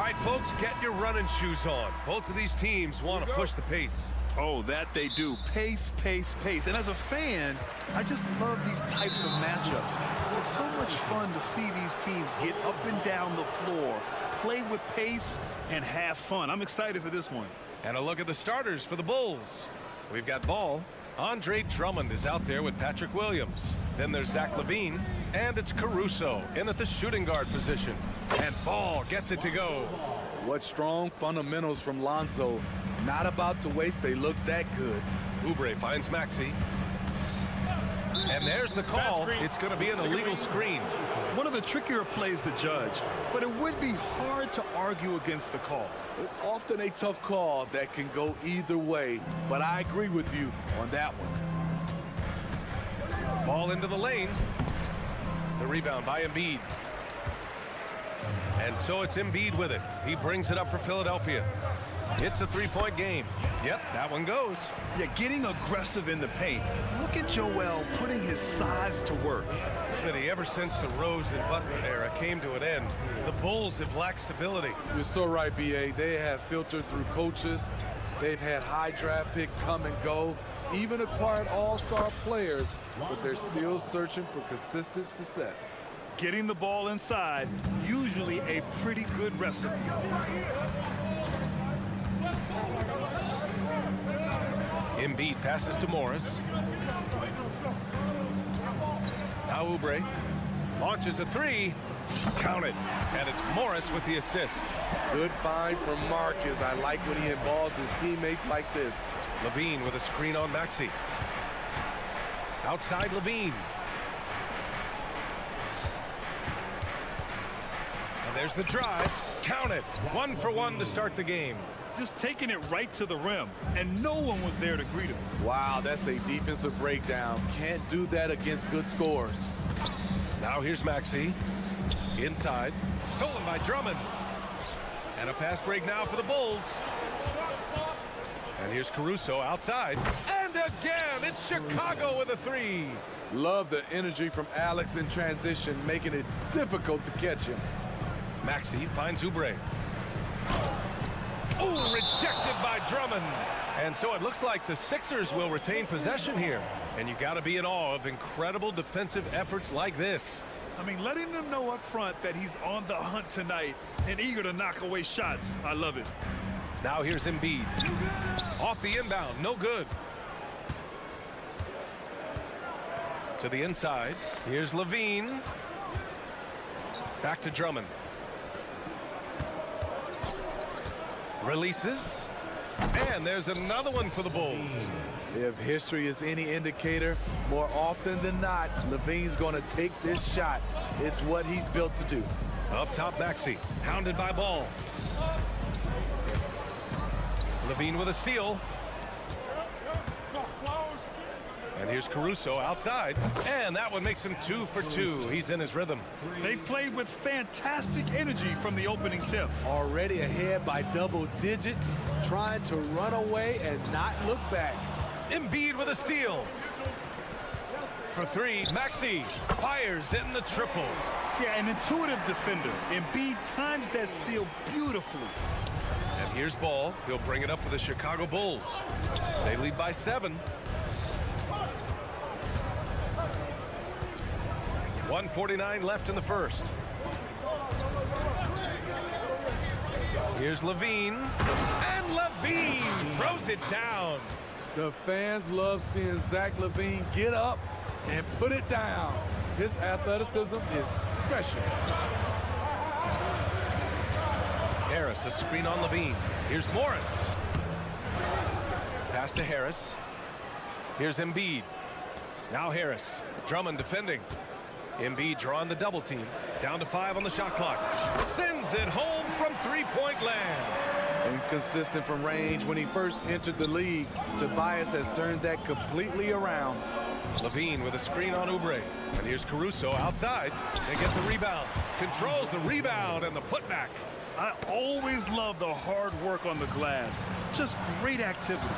All right, folks, get your running shoes on. Both of these teams want to push the pace. Oh, that they do. Pace, pace, pace. And as a fan, I just love these types of matchups. It's so much fun to see these teams get up and down the floor, play with pace, and have fun. I'm excited for this one. And a look at the starters for the Bulls. We've got Ball. Andre Drummond is out there with Patrick Williams. Then there's Zach LaVine, and it's Caruso in at the shooting guard position. And Ball gets it to go. What strong fundamentals from Lonzo. Not about to waste, they look that good. Oubre finds Maxey. And there's the call. It's going to be an illegal screen. One of the trickier plays to judge, but it would be hard to argue against the call. It's often a tough call that can go either way, but I agree with you on that one. Ball into the lane. The rebound by Embiid. And so it's Embiid with it. He brings it up for Philadelphia. It's a three-point game. Yep, that one goes. Yeah, getting aggressive in the paint. Look at Joel putting his size to work. Smitty, ever since the Rose and Butler era came to an end, the Bulls have lacked stability. You're so right, B.A. They have filtered through coaches. They've had high draft picks come and go, even acquired all-star players, but they're still searching for consistent success. Getting the ball inside, usually a pretty good recipe. Embiid passes to Morris. Now Oubre launches a three. Count it. And it's Morris with the assist. Good find from Marcus. I like when he involves his teammates like this. LaVine with a screen on Maxey. Outside LaVine. And there's the drive. Count it. 1 for 1 to start the game. Just taking it right to the rim, and no one was there to greet him. Wow, that's a defensive breakdown. Can't do that against good scores. Now here's Maxey. Inside. Stolen by Drummond. And a fast break now for the Bulls. And here's Caruso outside. And again, it's Chicago with a three. Love the energy from Alex in transition, making it difficult to catch him. Maxey finds Oubre. Oh, rejected by Drummond. And so it looks like the Sixers will retain possession here. And you got to be in awe of incredible defensive efforts like this. I mean, letting them know up front that he's on the hunt tonight and eager to knock away shots. I love it. Now here's Embiid. Off the inbound, no good. To the inside. Here's LaVine. Back to Drummond. Releases. And there's another one for the Bulls. If history is any indicator, more often than not, LaVine's going to take this shot. It's what he's built to do. Up top, Maxey. Hounded by Ball. LaVine with a steal. And here's Caruso outside. And that one makes him 2 for 2. He's in his rhythm. They've played with fantastic energy from the opening tip. Already ahead by double digits, trying to run away and not look back. Embiid with a steal. For three, Maxey fires in the triple. Yeah, an intuitive defender. Embiid times that steal beautifully. And here's Ball. He'll bring it up for the Chicago Bulls. They lead by 7. 1:49 left in the first. Here's LaVine. And LaVine throws it down. The fans love seeing Zach LaVine get up and put it down. His athleticism is special. Harris, a screen on LaVine. Here's Morris. Pass to Harris. Here's Embiid. Now Harris. Drummond defending. Embiid drawing the double team. Down to 5 on the shot clock. Sends it home from three-point land. Inconsistent from range when he first entered the league. Tobias has turned that completely around. LaVine with a screen on Oubre. And here's Caruso outside. They get the rebound. Controls the rebound and the putback. I always love the hard work on the glass. Just great activity.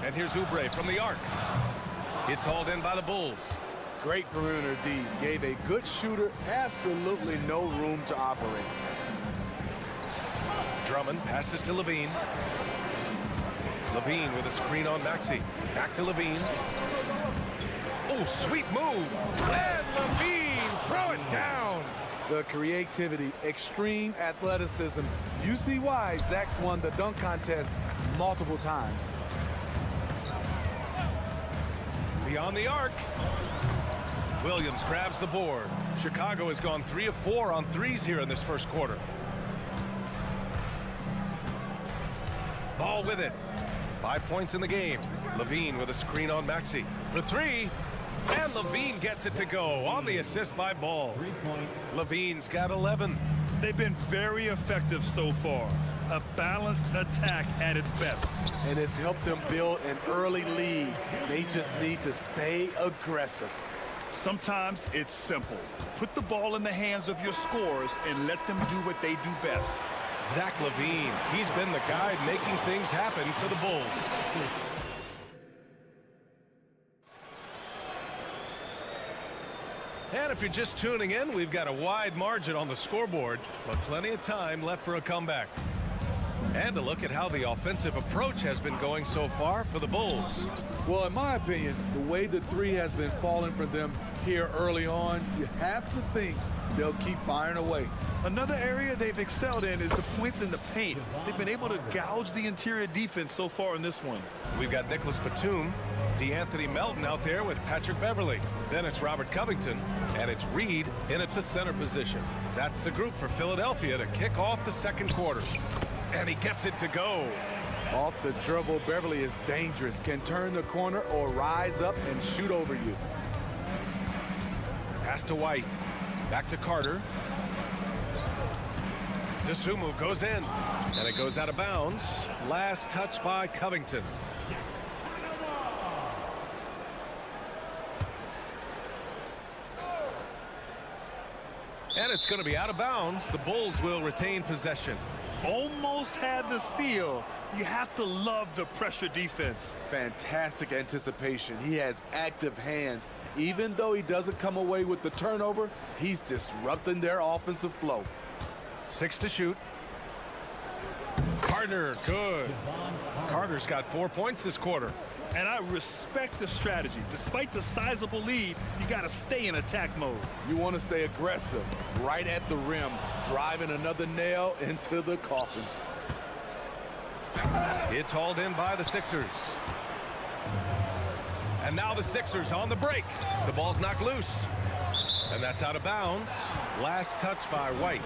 And here's Oubre from the arc. It's hauled in by the Bulls. Great perimeter D. Gave a good shooter absolutely no room to operate. Drummond passes to Levine. Levine with a screen on Maxey. Back to Levine. Oh, sweet move. And Levine, throw it down. The creativity, extreme athleticism. You see why Zach's won the dunk contest multiple times. Beyond the arc. Williams grabs the board. Chicago has gone 3 of 4 on threes here in this first quarter. Ball with it. 5 points in the game. Levine with a screen on Maxey for 3. And Levine gets it to go on the assist by Ball. 3 points. Levine's got 11. They've been very effective so far. A balanced attack at its best. And it's helped them build an early lead. They just need to stay aggressive. Sometimes it's simple. Put the ball in the hands of your scorers and let them do what they do best. Zach Levine, he's been the guy making things happen for the Bulls. And if you're just tuning in, we've got a wide margin on the scoreboard, but plenty of time left for a comeback. And a look at how the offensive approach has been going so far for the Bulls. Well, in my opinion, the way the three has been falling for them here early on, you have to think they'll keep firing away. Another area they've excelled in is the points in the paint. They've been able to gouge the interior defense so far in this one. We've got Nicholas Batum, DeAnthony Melton out there with Patrick Beverly. Then it's Robert Covington, and it's Reed in at the center position. That's the group for Philadelphia to kick off the second quarter. And he gets it to go. Off the dribble, Beverly is dangerous. Can turn the corner or rise up and shoot over you. Pass to White. Back to Carter. Dosunmu goes in, and it goes out of bounds. Last touch by Covington. And it's going to be out of bounds. The Bulls will retain possession. Almost had the steal. You have to love the pressure defense. Fantastic anticipation. He has active hands. Even though he doesn't come away with the turnover, he's disrupting their offensive flow. 6 to shoot. Carter, good. Carter's got 4 points this quarter. And I respect the strategy. Despite the sizable lead, you got to stay in attack mode. You want to stay aggressive, right at the rim, driving another nail into the coffin. It's hauled in by the Sixers. And now the Sixers on the break. The ball's knocked loose. And that's out of bounds. Last touch by White.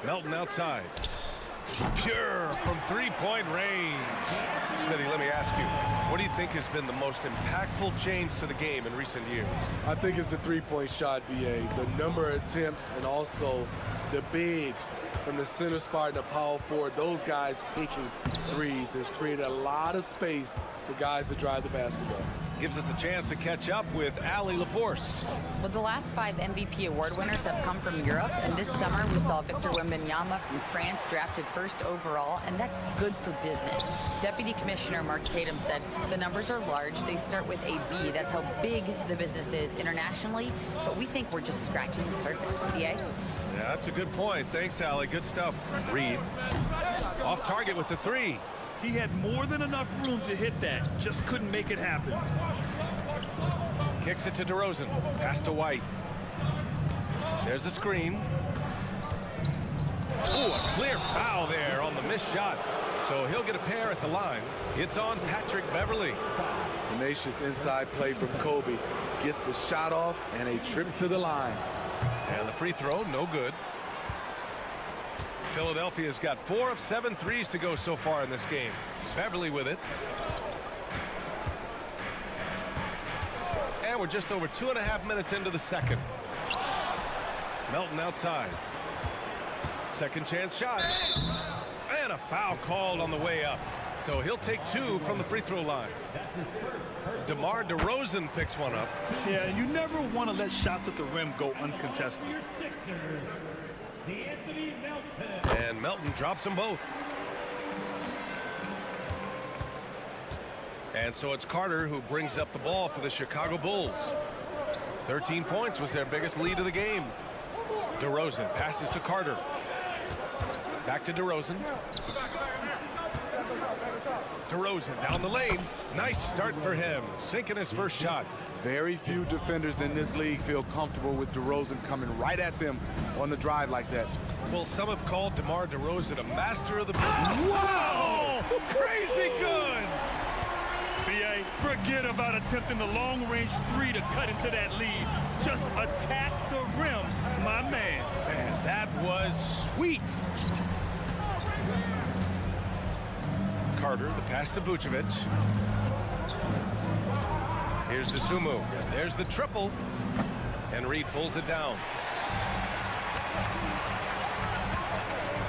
Melton outside. Pure from three-point range. Smitty, let me ask you, what do you think has been the most impactful change to the game in recent years? I think it's the three-point shot, BA. The number of attempts and also the bigs from the center spot and the power forward. Those guys taking threes has created a lot of space for guys to drive the basketball. Gives us a chance to catch up with Allie LaForce. Well, the last 5 MVP award winners have come from Europe, and this summer we saw Victor Wembanyama from France drafted first overall, and that's good for business. Deputy Commissioner Mark Tatum said the numbers are large. They start with a B. That's how big the business is internationally, but we think we're just scratching the surface. BA? Yeah, that's a good point. Thanks, Allie. Good stuff. Reed off target with the 3. He had more than enough room to hit that, just couldn't make it happen. Kicks it to DeRozan. Pass to White. There's a screen. Ooh, a clear foul there on the missed shot. So he'll get a pair at the line. It's on Patrick Beverly. Tenacious inside play from Kobe. Gets the shot off and a trip to the line. And the free throw, no good. Philadelphia's got 4 of 7 threes to go so far in this game. Beverly with it. And we're just over 2.5 minutes into the second. Melton outside. Second chance shot. And a foul called on the way up. So he'll take 2 from the free throw line. DeMar DeRozan picks one up. Yeah, you never want to let shots at the rim go uncontested. And Melton drops them both. And so it's Carter who brings up the ball for the Chicago Bulls. 13 points was their biggest lead of the game. DeRozan passes to Carter. Back to DeRozan. DeRozan down the lane. Nice start for him, sinking his first shot. Very few defenders in this league feel comfortable with DeRozan coming right at them on the drive like that. Well, some have called DeMar DeRozan a master of the... Wow! Crazy good! BA, forget about attempting the long-range three to cut into that lead. Just attack the rim, my man. Man, that was sweet. Carter, the pass to Vucevic. Here's the Sumu. There's the triple. And Reed pulls it down.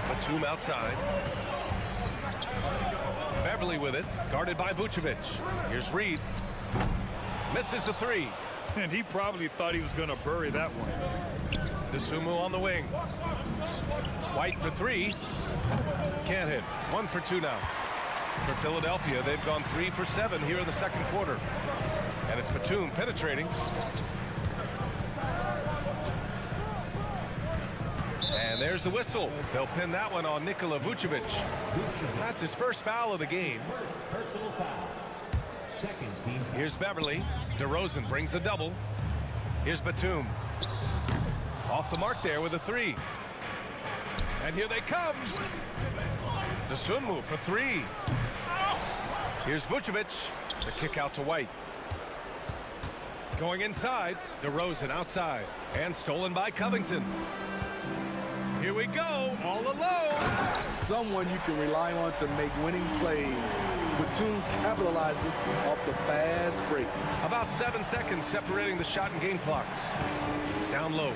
Batum outside. Beverly with it, guarded by Vucevic. Here's Reed. Misses the three. And he probably thought he was going to bury that one. DeSumo on the wing. White for three. Can't hit. 1 for 2 now. For Philadelphia, they've gone 3 for 7 here in the second quarter. And it's Batum penetrating. And there's the whistle. They'll pin that one on Nikola Vucevic. That's his first foul of the game. Here's Beverly. DeRozan brings the double. Here's Batum. Off the mark there with a three. And here they come. The swim move for three. Here's Vucevic. The kick out to White. Going inside. DeRozan outside. And stolen by Covington. Here we go, all alone. Someone you can rely on to make winning plays. Batum capitalizes off the fast break. About 7 seconds separating the shot and game clocks. Down low.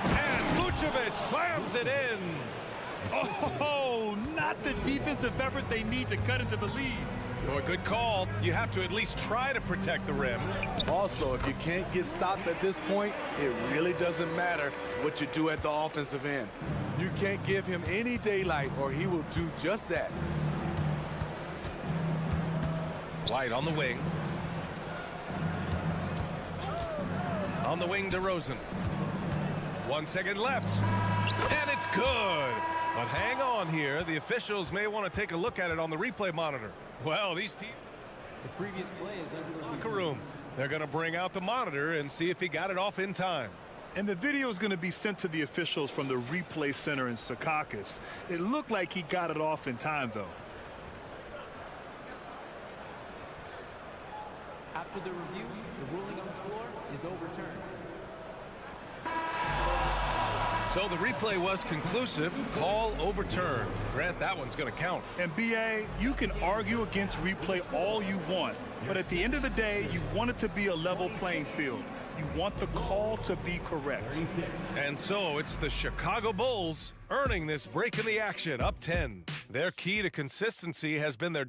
And Vucevic slams it in. Oh, not the defensive effort they need to cut into the lead. Oh, a good call. You have to at least try to protect the rim. Also, if you can't get stops at this point, it really doesn't matter what you do at the offensive end. You can't give him any daylight or he will do just that. White on the wing. On the wing, DeRozan. 1 second left. And it's good. But hang on here. The officials may want to take a look at it on the replay monitor. Well, these teams... The previous play is under the locker room. They're going to bring out the monitor and see if he got it off in time. And the video is going to be sent to the officials from the replay center in Secaucus. It looked like he got it off in time, though. After the review, the ruling on the floor is overturned. So the replay was conclusive. Call overturned. Grant, that one's going to count. And BA, you can argue against replay all you want, but at the end of the day, you want it to be a level playing field. You want the call to be correct. And so it's the Chicago Bulls earning this break in the action, up 10. Their key to consistency has been their...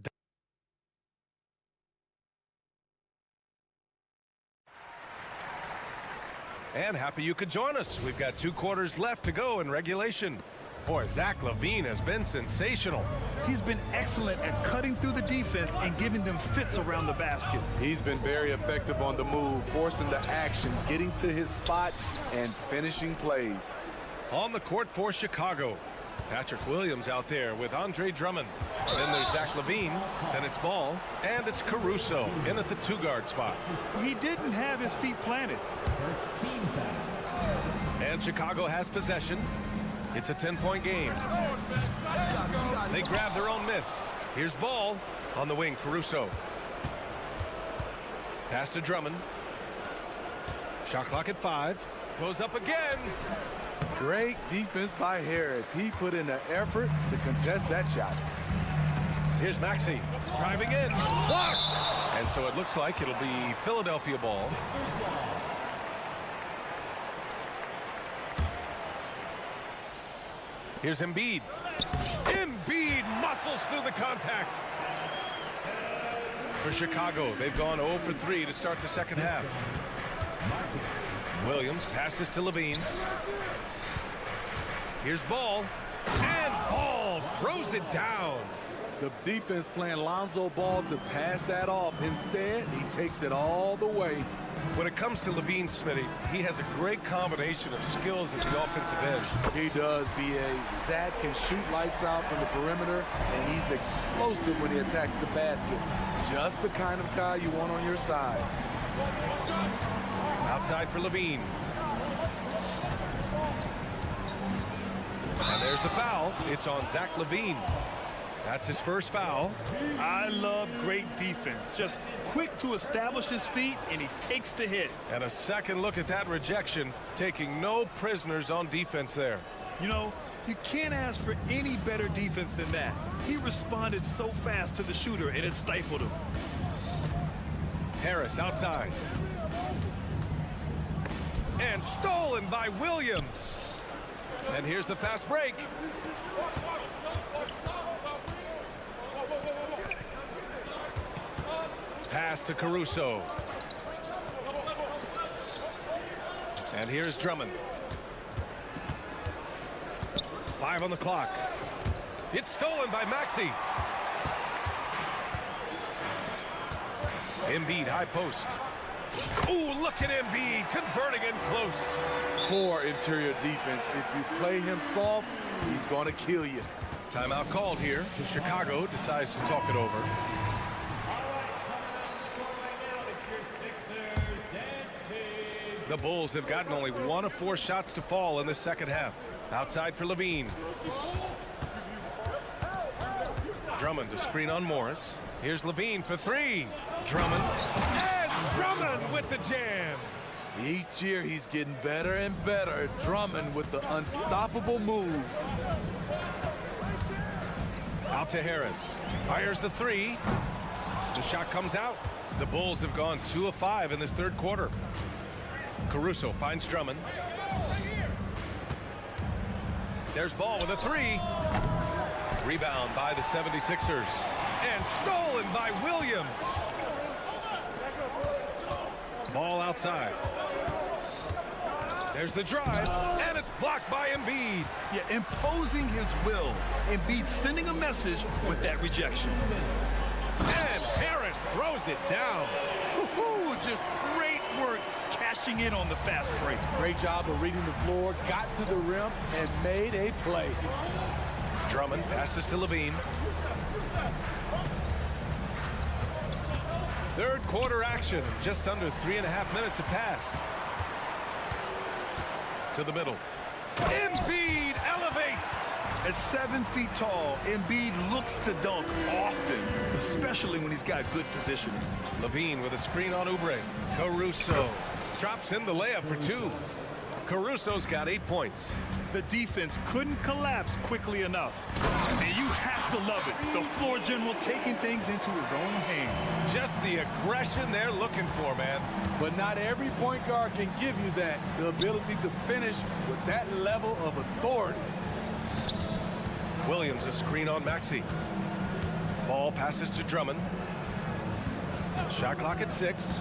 And happy you could join us. We've got 2 quarters left to go in regulation. Boy, Zach LaVine has been sensational. He's been excellent at cutting through the defense and giving them fits around the basket. He's been very effective on the move, forcing the action, getting to his spots, and finishing plays. On the court for Chicago, Patrick Williams out there with Andre Drummond. Then there's Zach LaVine, then it's Ball, and it's Caruso in at the 2-guard spot. He didn't have his feet planted. And Chicago has possession. It's a 10-point game. They grab their own miss. Here's Ball on the wing, Caruso. Pass to Drummond. Shot clock at 5. Goes up again. Great defense by Harris. He put in the effort to contest that shot. Here's Maxey driving in. Blocked! And so it looks like it'll be Philadelphia ball. Here's Embiid. Embiid muscles through the contact. For Chicago, they've gone 0 for 3 to start the second half. Williams passes to LaVine. Here's Ball. And Ball throws it down. The defense playing Lonzo ball to pass that off. Instead, he takes it all the way. When it comes to Levine, Smitty, he has a great combination of skills at the offensive end. He does, B.A. Zach can shoot lights out from the perimeter, and he's explosive when he attacks the basket. Just the kind of guy you want on your side. Outside for Levine. And there's the foul. It's on Zach Levine. That's his first foul. I love great defense. Just quick to establish his feet, and he takes the hit. And a second look at that rejection, taking no prisoners on defense there. You know, you can't ask for any better defense than that. He responded so fast to the shooter, and it stifled him. Harris outside. And stolen by Williams. And here's the fast break. Pass to Caruso. And here's Drummond. 5 on the clock. It's stolen by Maxey. Embiid high post. Ooh, look at Embiid converting in close. Poor interior defense. If you play him soft, he's going to kill you. Timeout called here. Chicago decides to talk it over. The Bulls have gotten only 1 of 4 shots to fall in the second half. Outside for Levine. Drummond to screen on Morris. Here's Levine for 3. Drummond. And Drummond with the jam. Each year he's getting better and better. Drummond with the unstoppable move. Out to Harris. Fires the 3. The shot comes out. The Bulls have gone 2 of 5 in this third quarter. Caruso finds Drummond. There's Ball with a 3. Rebound by the 76ers. And stolen by Williams. Ball outside. There's the drive, and it's blocked by Embiid. Yeah, imposing his will. Embiid sending a message with that rejection. And Harris throws it down. Woo-hoo, just great work cashing in on the fast break. Great job of reading the floor, got to the rim, and made a play. Drummond passes to Levine. Third quarter action. Just under 3.5 minutes have passed. To the middle. Embiid elevates. At 7 feet tall, Embiid looks to dunk often, especially when he's got good positioning. Levine with a screen on Oubre. Caruso drops in the layup for 2. Caruso's got 8 points. The defense couldn't collapse quickly enough. And you have to love it. The floor general taking things into his own hands. Just the aggression they're looking for, man. But not every point guard can give you that. The ability to finish with that level of authority. Williams a screen on Maxey. Ball passes to Drummond. Shot clock at 6.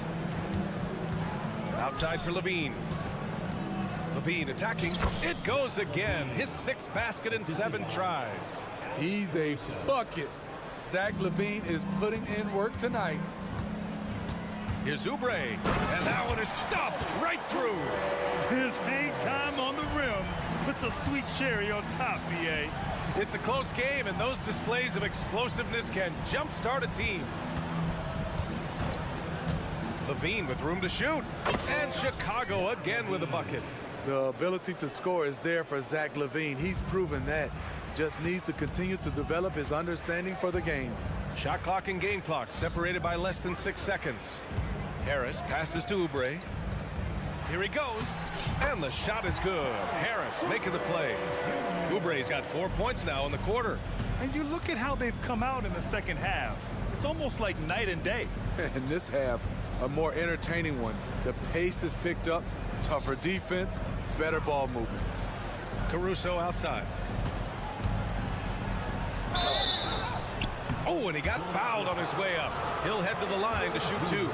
Outside for Levine. Levine attacking. It goes again. His 6th basket in 7 tries. He's a bucket. Zach Levine is putting in work tonight. Here's Oubre. And that one is stuffed right through. His hang time on the rim puts a sweet cherry on top, B.A. It's a close game, and those displays of explosiveness can jumpstart a team. Levine with room to shoot. And Chicago again with a bucket. The ability to score is there for Zach Levine. He's proven that. Just needs to continue to develop his understanding for the game. Shot clock and game clock separated by less than 6 seconds. Harris passes to Oubre. Here he goes. And the shot is good. Harris making the play. Oubre's got 4 points now in the quarter. And you look at how they've come out in the second half. It's almost like night and day. In this half, a more entertaining one. The pace is picked up, tougher defense, better ball movement. Caruso outside. Oh, and he got fouled on his way up. He'll head to the line to shoot 2.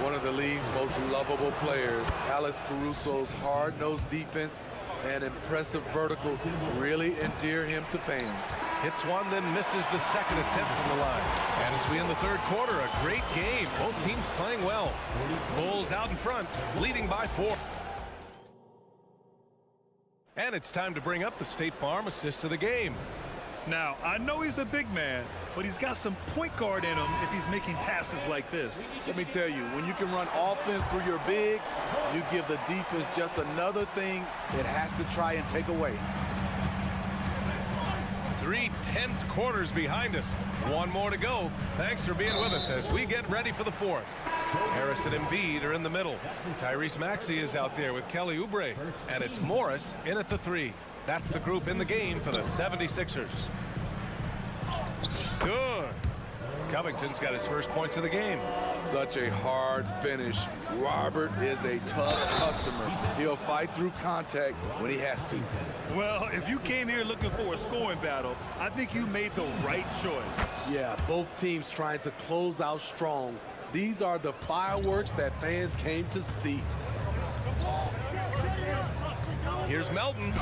One of the league's most lovable players. Alex Caruso's hard-nosed defense and impressive vertical really endear him to fans. Hits one, then misses the second attempt from the line. And as we end the third quarter, a great game. Both teams playing well. Bulls out in front, leading by 4. And it's time to bring up the State Farm assist of the game. Now, I know he's a big man, but he's got some point guard in him if he's making passes like this. Let me tell you, when you can run offense through your bigs, you give the defense just another thing it has to try and take away. 3 tense quarters behind us. One more to go. Thanks for being with us as we get ready for the fourth. Harrison and Embiid are in the middle. Tyrese Maxey is out there with Kelly Oubre. And it's Morris in at the 3. That's the group in the game for the 76ers. Good. Covington's got his first points of the game. Such a hard finish. Robert is a tough customer. He'll fight through contact when he has to. Well, if you came here looking for a scoring battle, I think you made the right choice. Yeah, both teams trying to close out strong. These are the fireworks that fans came to see. Here's Melton,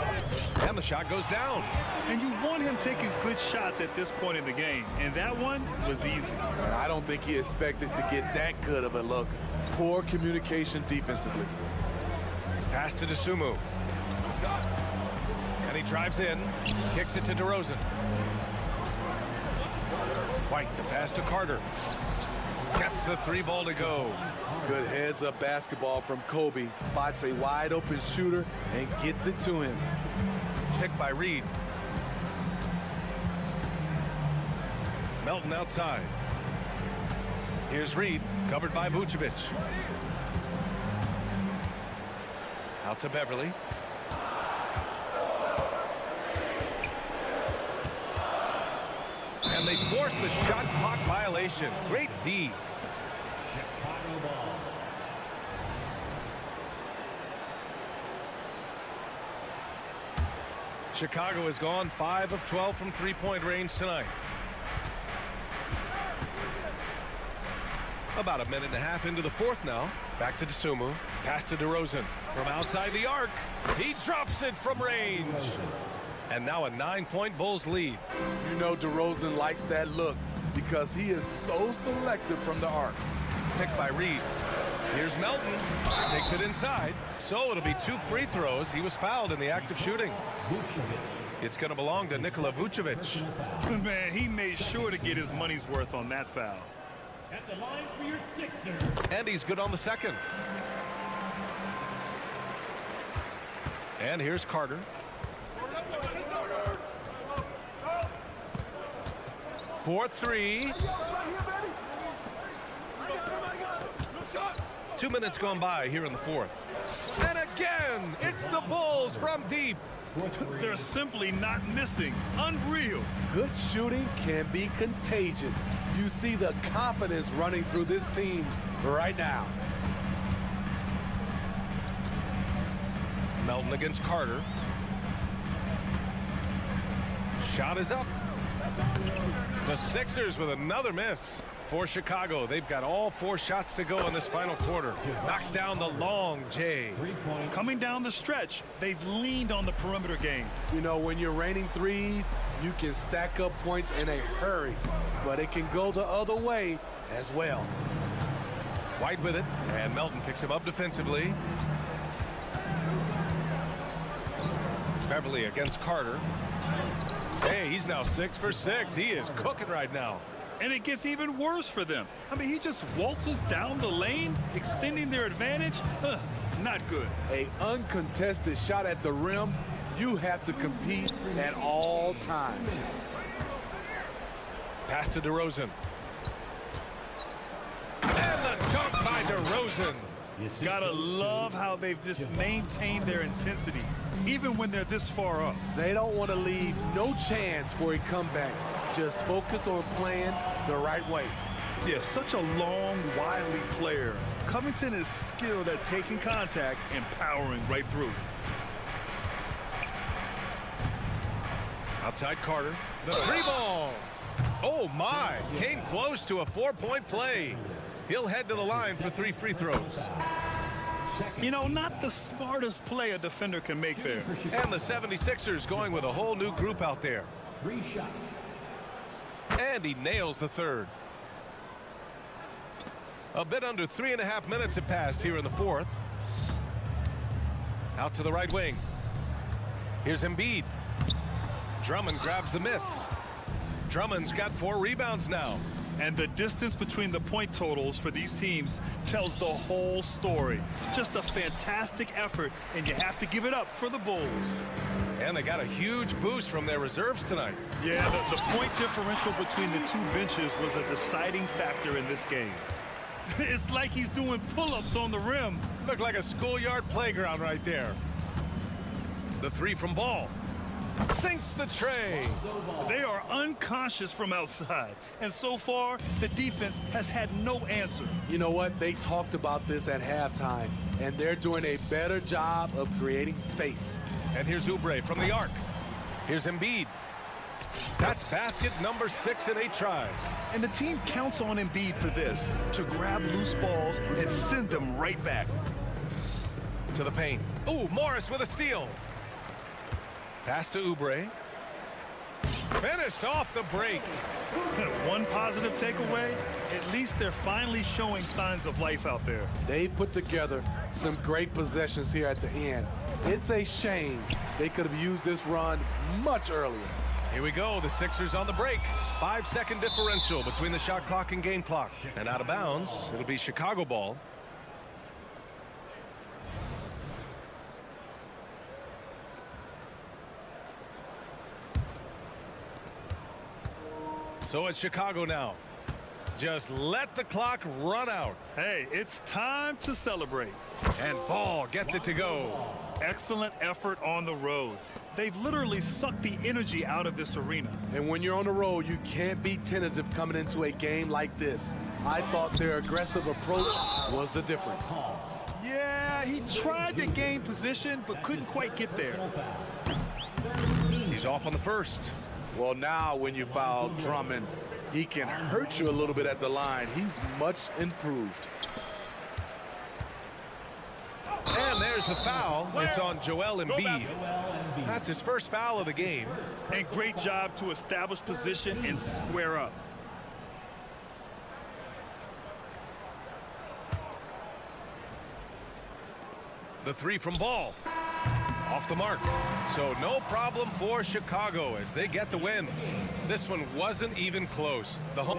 and the shot goes down. And you want him taking good shots at this point in the game, and that one was easy. And I don't think he expected to get that good of a look. Poor communication defensively. Pass to DeSumo. And he drives in, kicks it to DeRozan. White, the pass to Carter. Gets the 3 ball to go. Good heads-up basketball from Kobe. Spots a wide-open shooter and gets it to him. Picked by Reed. Melton outside. Here's Reed, covered by Vucevic. Out to Beverly. And they force the shot clock violation. Great D. Chicago has gone 5 of 12 from three-point range tonight. About a minute and a half into the fourth now. Back to DeSumo. Pass to DeRozan. From outside the arc. He drops it from range. And now a 9-point Bulls lead. You know DeRozan likes that look because he is so selective from the arc. Picked by Reed. Here's Melton. Takes it inside. So it'll be 2 free throws. He was fouled in the act of shooting. It's going to belong to Nikola Vucevic. Man, he made sure to get his money's worth on that foul. At the line for your Sixers. And he's good on the second. And here's Carter. For 3. 2 minutes gone by here in the fourth. And again, it's the Bulls from deep. They're simply not missing. Unreal. Good shooting can be contagious. You see the confidence running through this team right now. Melton against Carter. Shot is up. The Sixers with another miss. For Chicago, they've got all 4 shots to go in this final quarter. Knocks down the long J. Coming down the stretch, they've leaned on the perimeter game. You know, when you're raining threes, you can stack up points in a hurry, but it can go the other way as well. White with it, and Melton picks him up defensively. Beverly against Carter. Hey, he's now 6 for 6. He is cooking right now. And it gets even worse for them. I mean, he just waltzes down the lane, extending their advantage. Not good. An uncontested shot at the rim, you have to compete at all times. Pass to DeRozan. And the dunk by DeRozan. Gotta love how they've just maintained their intensity, even when they're this far up. They don't want to leave no chance for a comeback. Just focus on playing the right way. Yeah, such a long, wily player. Covington is skilled at taking contact and powering right through. Outside Carter. The 3 ball. Oh, my. Came close to a 4-point play. He'll head to the line for 3 free throws. You know, not the smartest play a defender can make there. And the 76ers going with a whole new group out there. 3 shots. And he nails the third. A bit under 3.5 minutes have passed here in the fourth. Out to the right wing. Here's Embiid. Drummond grabs the miss. Drummond's got 4 rebounds now. And the distance between the point totals for these teams tells the whole story. Just a fantastic effort, and you have to give it up for the Bulls. And they got a huge boost from their reserves tonight. Yeah, the point differential between the two benches was a deciding factor in this game. It's like he's doing pull-ups on the rim. Looked like a schoolyard playground right there. The 3 from Ball. Sinks the tray. They are unconscious from outside, and so far the defense has had no answer. You know what? They talked about this at halftime, and they're doing a better job of creating space. And here's Oubre from the arc. Here's Embiid. That's basket number 6 in 8 tries. And the team counts on Embiid for this, to grab loose balls and send them right back. To the paint. Ooh, Morris with a steal. Pass to Oubre. Finished off the break. One positive takeaway, at least they're finally showing signs of life out there. They've put together some great possessions here at the end. It's a shame they could have used this run much earlier. Here we go, the Sixers on the break. 5-second differential between the shot clock and game clock. And out of bounds, it'll be Chicago ball. So it's Chicago now. Just let the clock run out. Hey, it's time to celebrate. And Ball gets it to go. Excellent effort on the road. They've literally sucked the energy out of this arena. And when you're on the road, you can't be tentative coming into a game like this. I thought their aggressive approach was the difference. Yeah, he tried to gain position, but couldn't quite get there. He's off on the first. Well, now when you foul Drummond, he can hurt you a little bit at the line. He's much improved. And there's the foul. It's on Joel Embiid. That's his first foul of the game. And great job to establish position and square up. The 3 from Ball. Off the mark. So no problem for Chicago as they get the win. This one wasn't even close. The home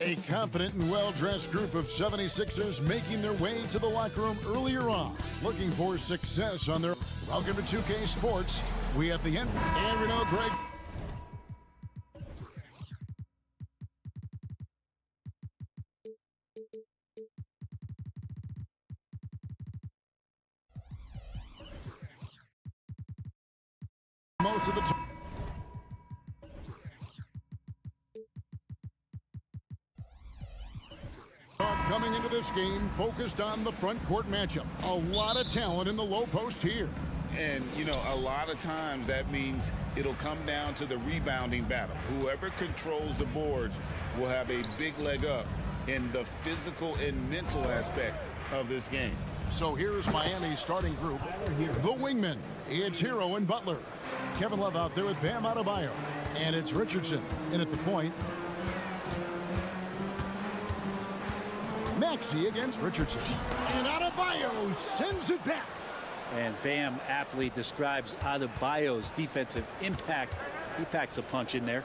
A confident and well-dressed group of 76ers making their way to the locker room earlier on, looking for success on their... Welcome to 2K Sports. We have the end, and we know Greg... Most of the time. Coming into this game, focused on the front court matchup. A lot of talent in the low post here. And, you know, a lot of times that means it'll come down to the rebounding battle. Whoever controls the boards will have a big leg up in the physical and mental aspect of this game. So here's Miami's starting group. The wingmen. It's Hero and Butler. Kevin Love out there with Bam Adebayo. And it's Richardson in at the point. Maxey against Richardson. And Adebayo sends it back. And Bam aptly describes Adebayo's defensive impact. He packs a punch in there.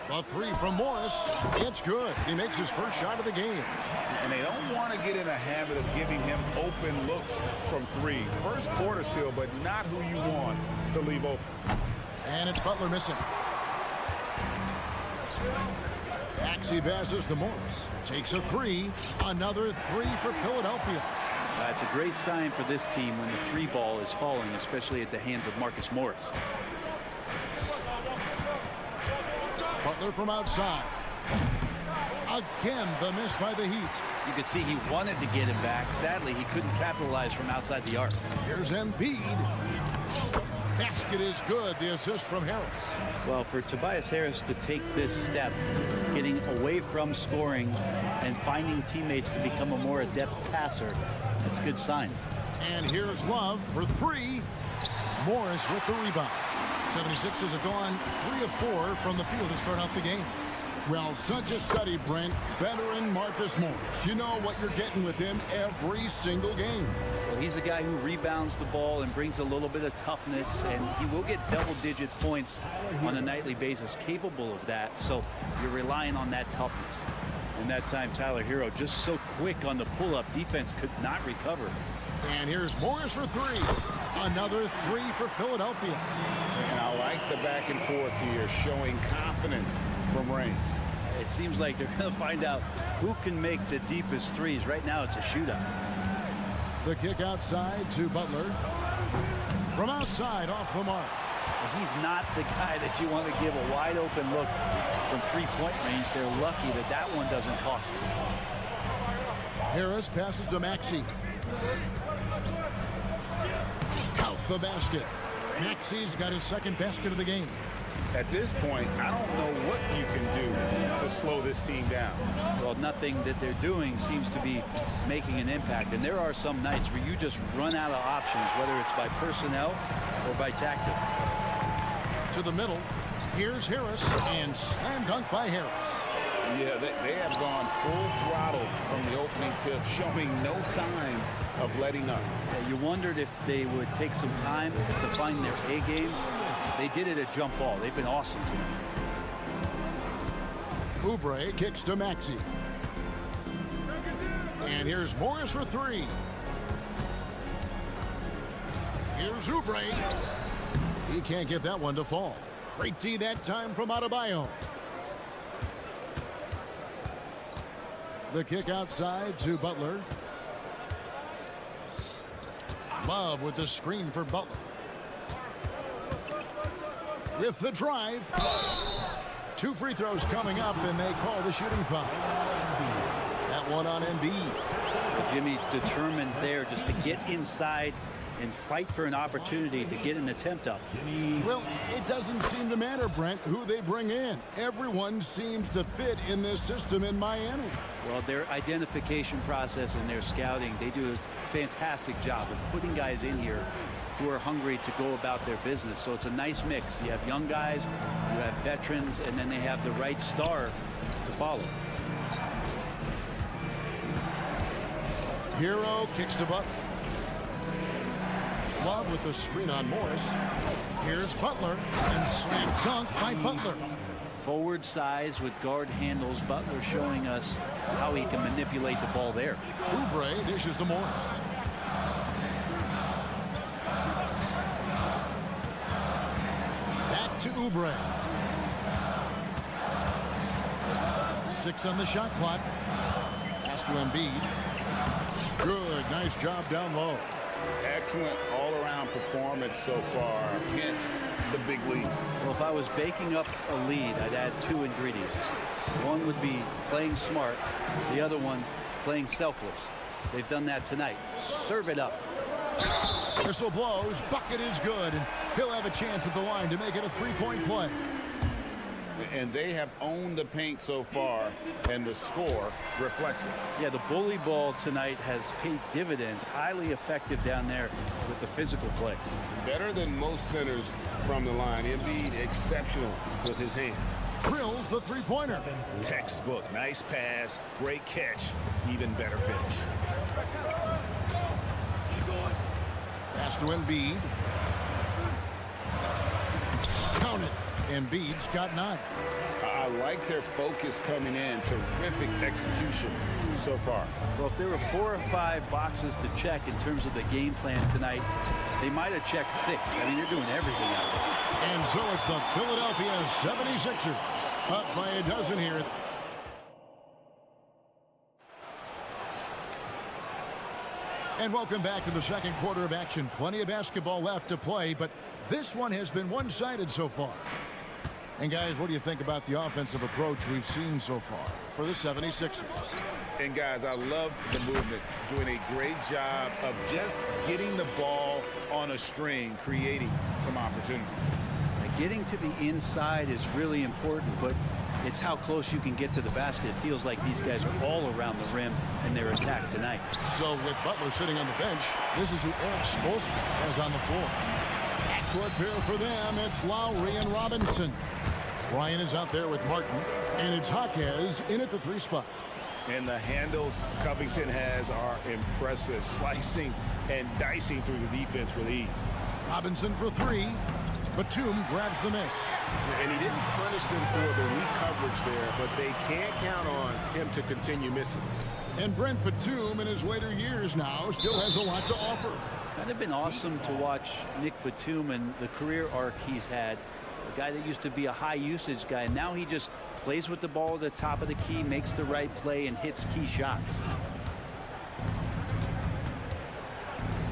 The three from Morris. It's good. He makes his first shot of the game. And they don't want to get in a habit of giving him open looks from three. First quarter still, but not who you want to leave open. And it's Butler missing. Maxey passes to Morris. Takes a three. Another three for Philadelphia. It's a great sign for this team when the three ball is falling, especially at the hands of Marcus Morris. Butler from outside. Again, the miss by the Heat. You could see he wanted to get him back. Sadly, he couldn't capitalize from outside the arc. Here's Embiid. Basket is good. The assist from Harris. Well, for Tobias Harris to take this step, getting away from scoring and finding teammates to become a more adept passer, that's good signs. And here's Love for three. Morris with the rebound. 76ers have gone 3 of 4 from the field to start out the game. Well, such a study, Brent. Veteran Marcus Morris. You know what you're getting with him every single game. Well, he's a guy who rebounds the ball and brings a little bit of toughness, and he will get double-digit points on a nightly basis, capable of that. So you're relying on that toughness. And that time, Tyler Hero just so quick on the pull-up. Defense could not recover. And here's Morris for three. Another three for Philadelphia. And I like the back and forth here, showing confidence from range. It seems like they're going to find out who can make the deepest threes. Right now, it's a shootout. The kick outside to Butler. From outside, off the mark. He's not the guy that you want to give a wide open look from three-point range. They're lucky that that one doesn't cost them. Harris passes to Maxey. Count the basket. Maxey's got his second basket of the game. At this point, I don't know what you can do to slow this team down. Well, nothing that they're doing seems to be making an impact. And there are some nights where you just run out of options, whether it's by personnel or by tactic. To the middle. Here's Harris, and slam dunk by Harris. Yeah, they have gone full throttle from the opening tip, showing no signs of letting up. You wondered if they would take some time to find their A game. They did it at jump ball. They've been awesome tonight. Oubre kicks to Maxey. And here's Morris for three. Here's Oubre. He can't get that one to fall. Great D that time from Adebayo. The kick outside to Butler. Love with the screen for Butler. With the drive. 2 free throws coming up, and they call the shooting foul. That one on Embiid. Jimmy determined there just to get inside and fight for an opportunity to get an attempt up. Well, it doesn't seem to matter, Brent, who they bring in. Everyone seems to fit in this system in Miami. Well, their identification process and their scouting, they do a fantastic job of putting guys in here who are hungry to go about their business. So it's a nice mix. You have young guys, you have veterans, and then they have the right star to follow. Hero kicks to Butler. Love with the screen on Morris. Here's Butler, and slam dunk by Butler. Forward size with guard handles. Butler showing us how he can manipulate the ball there. Oubre dishes to Morris. Back to Oubre. 6 on the shot clock. Pass to Embiid. Good, nice job down low. Excellent all-around performance so far, hence the big lead. Well, if I was baking up a lead, I'd add 2 ingredients. One would be playing smart. The other one, playing selfless. They've done that tonight. Serve it up. Whistle blows. Bucket is good. And he'll have a chance at the line to make it a 3-point play. And they have owned the paint so far, and the score reflects it. Yeah, the bully ball tonight has paid dividends. Highly effective down there with the physical play. Better than most centers from the line. Embiid exceptional with his hand. Drills the three-pointer. Textbook. Nice pass. Great catch. Even better finish. Pass to Embiid. Count it. Embiid's got 9. I like their focus coming in. Terrific execution so far. Well, if there were 4 or 5 boxes to check in terms of the game plan tonight, they might have checked 6. I mean, they're doing everything out there. And so it's the Philadelphia 76ers up by a dozen here. And welcome back to the second quarter of action. Plenty of basketball left to play, but this one has been one-sided so far. And guys, what do you think about the offensive approach we've seen so far for the 76ers? And guys, I love the movement. Doing a great job of just getting the ball on a string, creating some opportunities. Getting to the inside is really important, but it's how close you can get to the basket. It feels like these guys are all around the rim in their attack tonight. So with Butler sitting on the bench, this is who Eric Spoelstra has on the floor. Backcourt pair for them, it's Lowry and Robinson. Ryan is out there with Martin, and it's Jaquez in at the 3 spot. And the handles Covington has are impressive, slicing and dicing through the defense with ease. Robinson for 3. Batum grabs the miss. And he didn't punish them for the weak coverage there, but they can't count on him to continue missing. And Brent Batum in his later years now still has a lot to offer. Kind of been awesome to watch Nick Batum and the career arc he's had. A guy that used to be a high usage guy. Now he just plays with the ball at the top of the key, makes the right play, and hits key shots.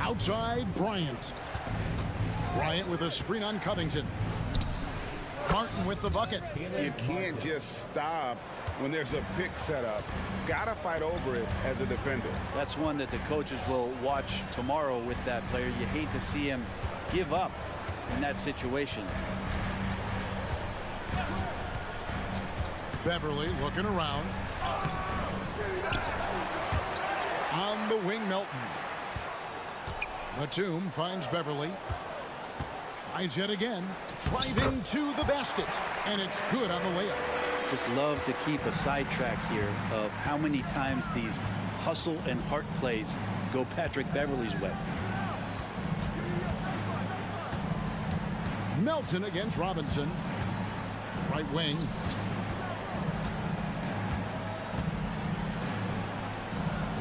Outside, Bryant. Bryant with a screen on Covington. Martin with the bucket. You can't just stop when there's a pick set up. Gotta fight over it as a defender. That's one that the coaches will watch tomorrow with that player. You hate to see him give up in that situation. Beverly looking around. On the wing, Melton. Batum finds Beverly. Tries yet again. Driving to the basket. And it's good on the layup. Just love to keep a sidetrack here of how many times these hustle and heart plays go Patrick Beverly's way. Melton against Robinson. Right wing.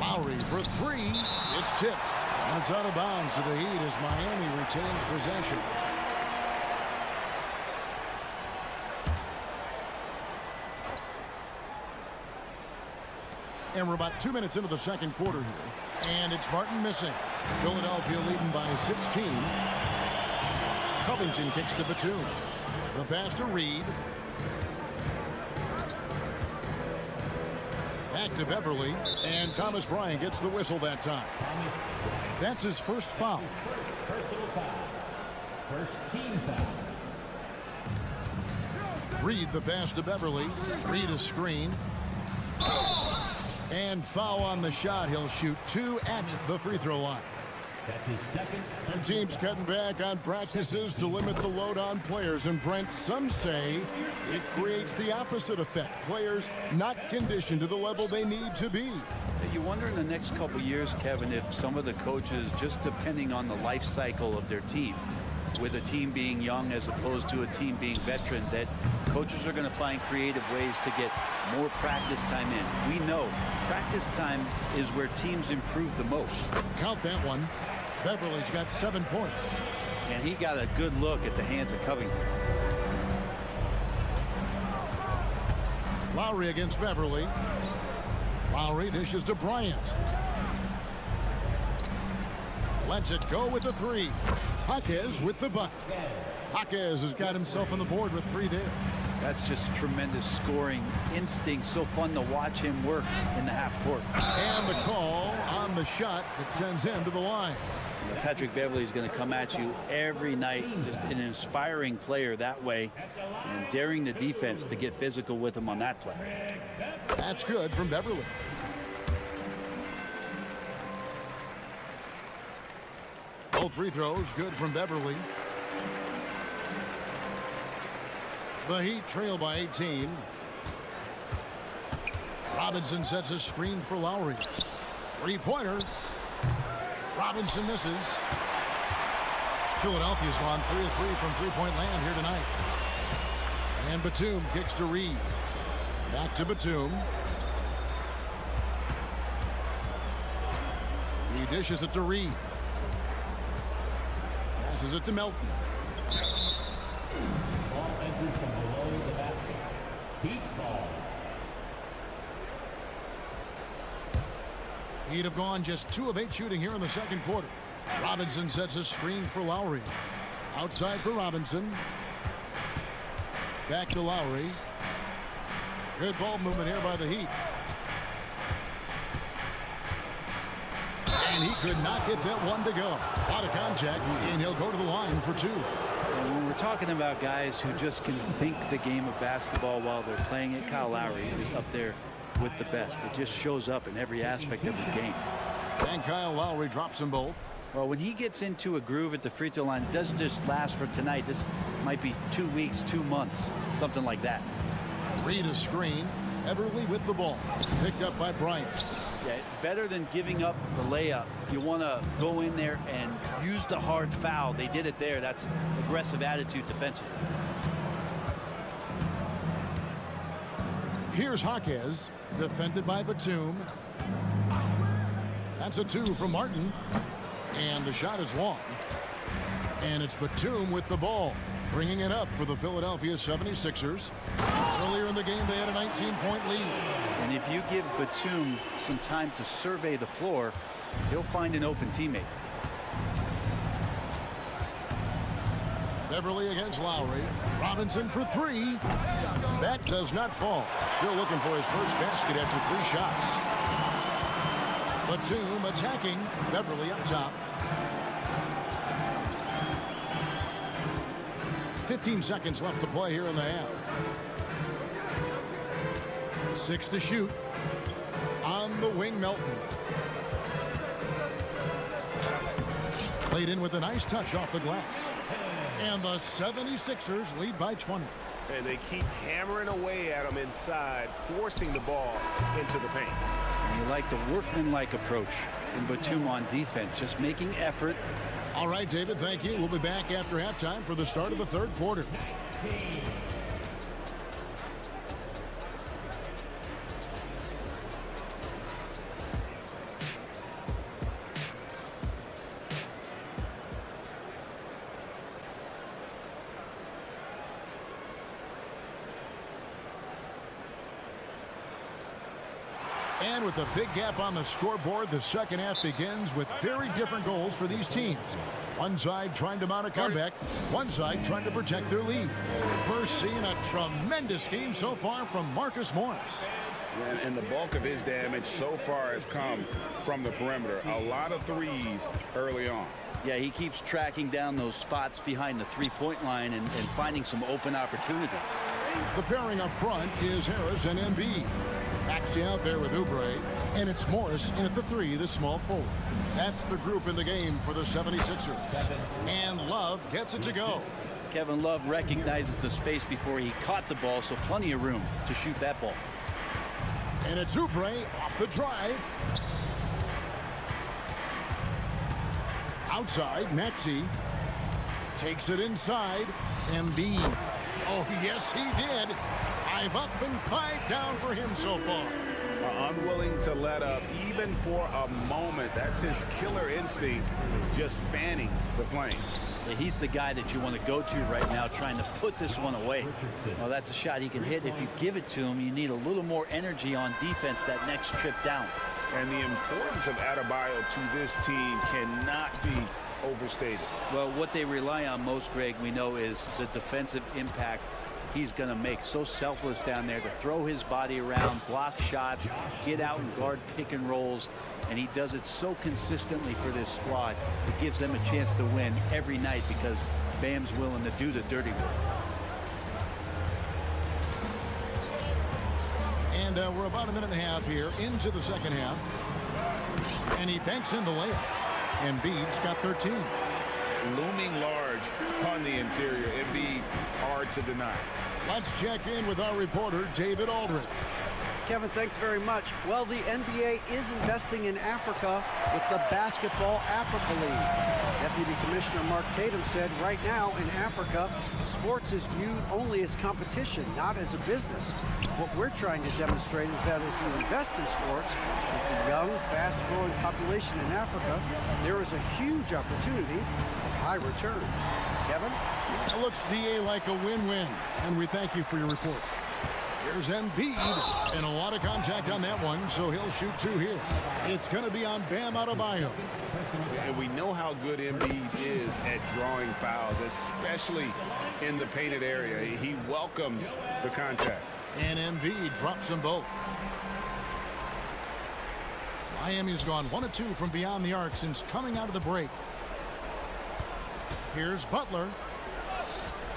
Lowry for 3. It's tipped. And it's out of bounds to the Heat as Miami retains possession. And we're about 2 minutes into the second quarter here. And it's Martin missing. Philadelphia leading by 16. Covington kicks to Batum. The pass to Reed. Back to Beverly. And Thomas Bryant gets the whistle that time. That's his first foul. Personal foul. First team foul. Reed the pass to Beverly. Reed a screen. And foul on the shot. He'll shoot 2 at the free throw line. That's his second. And teams cutting back on practices to limit the load on players. And Brent, some say it creates the opposite effect. Players not conditioned to the level they need to be. You wonder in the next couple years, Kevin, if some of the coaches, just depending on the life cycle of their team, with a team being young as opposed to a team being veteran, that coaches are going to find creative ways to get more practice time in. We know practice time is where teams improve the most. Count that one. Beverly's got 7 points. And he got a good look at the hands of Covington. Lowry against Beverly. Lowry dishes to Bryant. Lets it go with the 3. Jaquez with the bucket. Jaquez has got himself on the board with 3 there. That's just tremendous scoring instinct. So fun to watch him work in the half court. And the call on the shot that sends him to the line. Patrick Beverly is going to come at you every night. Just an inspiring player that way, and daring the defense to get physical with him on that play. That's good from Beverly. Both free throws good from Beverly. The Heat trail by 18. Robinson sets a screen for Lowry. Three-pointer. Robinson misses. Philadelphia's gone 3 of 3 from three-point land here tonight. And Batum kicks to Reed. Back to Batum. He dishes it to Reed. Passes it to Melton. Ball entered from below the basket. Heat ball. He'd have gone just 2 of 8 shooting here in the second quarter. Robinson sets a screen for Lowry. Outside for Robinson. Back to Lowry. Good ball movement here by the Heat. And he could not get that one to go. Out of contact, and he'll go to the line for 2. And when we're talking about guys who just can think the game of basketball while they're playing it, Kyle Lowry is up there with the best. It just shows up in every aspect of his game. And Kyle Lowry drops them both. Well, when he gets into a groove at the free throw line, it doesn't just last for tonight. This might be 2 weeks, 2 months, something like that. Reed a screen. Everly with the ball. Picked up by Bryant. Yeah, better than giving up the layup. You want to go in there and use the hard foul. They did it there. That's aggressive attitude defensively. Here's Jaquez, defended by Batum. That's a 2 from Martin. And the shot is long. And it's Batum with the ball, bringing it up for the Philadelphia 76ers. Earlier in the game, they had a 19-point lead. And if you give Batum some time to survey the floor, he'll find an open teammate. Beverly against Lowry. Robinson for 3. That does not fall. Still looking for his first basket after 3 shots. Batum attacking. Beverly up top. 15 seconds left to play here in the half. 6 to shoot. On the wing, Melton. Played in with a nice touch off the glass. And the 76ers lead by 20. And they keep hammering away at them inside, forcing the ball into the paint. And you like the workmanlike approach from Batum on defense, just making effort. All right, David, thank you. We'll be back after halftime for the start of the third quarter. And with a big gap on the scoreboard, the second half begins with very different goals for these teams. One side trying to mount a comeback, one side trying to protect their lead. We're seeing a tremendous game so far from Marcus Morris. And the bulk of his damage so far has come from the perimeter. A lot of threes early on. Yeah, he keeps tracking down those spots behind the three-point line and finding some open opportunities. The pairing up front is Harris and Embiid. Maxey out there with Oubre, and it's Morris in at the 3, the small forward. That's the group in the game for the 76ers. And Love gets it to go. Kevin Love recognizes the space before he caught the ball, so plenty of room to shoot that ball. And it's Oubre off the drive. Outside, Maxey. Takes it inside. Embiid. Oh, yes, he did. 5 up and 5 down for him so far. Unwilling to let up even for a moment. That's his killer instinct, just fanning the flame. Yeah, he's the guy that you want to go to right now, trying to put this one away. Well, that's a shot he can hit. If you give it to him, you need a little more energy on defense that next trip down. And the importance of Adebayo to this team cannot be overstated. Well, what they rely on most, Greg, we know, is the defensive impact he's going to make. So selfless down there to throw his body around, block shots, get out and guard pick and rolls. And he does it so consistently for this squad. It gives them a chance to win every night because Bam's willing to do the dirty work. And we're about a minute and a half here into the second half. And he banks in the layup. Embiid's got 13. Looming large on the interior. Embiid, hard to deny. Let's check in with our reporter, David Aldridge. Kevin, thanks very much. Well, the NBA is investing in Africa with the Basketball Africa League. Deputy Commissioner Mark Tatum said right now in Africa, sports is viewed only as competition, not as a business. What we're trying to demonstrate is that if you invest in sports, with the young, fast-growing population in Africa, there is a huge opportunity for high returns. Kevin? It looks, DA, like a win-win, and we thank you for your report. Here's Embiid, and a lot of contact on that one, so he'll shoot 2 here. It's going to be on Bam Adebayo. And we know how good Embiid is at drawing fouls, especially in the painted area. He welcomes the contact. And Embiid drops them both. Miami's gone 1 of 2 from beyond the arc since coming out of the break. Here's Butler.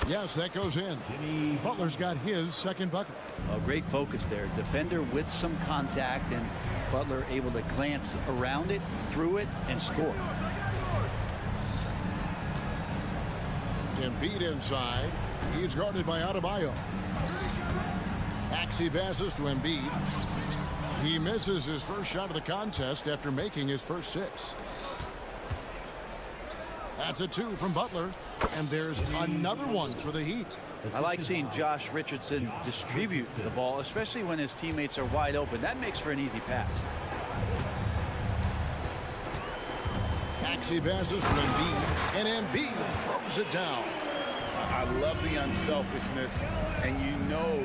Yes, that goes in. Butler's got his second bucket. Oh, great focus there. Defender with some contact, and Butler able to glance around it, through it, and score. Embiid inside. He's guarded by Adebayo. Maxey passes to Embiid. He misses his first shot of the contest after making his first 6. That's a 2 from Butler, and there's another one for the Heat. I like seeing Josh Richardson distribute the ball, especially when his teammates are wide open. That makes for an easy pass. Maxey passes to Embiid, and Embiid throws it down. I love the unselfishness, and you know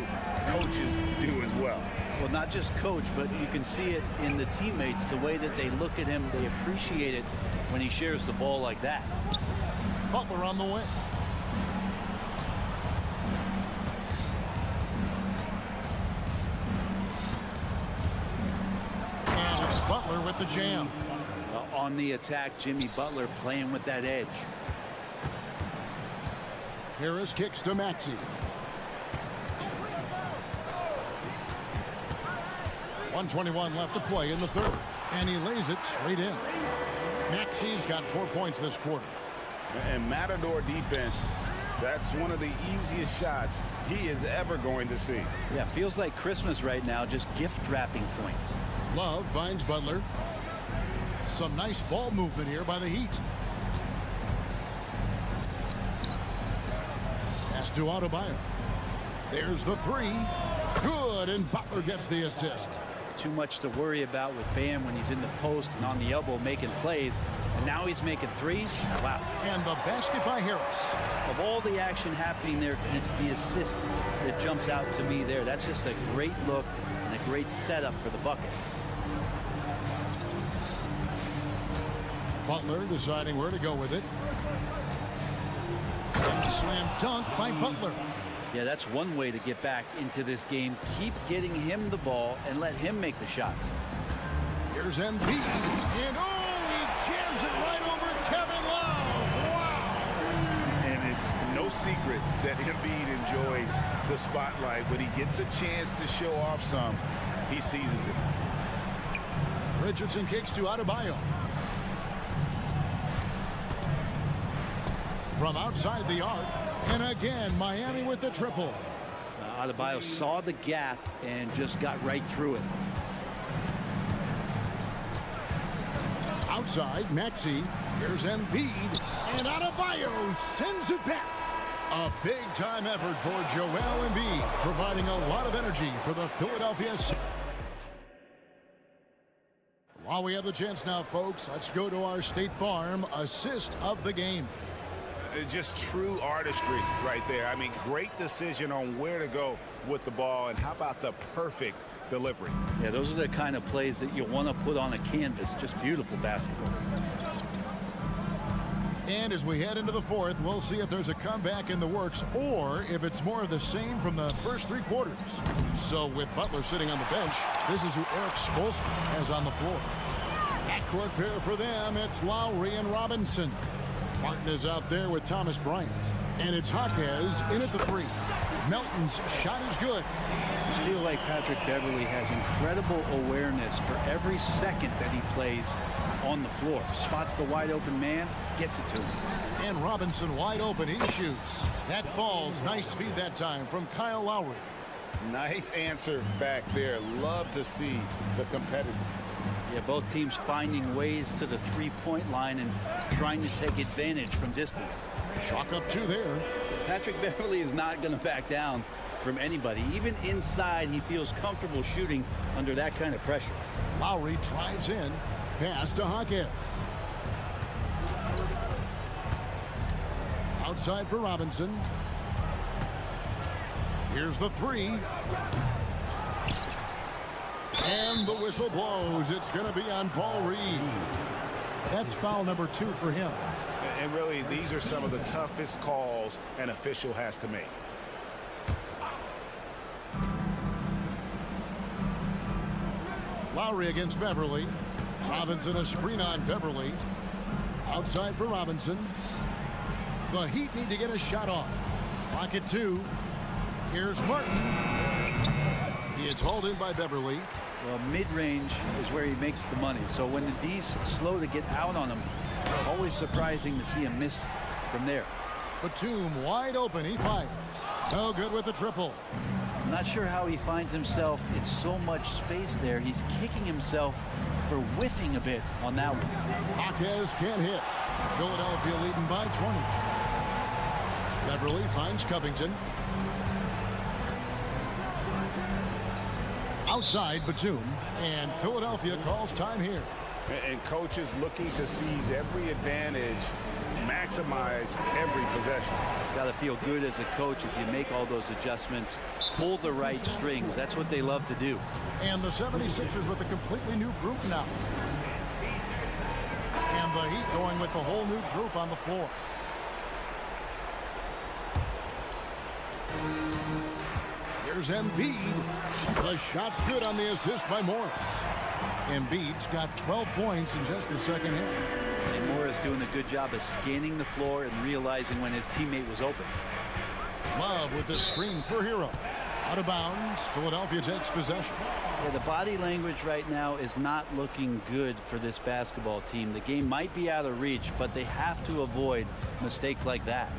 coaches do as well. Well, not just coach, but you can see it in the teammates, the way that they look at him. They appreciate it when he shares the ball like that. Butler on the wing. And it's Butler with the jam. On the attack, Jimmy Butler playing with that edge. Harris kicks to Maxey. 1:21 left to play in the third. And he lays it straight in. Maxey's got 4 points this quarter. And Matador defense, that's one of the easiest shots he is ever going to see. Yeah, feels like Christmas right now, just gift wrapping points. Love finds Butler. Some nice ball movement here by the Heat. Pass to Adebayo. There's the 3. Good, and Butler gets the assist. Too much to worry about with Bam when he's in the post and on the elbow making plays. And now he's making threes. Wow. And the basket by Harris. Of all the action happening there, it's the assist that jumps out to me there. That's just a great look and a great setup for the bucket. Butler deciding where to go with it. And slam dunk by Butler. Yeah, that's one way to get back into this game. Keep getting him the ball and let him make the shots. Here's Embiid. And he jams it right over Kevin Love. Wow. And it's no secret that Embiid enjoys the spotlight. When he gets a chance to show off some, he seizes it. Richardson kicks to Adebayo. From outside the arc. And again, Miami with the triple. Adebayo saw the gap and just got right through it. Outside, Maxey. Here's Embiid. And Adebayo sends it back. A big-time effort for Joel Embiid, providing a lot of energy for the Philadelphia. While we have the chance now, folks, let's go to our State Farm assist of the game. Just true artistry right there. I mean, great decision on where to go with the ball, and how about the perfect delivery? Yeah, those are the kind of plays that you want to put on a canvas. Just beautiful basketball. And as we head into the fourth, we'll see if there's a comeback in the works or if it's more of the same from the first 3 quarters. So with Butler sitting on the bench, this is who Eric Spoelstra has on the floor. Backcourt pair for them, it's Lowry and Robinson. Martin is out there with Thomas Bryant. And it's Jaquez in at the 3. Melton's shot is good. I just feel like Patrick Beverly has incredible awareness for every second that he plays on the floor. Spots the wide open man, gets it to him. And Robinson wide open, he shoots. That falls, nice feed that time from Kyle Lowry. Nice answer back there. Love to see the competitiveness. Yeah, both teams finding ways to the three-point line and trying to take advantage from distance. Chalk up 2 there. Patrick Beverly is not going to back down from anybody. Even inside, he feels comfortable shooting under that kind of pressure. Lowry drives in. Pass to Jaquez. Outside for Robinson. Here's the 3. And the whistle blows. It's going to be on Paul Reed. That's foul number 2 for him. And really, these are some of the toughest calls an official has to make. Lowry against Beverly. Robinson a screen on Beverly. Outside for Robinson. The Heat need to get a shot off. Clock at 2. Here's Martin. He is hauled in by Beverly. Well, mid-range is where he makes the money. So when the D's slow to get out on him, always surprising to see him miss from there. Batum wide open. He fires. No good with the triple. I'm not sure how he finds himself in so much space there. He's kicking himself for whiffing a bit on that one. Jaquez can't hit. Philadelphia leading by 20. Beverly finds Covington. Outside Batum, and Philadelphia calls time here. And coaches looking to seize every advantage, maximize every possession. Got to feel good as a coach if you make all those adjustments, pull the right strings. That's what they love to do. And the 76ers with a completely new group now. And the Heat going with the whole new group on the floor. Here's Embiid. The shot's good on the assist by Morris. Embiid's got 12 points in just the second half. And Morris doing a good job of scanning the floor and realizing when his teammate was open. Love with the screen for Hero. Out of bounds, Philadelphia takes possession. Yeah, the body language right now is not looking good for this basketball team. The game might be out of reach, but they have to avoid mistakes like that.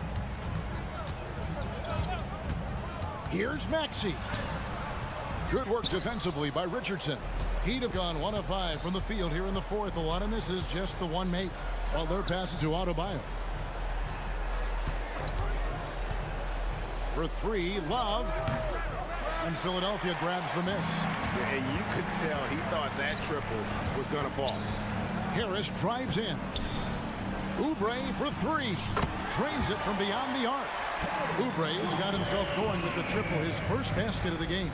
Here's Maxey. Good work defensively by Richardson. Heat have gone 1 of 5 from the field here in the fourth. A lot of misses, just the one make. Well, they're passing to Adebayo. For 3, Love. And Philadelphia grabs the miss. And you could tell he thought that triple was going to fall. Harris drives in. Oubre for 3. Drains it from beyond the arc. Oubre has got himself going with the triple, his first basket of the game.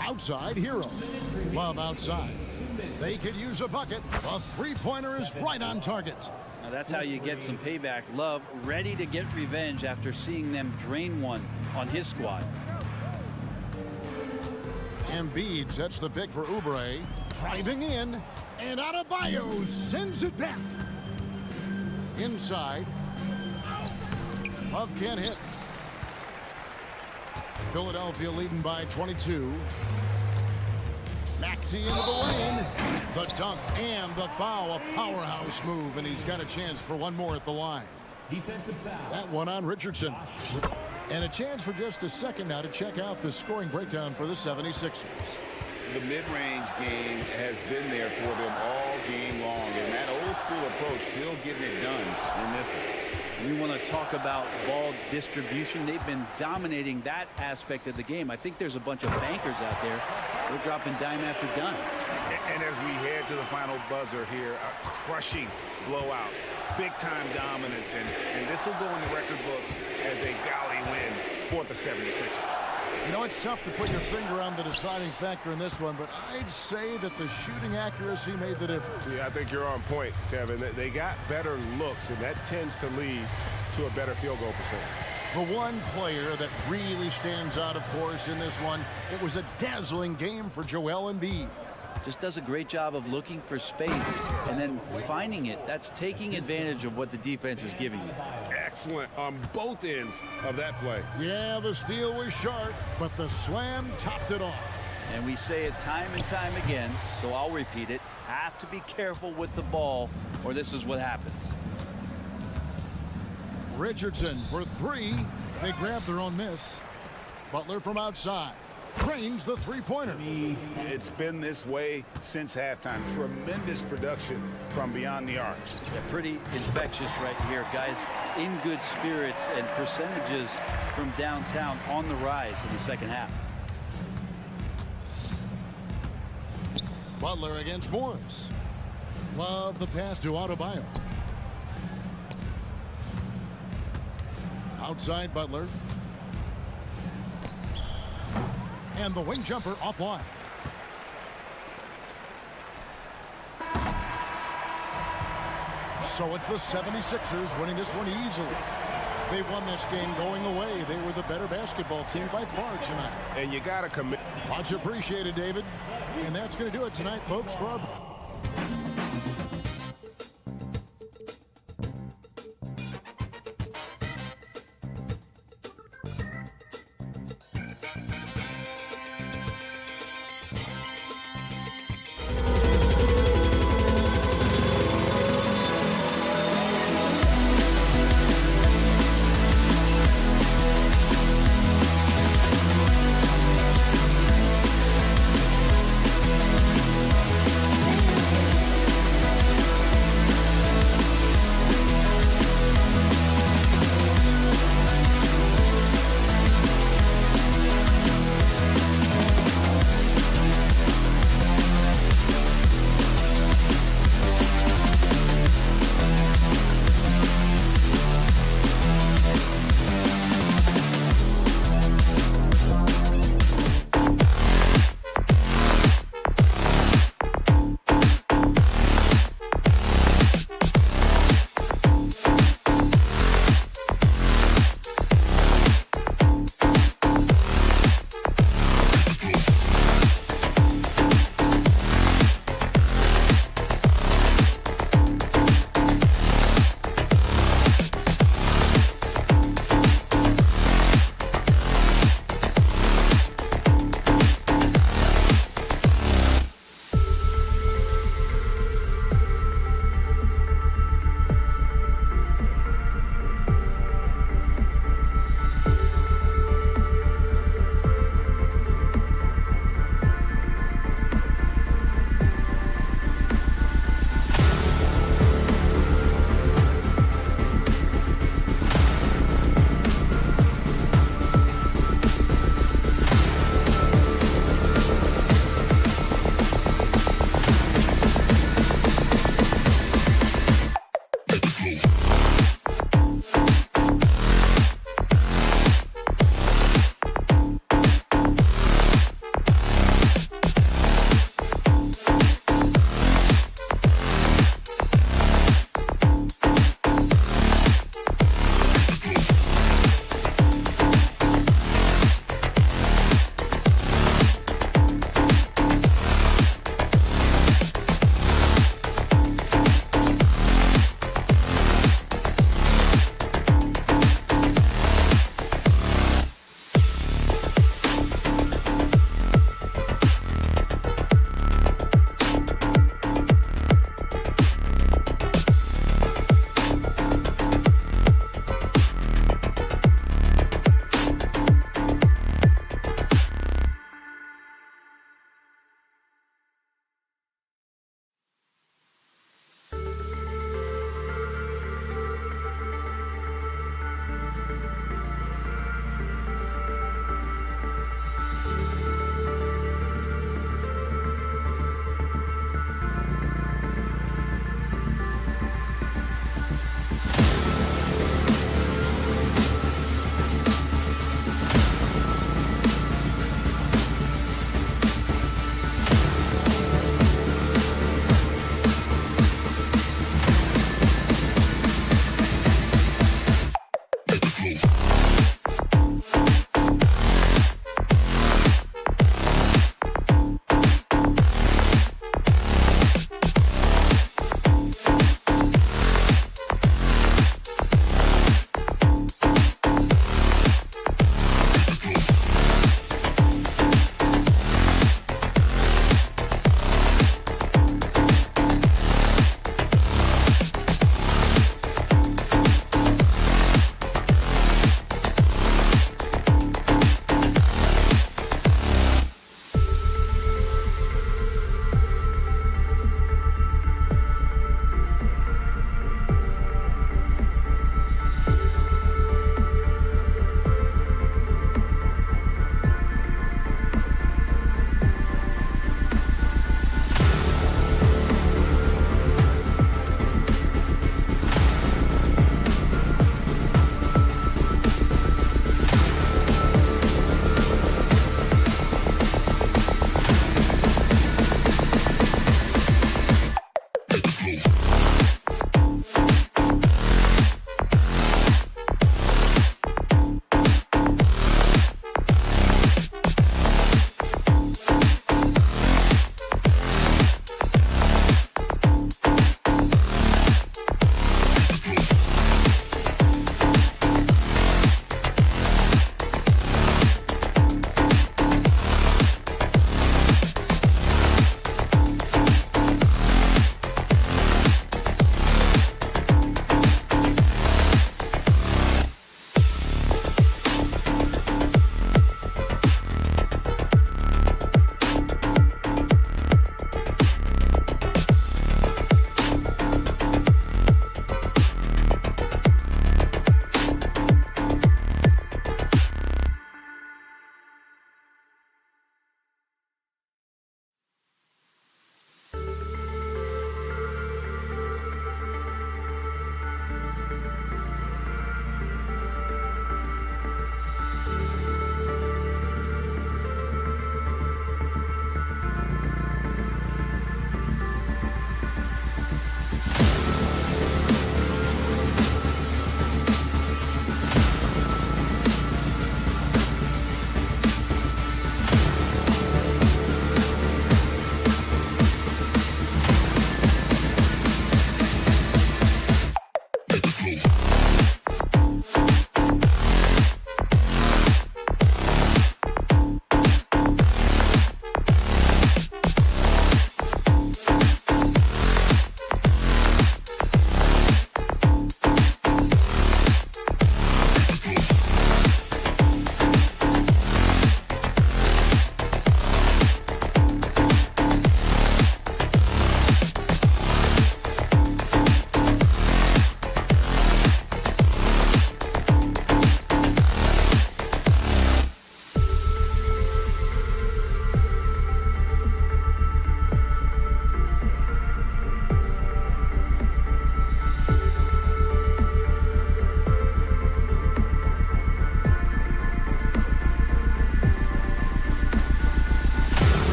Outside, Hero. Love outside. They could use a bucket. The three-pointer is right on target. Now that's how you get some payback. Love ready to get revenge after seeing them drain one on his squad. Embiid sets the pick for Oubre. Driving in. And Adebayo sends it back. Inside. Love can't hit. Philadelphia leading by 22. Maxey into the lane. The dunk and the foul. A powerhouse move, and he's got a chance for one more at the line. Defensive foul. That one on Richardson. And a chance for just a second now to check out the scoring breakdown for the 76ers. the mid-range game has been there for them all game long, and that old school approach still getting it done in this one. You want to talk about ball distribution. They've been dominating that aspect of the game. I think there's a bunch of bankers out there. They're dropping dime after dime. And as we head to the final buzzer here, a crushing blowout, big-time dominance, and this will go in the record books as a gaudy win for the 76ers. You know, it's tough to put your finger on the deciding factor in this one, but I'd say that the shooting accuracy made the difference. Yeah, I think you're on point, Kevin. They got better looks, and that tends to lead to a better field goal percentage. The one player that really stands out, of course, in this one, it was a dazzling game for Joel Embiid. Just does a great job of looking for space and then finding it. That's taking advantage of what the defense is giving you. Excellent on both ends of that play. Yeah, the steal was sharp, but the slam topped it off. And we say it time and time again, so I'll repeat it. Have to be careful with the ball, or this is what happens. Richardson for three. They grab their own miss. Butler from outside drains the three-pointer. It's been this way since halftime. Tremendous production from beyond the arc. Yeah, pretty infectious right here, guys. In good spirits and percentages from downtown on the rise in the second half. Butler against Morris. Love the pass to Adebayo. Outside Butler. And the wing jumper offline. So it's the 76ers winning this one easily. They won this game going away. They were the better basketball team by far tonight. And you got to commit. Much appreciated, David. And that's going to do it tonight, folks, for our...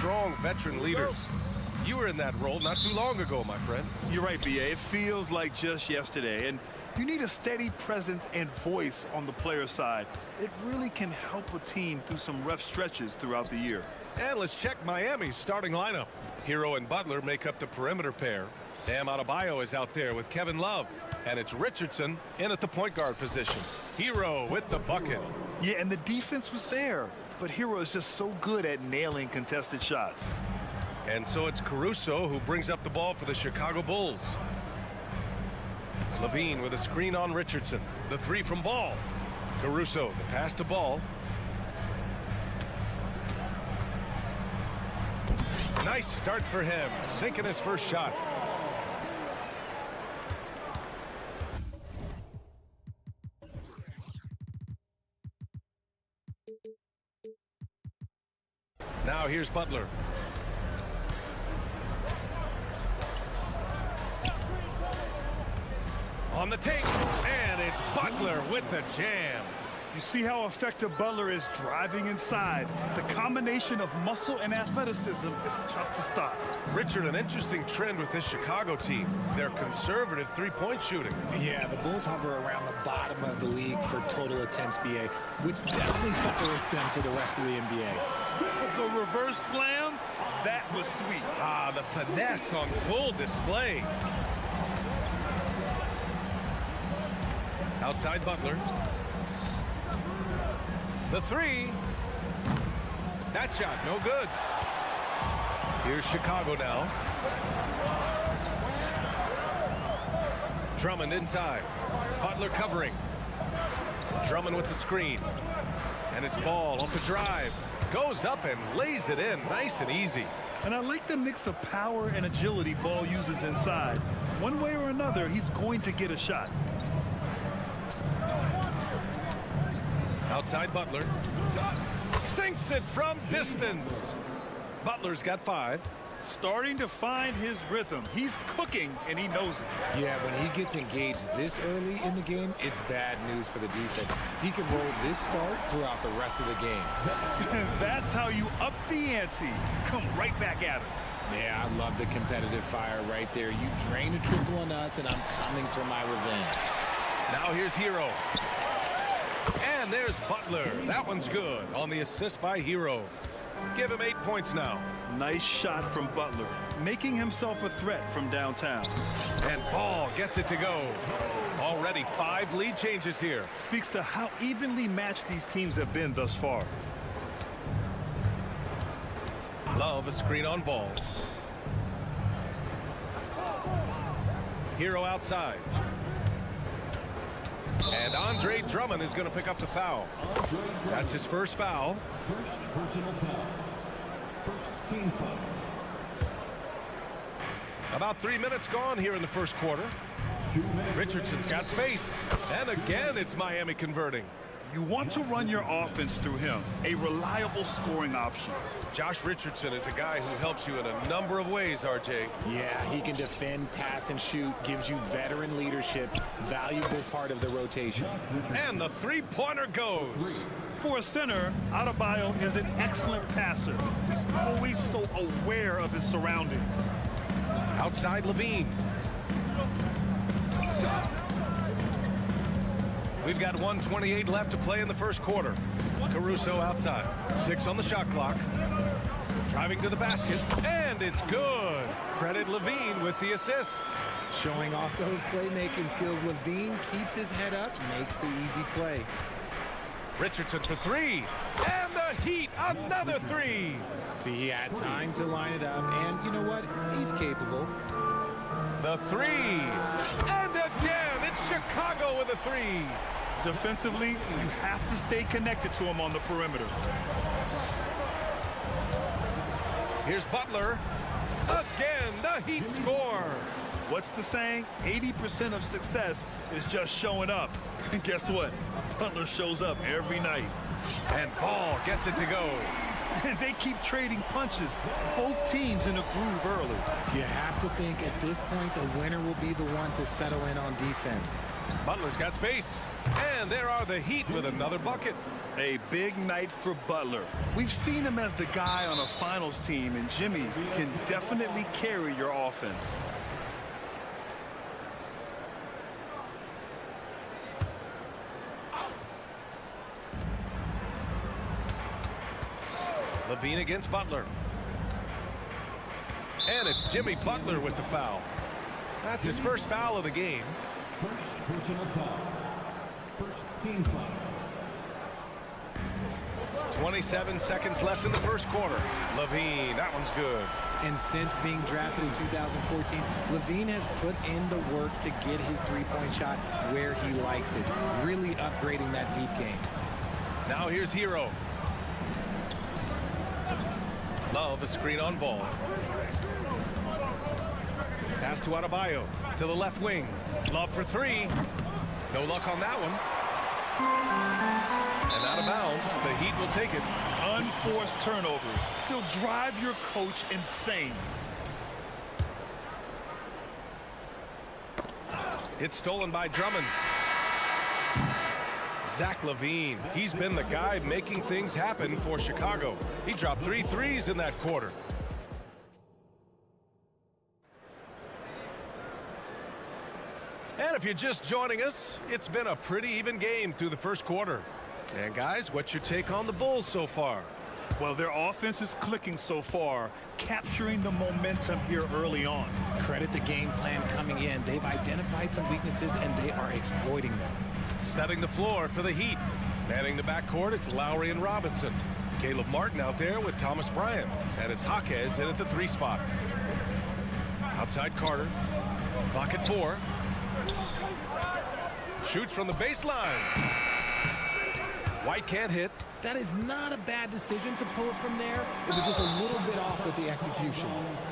strong veteran leaders. You were in that role not too long ago, my friend. You're right, B.A. It feels like just yesterday. And you need a steady presence and voice on the player side. It really can help a team through some rough stretches throughout the year. And let's check Miami's starting lineup. Hero and Butler make up the perimeter pair. Bam Adebayo is out there with Kevin Love. And it's Richardson in at the point guard position. Hero with the bucket. Yeah, and the defense was there. But Hero is just so good at nailing contested shots. And so it's Caruso who brings up the ball for the Chicago Bulls. Levine with a screen on Richardson. The three from Ball. Caruso, the pass to Ball. Nice start for him, sinking his first shot. Now here's Butler. On the take, and it's Butler with the jam. You see how effective Butler is driving inside. The combination of muscle and athleticism is tough to stop. Richard, an interesting trend with this Chicago team. They're conservative three-point shooting. Yeah, the Bulls hover around the bottom of the league for total attempts, BA, which definitely separates them for the rest of the NBA. The reverse slam, that was sweet. Ah, the finesse on full display. Outside Butler. The three. That shot, no good. Here's Chicago now. Drummond inside. Butler covering. Drummond with the screen. And it's Ball off the drive. Goes up and lays it in, nice and easy. And I like the mix of power and agility Ball uses inside. One way or another, he's going to get a shot. Outside Butler. Sinks it from distance. Butler's got 5. Starting to find his rhythm. He's cooking, and he knows it. Yeah, when he gets engaged this early in the game, it's bad news for the defense. He can roll this start throughout the rest of the game. That's how you up the ante. Come right back at him. Yeah, I love the competitive fire right there. You drain a triple on us, and I'm coming for my revenge. Now here's Hero. And there's Butler. That one's good on the assist by Hero. Give him 8 points now. Nice shot from Butler, making himself a threat from downtown. And Ball gets it to go. Already 5 lead changes here. Speaks to how evenly matched these teams have been thus far. Love a screen on Ball. Hero outside. And Andre Drummond is going to pick up the foul. That's his first foul. First personal foul. First team foul. About 3 minutes gone here in the first quarter. Richardson's got space. And again, it's Miami converting. You want to run your offense through him, a reliable scoring option. Josh Richardson is a guy who helps you in a number of ways, RJ. Yeah, he can defend, pass, and shoot, gives you veteran leadership, valuable part of the rotation. And the three-pointer goes. For a center, Adebayo is an excellent passer. He's always so aware of his surroundings. Outside Levine. We've got 1:28 left to play in the first quarter. Caruso outside. 6 on the shot clock. Driving to the basket. And it's good. Credit Levine with the assist. Showing off those playmaking skills, Levine keeps his head up, makes the easy play. Richardson for 3. And the Heat, another 3. See, he had time to line it up, and you know what? He's capable. The 3. And again, it's Chicago with a 3. Defensively, you have to stay connected to him on the perimeter. Here's Butler. Again, the Heat score. What's the saying? 80% of success is just showing up. And guess what? Butler shows up every night. And Ball gets it to go. And they keep trading punches. Both teams in a groove early. You have to think at this point the winner will be the one to settle in on defense. Butler's got space. And there are the Heat with another bucket. A big night for Butler. We've seen him as the guy on a finals team, and Jimmy can definitely carry your offense. Levine against Butler. And it's Jimmy Butler with the foul. That's his first foul of the game. First personal foul. First team foul. 27 seconds left in the first quarter. Levine, that one's good. And since being drafted in 2014, Levine has put in the work to get his three-point shot where he likes it, really upgrading that deep game. Now here's Hero. Love a screen on ball. Pass to Adebayo to the left wing. Love for three. No luck on that one. And out of bounds, the Heat will take it. Unforced turnovers. They'll drive your coach insane. It's stolen by Drummond. Zach LaVine, he's been the guy making things happen for Chicago. He dropped 3 threes in that quarter. And if you're just joining us, it's been a pretty even game through the first quarter. And guys, what's your take on the Bulls so far? Well, their offense is clicking so far, capturing the momentum here early on. Credit the game plan coming in. They've identified some weaknesses, and they are exploiting them. Setting the floor for the Heat. Manning the backcourt, it's Lowry and Robinson. Caleb Martin out there with Thomas Bryant. And it's Jaquez in at the 3 spot. Outside Carter. Clock at 4. Shoots from the baseline. White can't hit. That is not a bad decision to pull it from there. It was just a little bit off with the execution.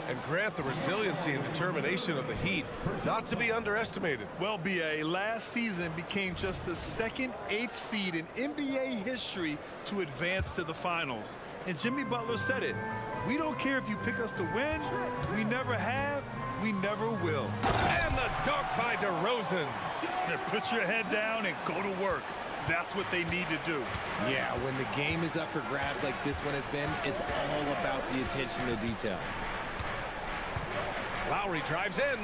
And Grant, the resiliency and determination of the Heat, not to be underestimated. Well, BA, last season became just the second 8th seed in NBA history to advance to the finals. And Jimmy Butler said it. We don't care if you pick us to win. We never have. We never will. And the dunk by DeRozan. Now put your head down and go to work. That's what they need to do. Yeah, when the game is up for grabs like this one has been, it's all about the attention to detail. Lowry drives in,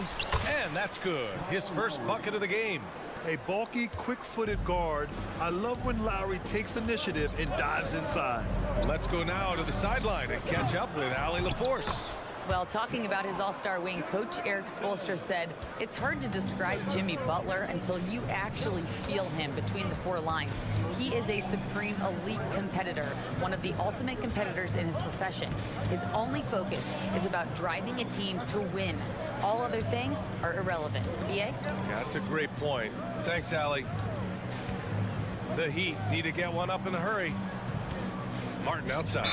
and that's good. His first bucket of the game. A bulky, quick-footed guard. I love when Lowry takes initiative and dives inside. Let's go now to the sideline and catch up with Allie LaForce. Well, talking about his all-star wing, Coach Eric Spoelstra said, it's hard to describe Jimmy Butler until you actually feel him between the 4 lines. He is a supreme elite competitor, one of the ultimate competitors in his profession. His only focus is about driving a team to win. All other things are irrelevant. BA? Yeah, that's a great point. Thanks, Allie. The Heat need to get one up in a hurry. Martin outside.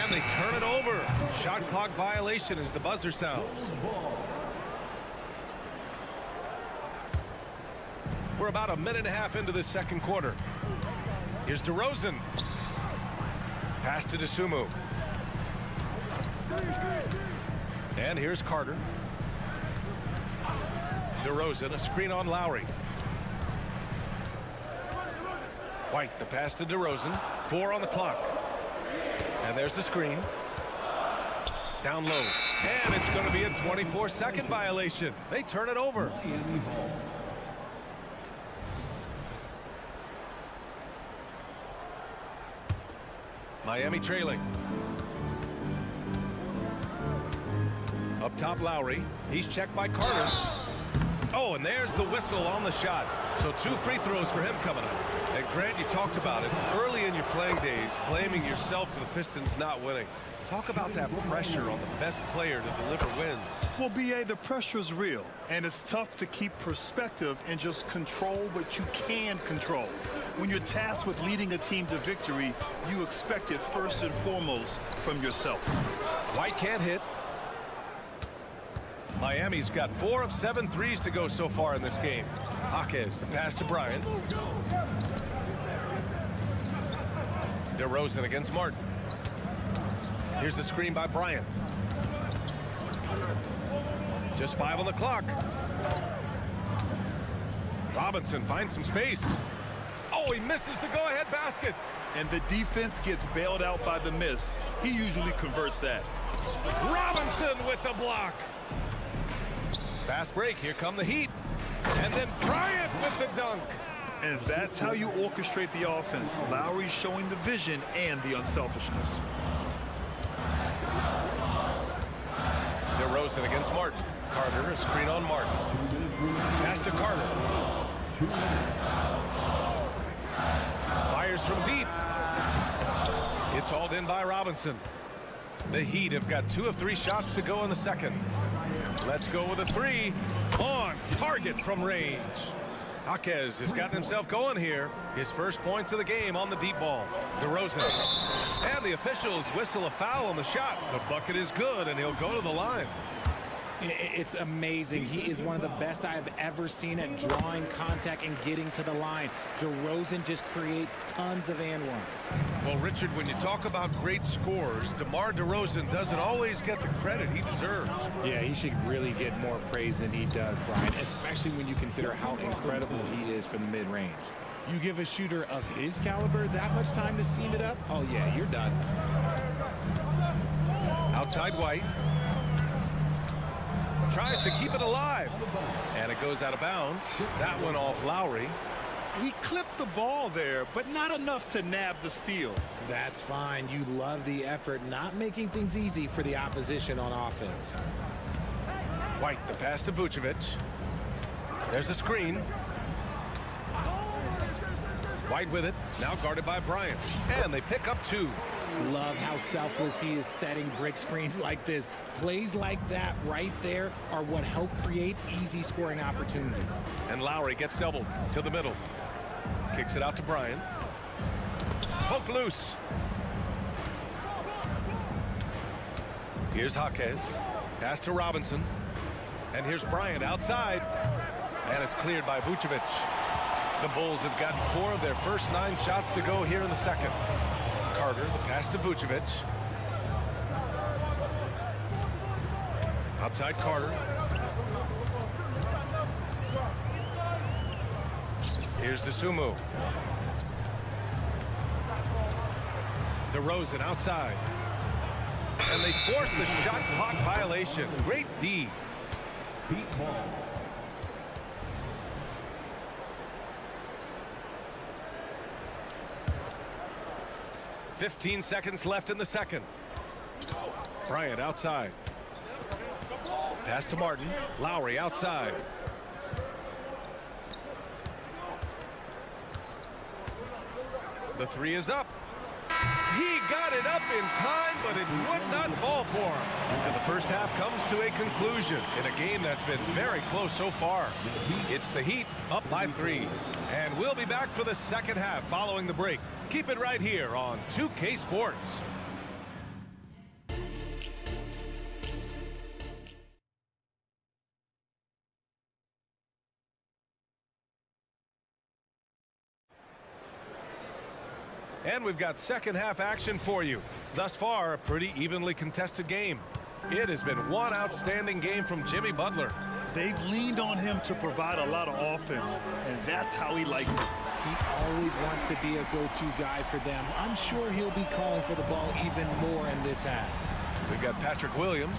And they turn it over. Shot clock violation as the buzzer sounds. We're about a minute and a half into the second quarter. Here's DeRozan. Pass to DeSumo. And here's Carter. DeRozan, a screen on Lowry. White, the pass to DeRozan. 4 on the clock. And there's the screen. Down low. And it's going to be a 24-second violation. They turn it over. Miami trailing. Up top, Lowry. He's checked by Carter. Oh, and there's the whistle on the shot. So 2 free throws for him coming up. And Grant, you talked about it early in your playing days, blaming yourself for the Pistons not winning. Talk about that pressure on the best player to deliver wins. Well, BA, the pressure is real, and it's tough to keep perspective and just control what you can control. When you're tasked with leading a team to victory, you expect it first and foremost from yourself. White can't hit. Miami's got 4 of 7 threes to go so far in this game. Jaquez, the pass to Bryant. DeRozan against Martin. Here's the screen by Bryant. Just 5 on the clock. Robinson finds some space. Oh, he misses the go-ahead basket. And the defense gets bailed out by the miss. He usually converts that. Robinson with the block. Fast break. Here come the Heat. And then Bryant with the dunk. And that's how you orchestrate the offense. Lowry showing the vision and the unselfishness. DeRozan against Martin. Carter, a screen on Martin. Pass to Carter. Fires from deep. It's hauled in by Robinson. The Heat have got 2 of 3 shots to go in the second. Let's go with a 3. On target from range. Jaquez has gotten himself going here. His first points of the game on the deep ball. DeRozan. And the officials whistle a foul on the shot. The bucket is good, and he'll go to the line. It's amazing. He is one of the best I have ever seen at drawing contact and getting to the line. DeRozan just creates tons of and ones. Well, Richard, when you talk about great scores, DeMar DeRozan doesn't always get the credit he deserves. Yeah, he should really get more praise than he does, Brian, especially when you consider how incredible he is from the mid-range. You give a shooter of his caliber that much time to seam it up, oh yeah, you're done. Outside White. Tries to keep it alive. And it goes out of bounds. That one off Lowry. He clipped the ball there, but not enough to nab the steal. That's fine. You love the effort, not making things easy for the opposition on offense. White, the pass to Vucevic. There's a screen. White with it, now guarded by Bryant. And they pick up 2. Love how selfless he is setting brick screens like this. Plays like that right there are what help create easy scoring opportunities. And Lowry gets doubled to the middle. Kicks it out to Bryant. Poke loose. Here's Jaquez. Pass to Robinson. And here's Bryant outside. And it's cleared by Vucevic. The Bulls have gotten 4 of their first 9 shots to go here in the second. Carter, the pass to Vucevic. Outside Carter. Here's DeSumo. DeRozan outside. And they force the shot clock violation. Great D. Heat ball. .15 seconds left in the second. Bryant outside. Pass to Martin. Lowry outside. The 3 is up. He got it up in time, but it would not fall for him. And the first half comes to a conclusion in a game that's been very close so far. It's the Heat up by 3. And we'll be back for the second half following the break. Keep it right here on 2K Sports. And we've got second half action for you. Thus far, a pretty evenly contested game. It has been one outstanding game from Jimmy Butler. They've leaned on him to provide a lot of offense, and that's how he likes it. He always wants to be a go-to guy for them. I'm sure he'll be calling for the ball even more in this half. We've got Patrick Williams.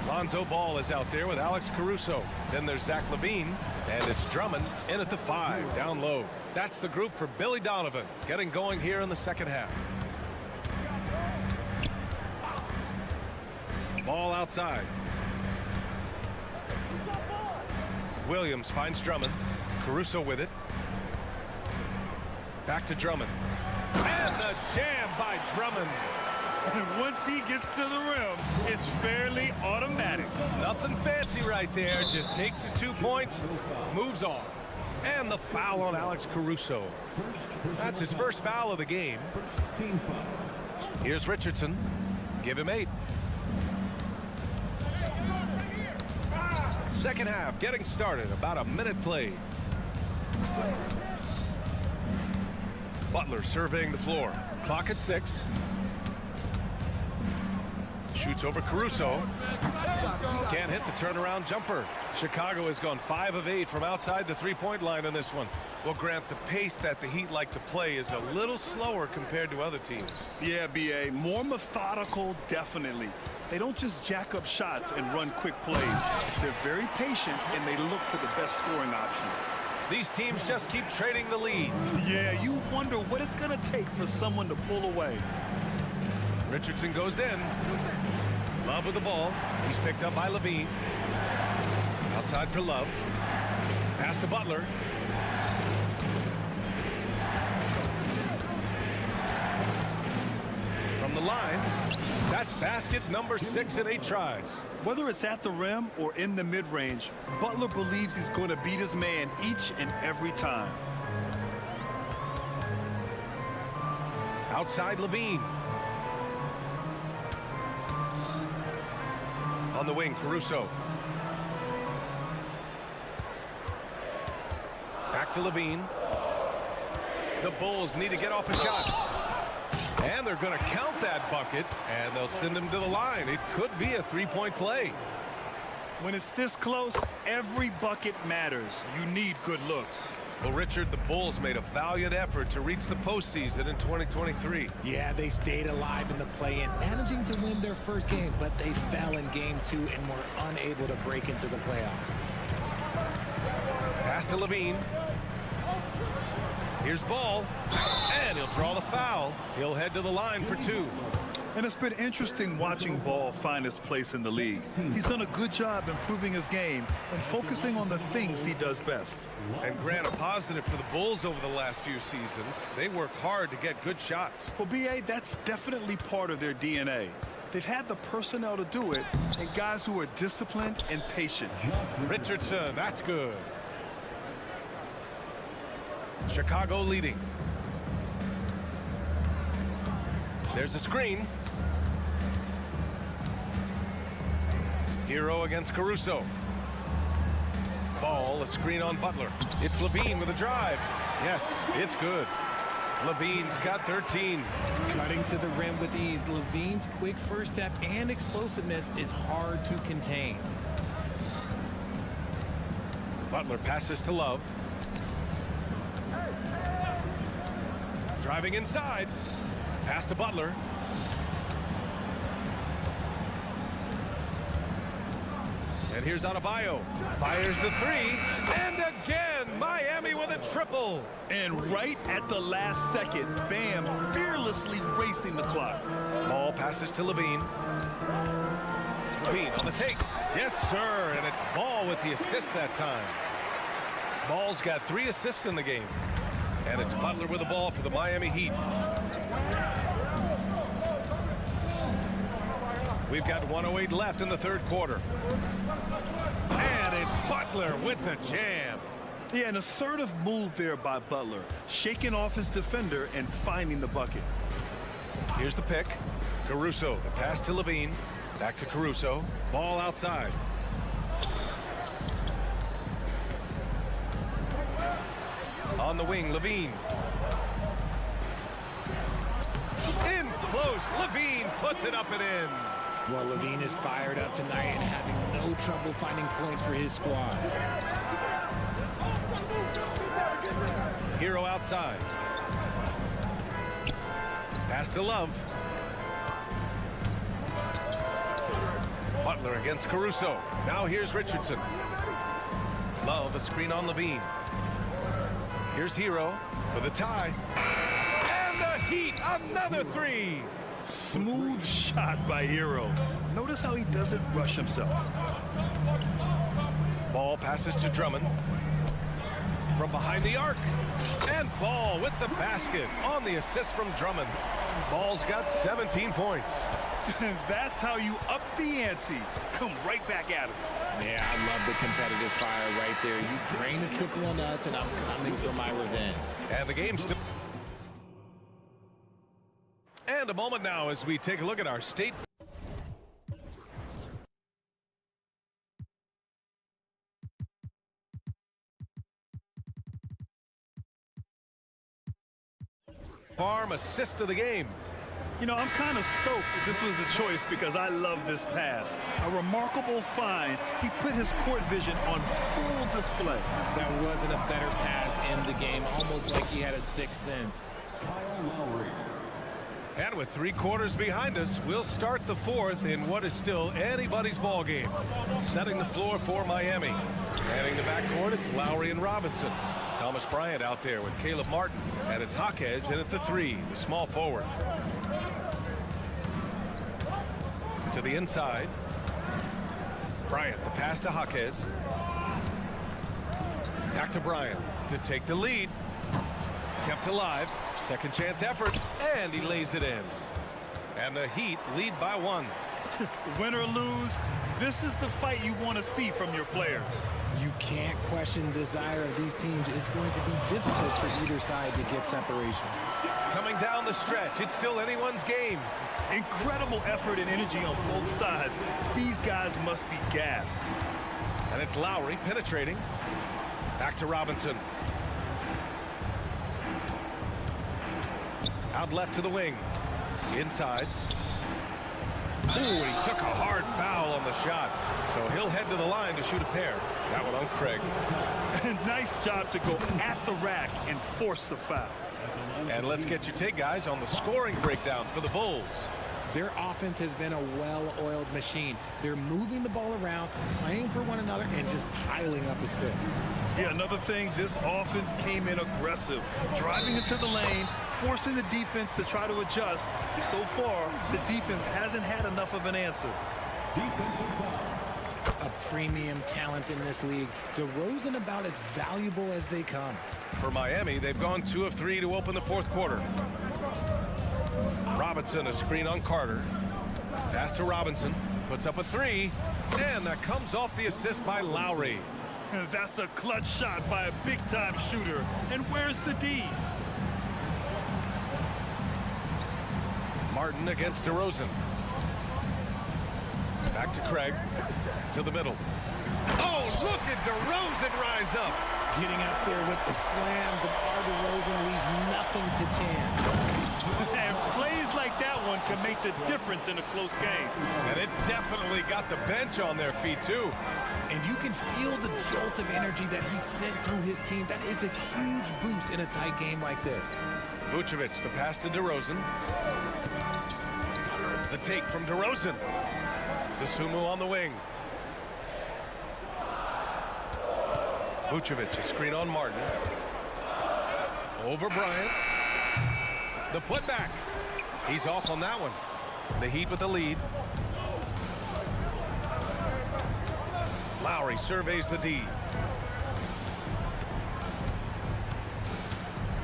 Lonzo Ball is out there with Alex Caruso. Then there's Zach LaVine. And it's Drummond in at the 5, down low. That's the group for Billy Donovan, getting going here in the second half. Ball outside. Williams finds Drummond. Caruso with it. Back to Drummond. And the jam by Drummond. And once he gets to the rim, it's fairly automatic. Nothing fancy right there. Just takes his 2 points, moves on. And the foul on Alex Caruso. That's his first foul of the game. Here's Richardson. Give him 8. Second half getting started. About a minute played. Butler surveying the floor. Clock at 6. Shoots over Caruso. Can't hit the turnaround jumper. Chicago has gone 5 of 8 from outside the three-point line on this one. Well, Grant, the pace that the Heat like to play is a little slower compared to other teams. Yeah, B.A. More methodical, definitely. They don't just jack up shots and run quick plays. They're very patient, and they look for the best scoring option. These teams just keep trading the lead. Yeah, you wonder what it's going to take for someone to pull away. Richardson goes in. Love with the ball. He's picked up by Levine. Outside for Love. Pass to Butler. From the line, that's basket number 6 in 8 tries. Whether it's at the rim or in the mid-range, Butler believes he's going to beat his man each and every time. Outside Levine. On the wing, Caruso. Back to Levine. The Bulls need to get off a shot. And they're going to count that bucket, and they'll send him to the line. It could be a three-point play. When it's this close, every bucket matters. You need good looks. Well, Richard, the Bulls made a valiant effort to reach the postseason in 2023. Yeah, they stayed alive in the play-in, managing to win their first game, but they fell in game 2 and were unable to break into the playoffs. Pass to Levine. Here's Ball, and he'll draw the foul. He'll head to the line for 2. And it's been interesting watching Ball find his place in the league. He's done a good job improving his game and focusing on the things he does best. And Grant, a positive for the Bulls over the last few seasons. They work hard to get good shots. Well, B.A., that's definitely part of their DNA. They've had the personnel to do it, and guys who are disciplined and patient. Richardson, that's good. Chicago leading. There's a screen. Hero against Caruso. Ball, a screen on Butler. It's Levine with a drive. Yes, it's good. Levine's got 13. Cutting to the rim with ease. Levine's quick first step and explosiveness is hard to contain. Butler passes to Love. Driving inside. Pass to Butler. And here's Adebayo. Fires the 3. And again, Miami with a triple. And right at the last second, Bam fearlessly racing the clock. Ball passes to Levine. Levine on the take. Yes, sir. And it's Ball with the assist that time. Ball's got 3 assists in the game. And it's Butler with the ball for the Miami Heat. We've got 1:08 left in the third quarter. And it's Butler with the jam. Yeah, an assertive move there by Butler, shaking off his defender and finding the bucket. Here's the pick. Caruso, the pass to Levine. Back to Caruso. Ball outside. On the wing, Levine. In close, Levine puts it up and in. Well, Levine is fired up tonight and having no trouble finding points for his squad. Hero outside. Pass to Love. Butler against Caruso. Now here's Richardson. Love, a screen on Levine. Here's Hero for the tie. And the Heat, another 3. Smooth shot by Hero. Notice how he doesn't rush himself. Ball passes to Drummond. From behind the arc. And Ball with the basket on the assist from Drummond. Ball's got 17 points. That's how you up the ante. Come right back at him. Yeah, I love the competitive fire right there. You drain a triple on us, and I'm coming for my revenge. And the game's still. And a moment now as we take a look at our state. Farm assist of the game. You know, I'm kind of stoked that this was a choice because I love this pass. A remarkable find. He put his court vision on full display. That wasn't a better pass in the game, almost like he had a sixth sense. And with 3 quarters behind us, we'll start the 4th in what is still anybody's ball game. Setting the floor for Miami. Manning the backcourt, it's Lowry and Robinson. Thomas Bryant out there with Caleb Martin. And it's Jaquez in at the 3, the small forward. To the inside. Bryant, the pass to Jaquez. Back to Bryant to take the lead. Kept alive. Second chance effort, and he lays it in. And the Heat lead by 1. Win or lose, this is the fight you want to see from your players. You can't question the desire of these teams. It's going to be difficult for either side to get separation. Coming down the stretch, it's still anyone's game. Incredible effort and energy on both sides. These guys must be gassed. And it's Lowry penetrating. Back to Robinson. Out left to the wing. Inside. Ooh, he took a hard foul on the shot. So he'll head to the line to shoot a pair. That one on Craig. Nice job to go at the rack and force the foul. And let's get your take, guys, on the scoring breakdown for the Bulls. Their offense has been a well-oiled machine. They're moving the ball around, playing for one another, and just piling up assists. Yeah, another thing, this offense came in aggressive, driving into the lane, forcing the defense to try to adjust. So far, the defense hasn't had enough of an answer. A premium talent in this league. DeRozan about as valuable as they come. For Miami, they've gone 2 of 3 to open the 4th quarter. Robinson, a screen on Carter. Pass to Robinson, puts up a 3, and that comes off the assist by Lowry. That's a clutch shot by a big-time shooter. And where's the D? Martin against DeRozan. Back to Craig. To the middle. Oh, look at DeRozan rise up. Getting out there with the slam, DeMar DeRozan leaves nothing to chance. And plays like that one can make the difference in a close game. And it definitely got the bench on their feet, too. And you can feel the jolt of energy that he sent through his team. That is a huge boost in a tight game like this. Vucevic, the pass to DeRozan. The take from DeRozan. DeSumo on the wing. Vucevic, a screen on Martin. Over Bryant. The putback. He's off on that one. The Heat with the lead. Lowry surveys the D.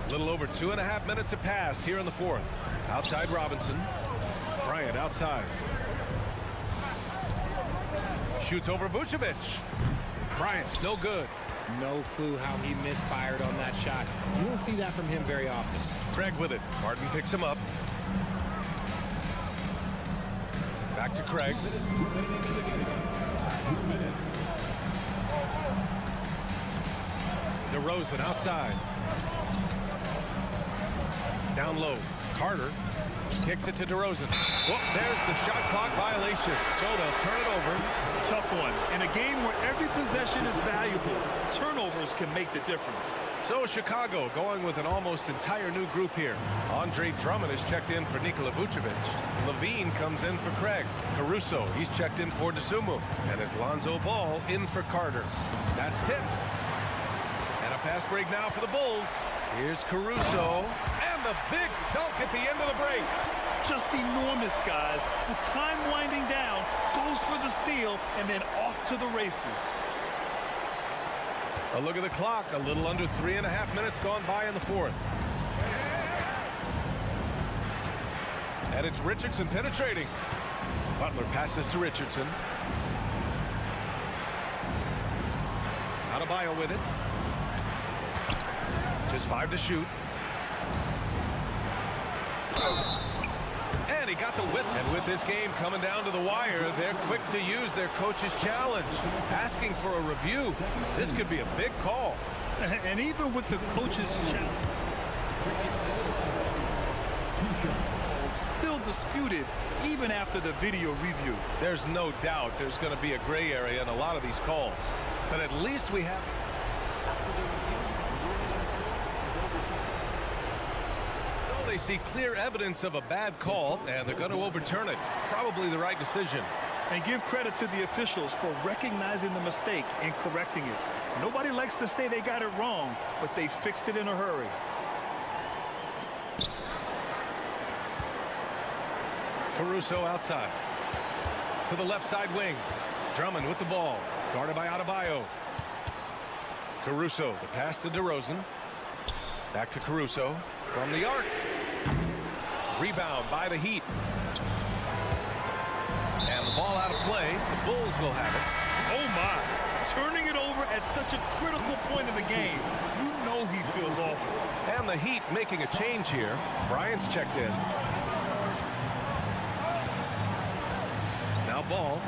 A little over 2.5 minutes have passed here in the 4th. Outside Robinson. Bryant outside. Shoots over Vucevic. Bryant, no good. No clue how he misfired on that shot. You don't see that from him very often. Craig with it. Martin picks him up. Back to Craig. DeRozan outside. Down low. Carter kicks it to DeRozan. Well, there's the shot clock violation. So they'll turn it over. Tough one. In a game where every possession is valuable, turnovers can make the difference. So Chicago going with an almost entire new group here. Andre Drummond is checked in for Nikola Vucevic. Levine comes in for Craig. Caruso, he's checked in for DeSumo. And it's Lonzo Ball in for Carter. That's tipped. And a fast break now for the Bulls. Here's Caruso. And the big dunk at the end of the break. Just enormous, guys. With time winding down, goes for the steal, and then off to the races. A look at the clock. A little under 3.5 minutes gone by in the 4th. And it's Richardson penetrating. Butler passes to Richardson. Adebayo with it. Just 5 to shoot. And he got the whistle. And with this game coming down to the wire, they're quick to use their coach's challenge, asking for a review. This could be a big call. And even with the coach's challenge, still disputed even after the video review. There's no doubt there's going to be a gray area in a lot of these calls. But at least we have... So they see clear evidence of a bad call, and they're going to overturn it. Probably the right decision. And give credit to the officials for recognizing the mistake and correcting it. Nobody likes to say they got it wrong, but they fixed it in a hurry. Caruso outside. To the left side wing. Drummond with the ball. Guarded by Adebayo. Caruso, the pass to DeRozan. Back to Caruso from the arc. Rebound by the Heat. And the ball out of play. The Bulls will have it. Oh my, turning it over at such a critical point in the game. You know he feels awful. And the Heat making a change here. Bryant's checked in. Now Ball.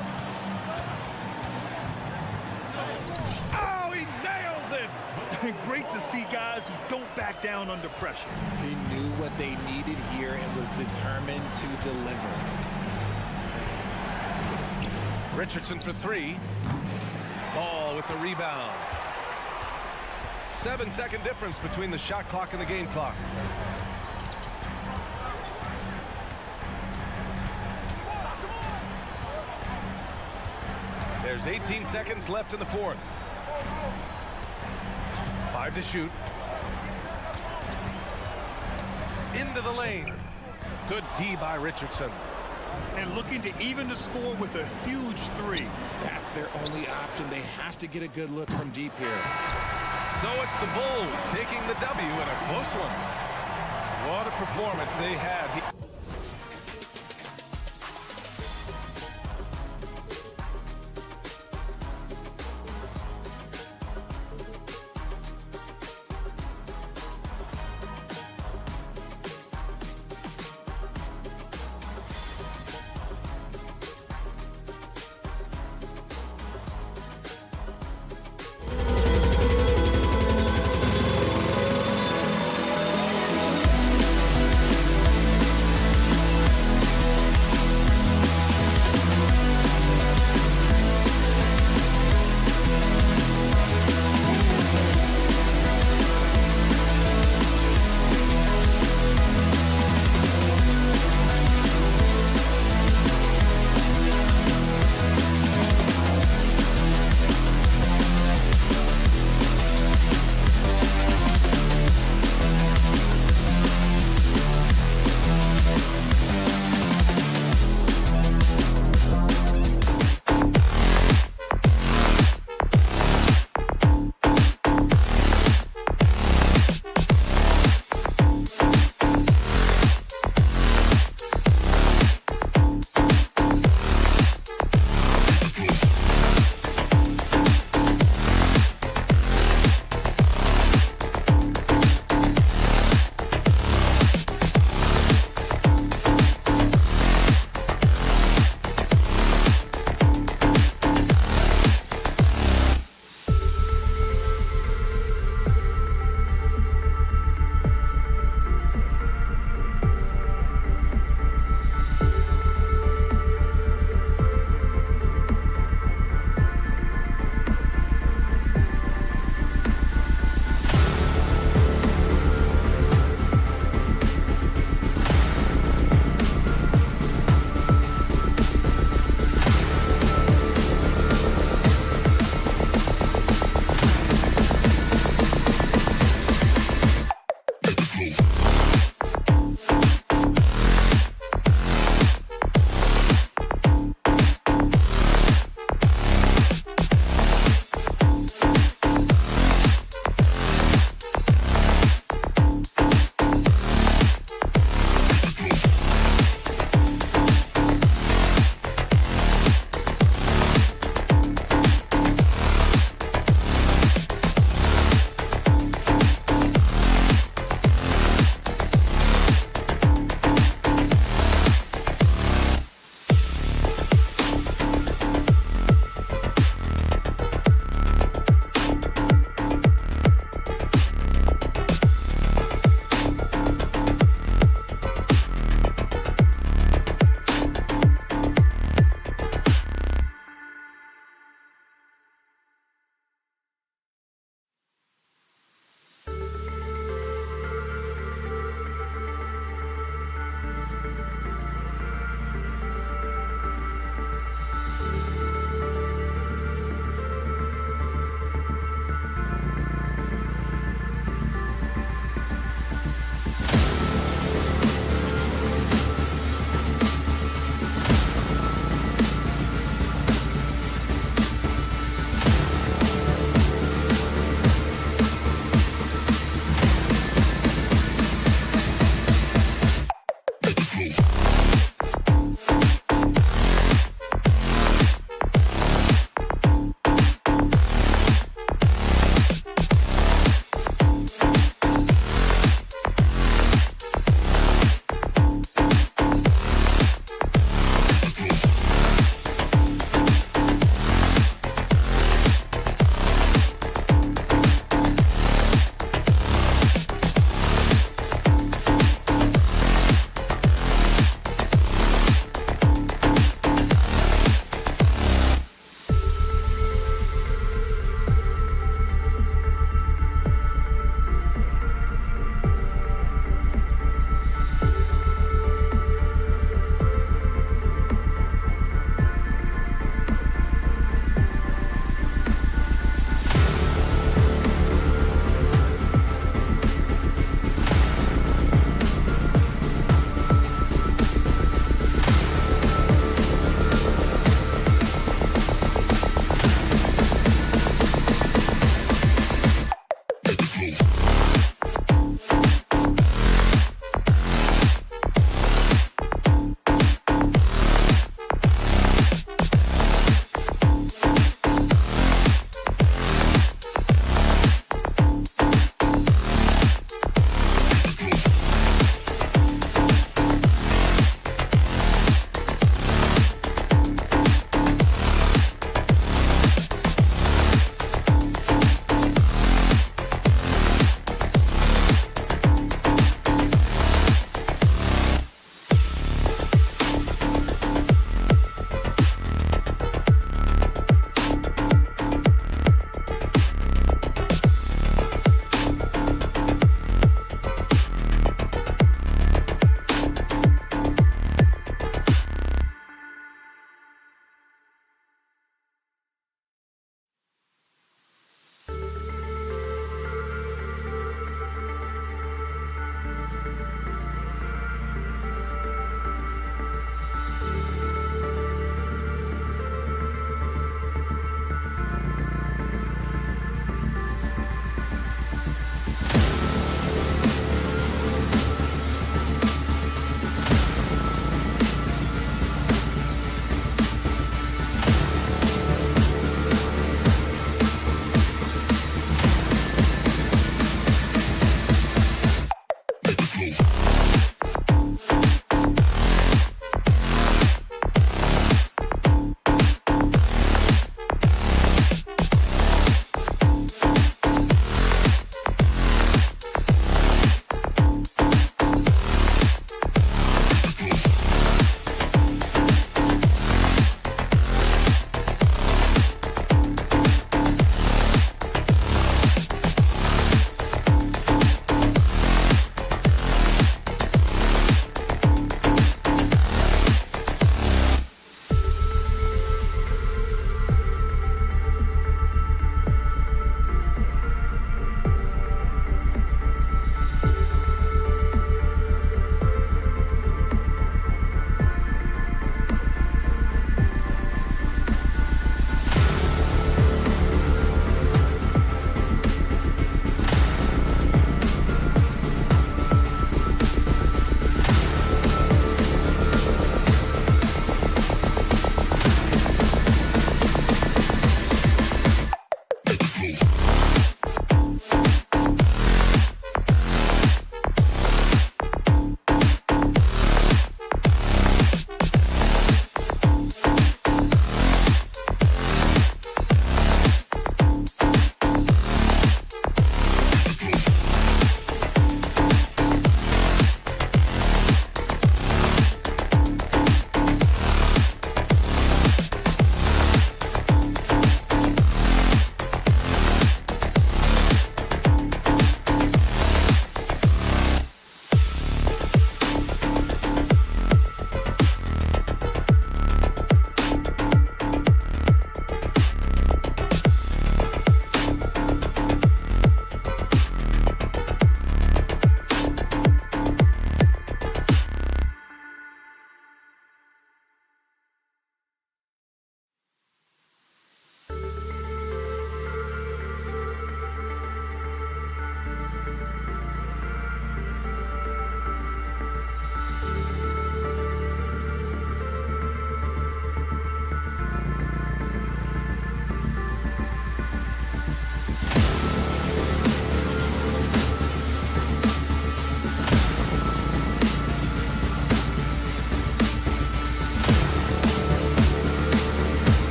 Oh, he nails it! Great to see guys who don't back down under pressure. He knew what they needed here and was determined to deliver. Richardson for three. Ball with the rebound. 7-second difference between the shot clock and the game clock. There's 18 seconds left in the fourth. 5 to shoot. Into the lane. Good D by Richardson. And looking to even the score with a huge three. That's their only option. They have to get a good look from deep here. So it's the Bulls taking the W in a close one. What a performance they had.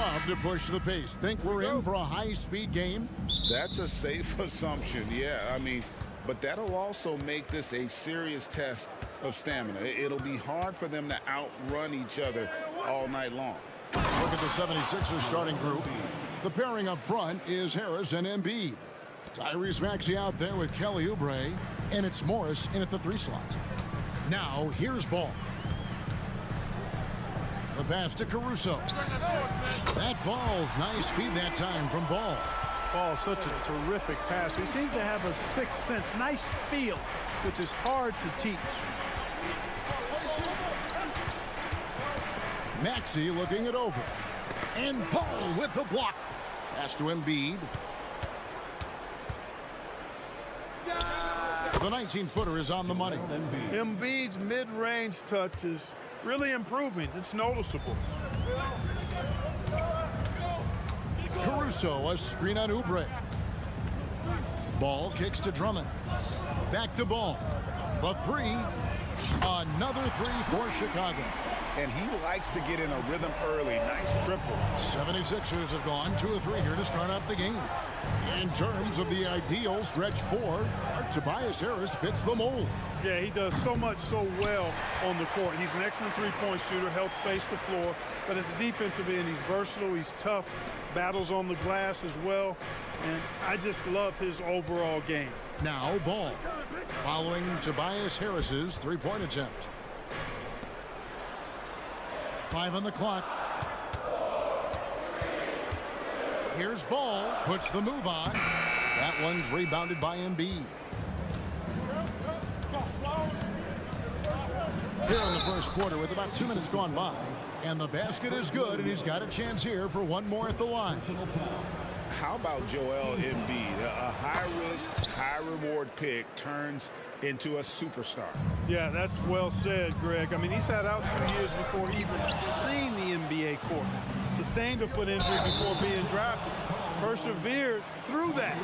love to push the pace. Think we're in for a high-speed game? That's a safe assumption, yeah. I mean, but that'll also make this a serious test of stamina. It'll be hard for them to outrun each other all night long. Look at the 76ers starting group. The pairing up front is Harris and Embiid. Tyrese Maxey out there with Kelly Oubre, and it's Morris in at the 3 slot. Now, here's Ball. The pass to Caruso. That falls. Nice feed that time from Ball. Ball, such a terrific passer. He seems to have a sixth sense. Nice feel, which is hard to teach. Maxey looking it over. And Ball with the block. Pass to Embiid. The 19-footer is on the money. Embiid's mid-range touch is really improving. It's noticeable. Caruso, a screen on Oubre. Ball kicks to Drummond. Back to Ball. The 3. Another 3 for Chicago. And he likes to get in a rhythm early. Nice triple. 76ers have gone 2 of 3 here to start out the game. In terms of the ideal stretch 4, Tobias Harris fits the mold. Yeah, he does so much so well on the court. He's an excellent three-point shooter, helps space the floor. But at the defensive end, he's versatile, he's tough, battles on the glass as well. And I just love his overall game. Now Ball, following Tobias Harris's three-point attempt. 5 on the clock. Here's Ball, puts the move on. That one's rebounded by Embiid. Here in the first quarter with about 2 minutes gone by. And the basket is good, and he's got a chance here for one more at the line. How about Joel Embiid? A high-risk, high-reward pick turns into a superstar. Yeah, that's well said, Greg. I mean, he sat out 2 years before even seeing the NBA court. Sustained a foot injury before being drafted. Persevered through that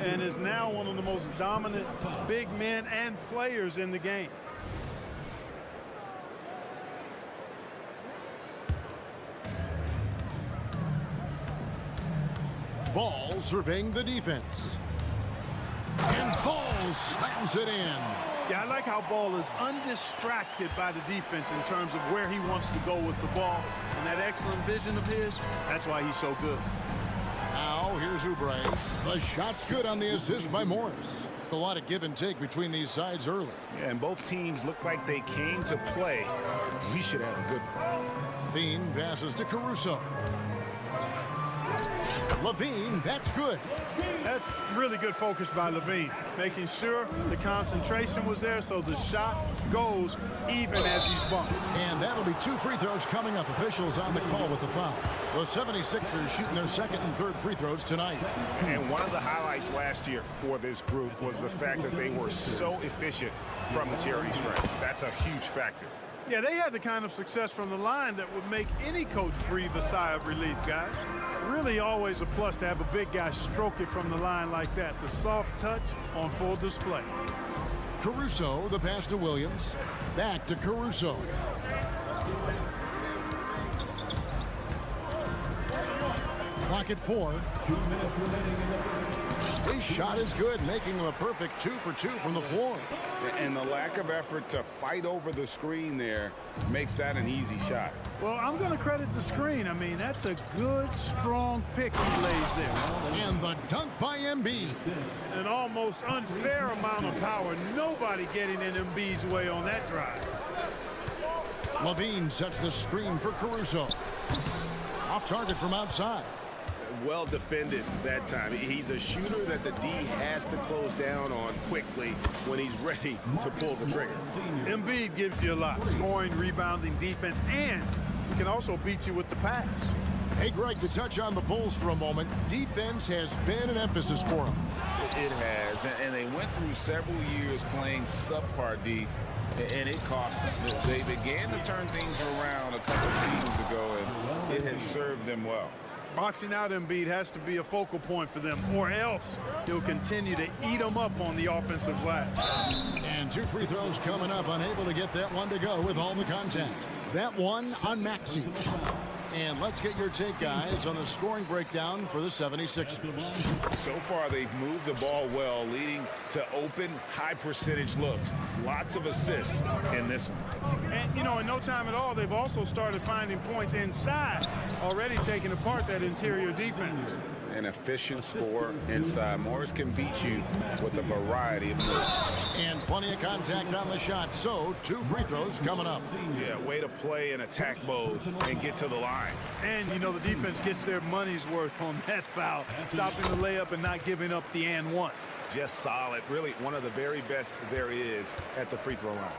and is now one of the most dominant big men and players in the game. Ball surveying the defense. And Ball slams it in. Yeah, I like how Ball is undistracted by the defense in terms of where he wants to go with the ball. And that excellent vision of his, that's why he's so good. Now, here's Oubre. The shot's good on the assist by Morris. A lot of give and take between these sides early. Yeah, and both teams look like they came to play. We should have a good one. Levine passes to Caruso. Levine, that's good. That's really good focus by Levine, making sure the concentration was there so the shot goes even as he's bumped. And that'll be 2 free throws coming up. Officials on the call with the foul. The 76ers shooting their second and third free throws tonight. And one of the highlights last year for this group was the fact that they were so efficient from the charity stripe. That's a huge factor. Yeah, they had the kind of success from the line that would make any coach breathe a sigh of relief, guys. Really always a plus to have a big guy stroke it from the line like that. The soft touch on full display. Caruso, the pass to Williams. Back to Caruso. Clock at 4. 2 minutes remaining in the first. His shot is good, making him a perfect 2 for 2 from the floor. And the lack of effort to fight over the screen there makes that an easy shot. Well, I'm going to credit the screen. I mean, that's a good, strong pick he lays there. And the dunk by Embiid. An almost unfair amount of power. Nobody getting in Embiid's way on that drive. Levine sets the screen for Caruso. Off target from outside. Well defended that time. He's a shooter that the D has to close down on quickly when he's ready to pull the trigger. Embiid gives you a lot. Scoring, rebounding, defense, and he can also beat you with the pass. Hey, Greg, to touch on the Bulls for a moment, defense has been an emphasis for them. It has, and they went through several years playing subpar D, and it cost them. They began to turn things around a couple of seasons ago, and it has served them well. Boxing out Embiid has to be a focal point for them, or else he'll continue to eat them up on the offensive glass. And 2 free throws coming up, unable to get that one to go with all the contact. That one on Maxey. And let's get your take, guys, on the scoring breakdown for the 76ers. So far, they've moved the ball well, leading to open, high-percentage looks. Lots of assists in this one. And, you know, in no time at all, they've also started finding points inside, already taking apart that interior defense. An efficient score inside. Morris can beat you with a variety of moves. And plenty of contact on the shot, so 2 free throws coming up. Yeah, way to play in attack mode and get to the line. And, you know, the defense gets their money's worth on that foul, stopping the layup and not giving up the and one. Just solid. Really one of the very best there is at the free throw line.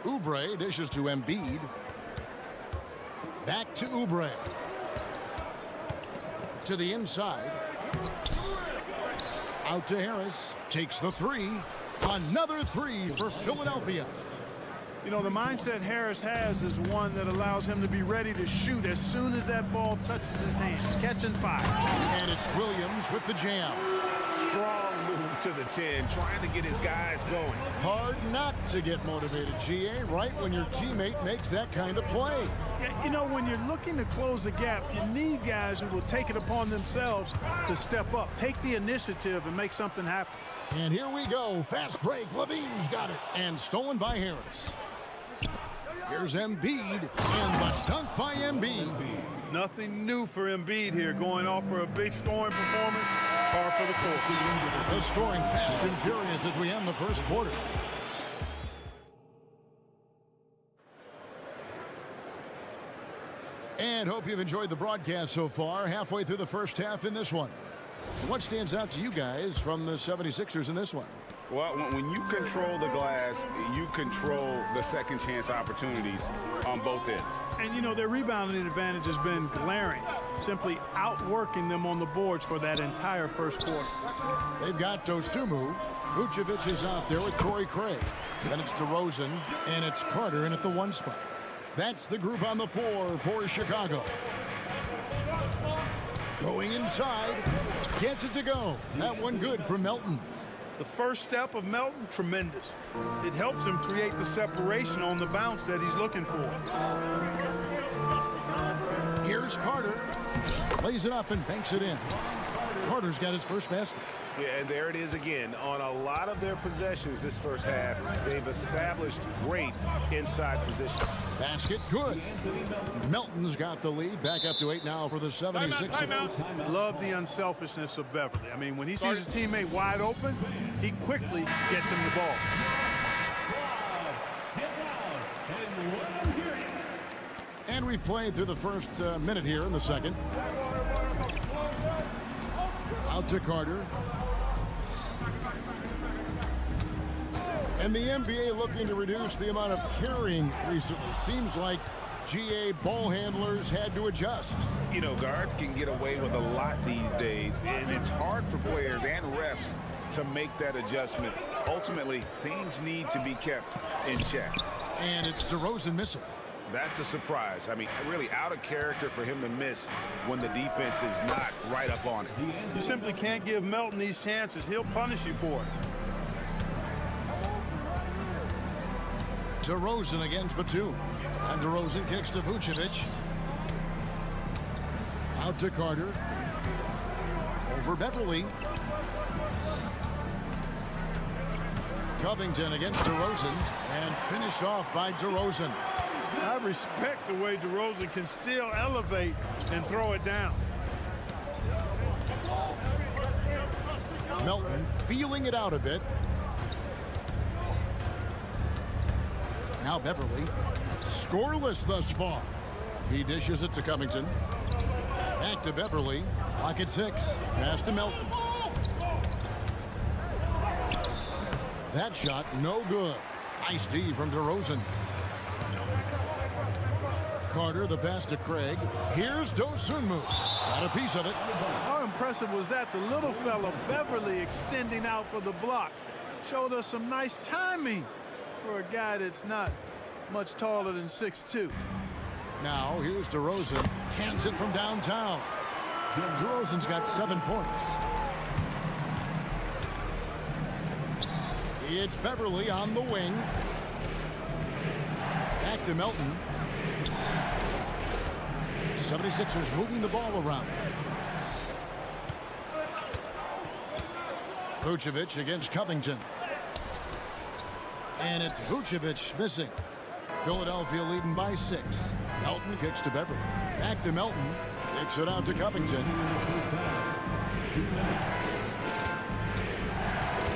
Oubre dishes to Embiid. Back to Oubre. To the inside. Out to Harris. Takes the 3. Another 3 for Philadelphia. You know, the mindset Harris has is one that allows him to be ready to shoot as soon as that ball touches his hands. Catch and fire. And it's Williams with the jam. Strong move to the 10, trying to get his guys going. Hard not to get motivated, GA, right when your teammate makes that kind of play. Yeah, you know, when you're looking to close the gap, you need guys who will take it upon themselves to step up, take the initiative, and make something happen. And here we go. Fast break. Levine's got it. And stolen by Harris. Here's Embiid. And the dunk by Embiid. Nothing new for Embiid here, going off for a big scoring performance. Par for the course. The scoring fast and furious as we end the first quarter. And hope you've enjoyed the broadcast so far. Halfway through the first half in this one. What stands out to you guys from the 76ers in this one? Well, when you control the glass, you control the second chance opportunities on both ends. And, you know, their rebounding advantage has been glaring, simply outworking them on the boards for that entire first quarter. They've got Dosunmu. Vucevic is out there with Torrey Craig. Then it's DeRozan, and it's Carter in at the 1 spot. That's the group on the floor for Chicago. Going inside, gets it to go. That one good for Melton. The first step of Melton, tremendous. It helps him create the separation on the bounce that he's looking for. Here's Carter. Plays it up and banks it in. Carter's got his first basket. Yeah, and there it is again. On a lot of their possessions this first half, they've established great inside positions. Basket good. Melton's got the lead. Back up to 8 now for the 76ers. Love the unselfishness of Beverly. I mean, when he sees his teammate wide open, he quickly gets him the ball. And we've played through the first minute here in the second. Out to Carter. And the NBA looking to reduce the amount of carrying recently. Seems like GA ball handlers had to adjust. You know, guards can get away with a lot these days, and it's hard for players and refs to make that adjustment. Ultimately, things need to be kept in check. And it's DeRozan missing. That's a surprise. I mean, really out of character for him to miss when the defense is not right up on it. You simply can't give Melton these chances. He'll punish you for it. DeRozan against Batum. And DeRozan kicks to Vucevic. Out to Carter. Over Beverly. Covington against DeRozan. And finished off by DeRozan. I respect the way DeRozan can still elevate and throw it down. Melton feeling it out a bit. Now Beverly, scoreless thus far. He dishes it to Covington. Back to Beverly. Clock at 6. Pass to Melton. That shot no good. Nice D from DeRozan. Carter, the pass to Craig. Here's Dosunmu. Got a piece of it. How impressive was that? The little fella, Beverly, extending out for the block. Showed us some nice timing for a guy that's not much taller than 6'2". Now, here's DeRozan. Cans it from downtown. DeRozan's got 7 points. It's Beverly on the wing. Back to Melton. 76ers moving the ball around. Vucevic against Covington. And it's Vucevic missing. Philadelphia leading by 6. Melton kicks to Beverly. Back to Melton. Kicks it out to Covington.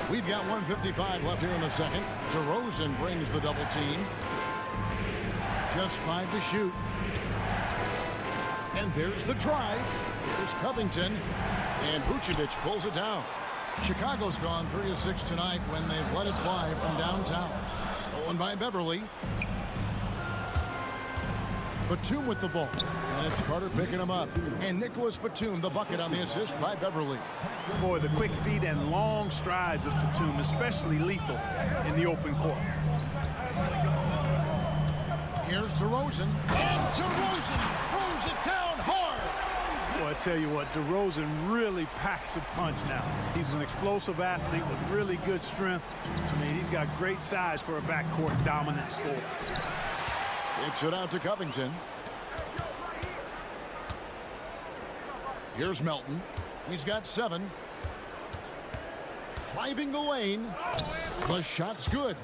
We've got 1:55 left here in the second. DeRozan brings the double team. Just 5 to shoot. And there's the drive. Here's Covington. And Vucevic pulls it down. Chicago's gone 3 of 6 tonight when they've let it fly from downtown. Stolen by Beverly. Batum with the ball. And it's Carter picking him up. And Nicholas Batum, the bucket on the assist by Beverly. Boy, the quick feet and long strides of Batum, especially lethal in the open court. Here's DeRozan. And DeRozan throws it down hard. Boy, I tell you what, DeRozan really packs a punch now. He's an explosive athlete with really good strength. I mean, he's got great size for a backcourt dominant scorer. Kicks it out to Covington. Here's Melton. He's got 7. Driving the lane. The shot's good.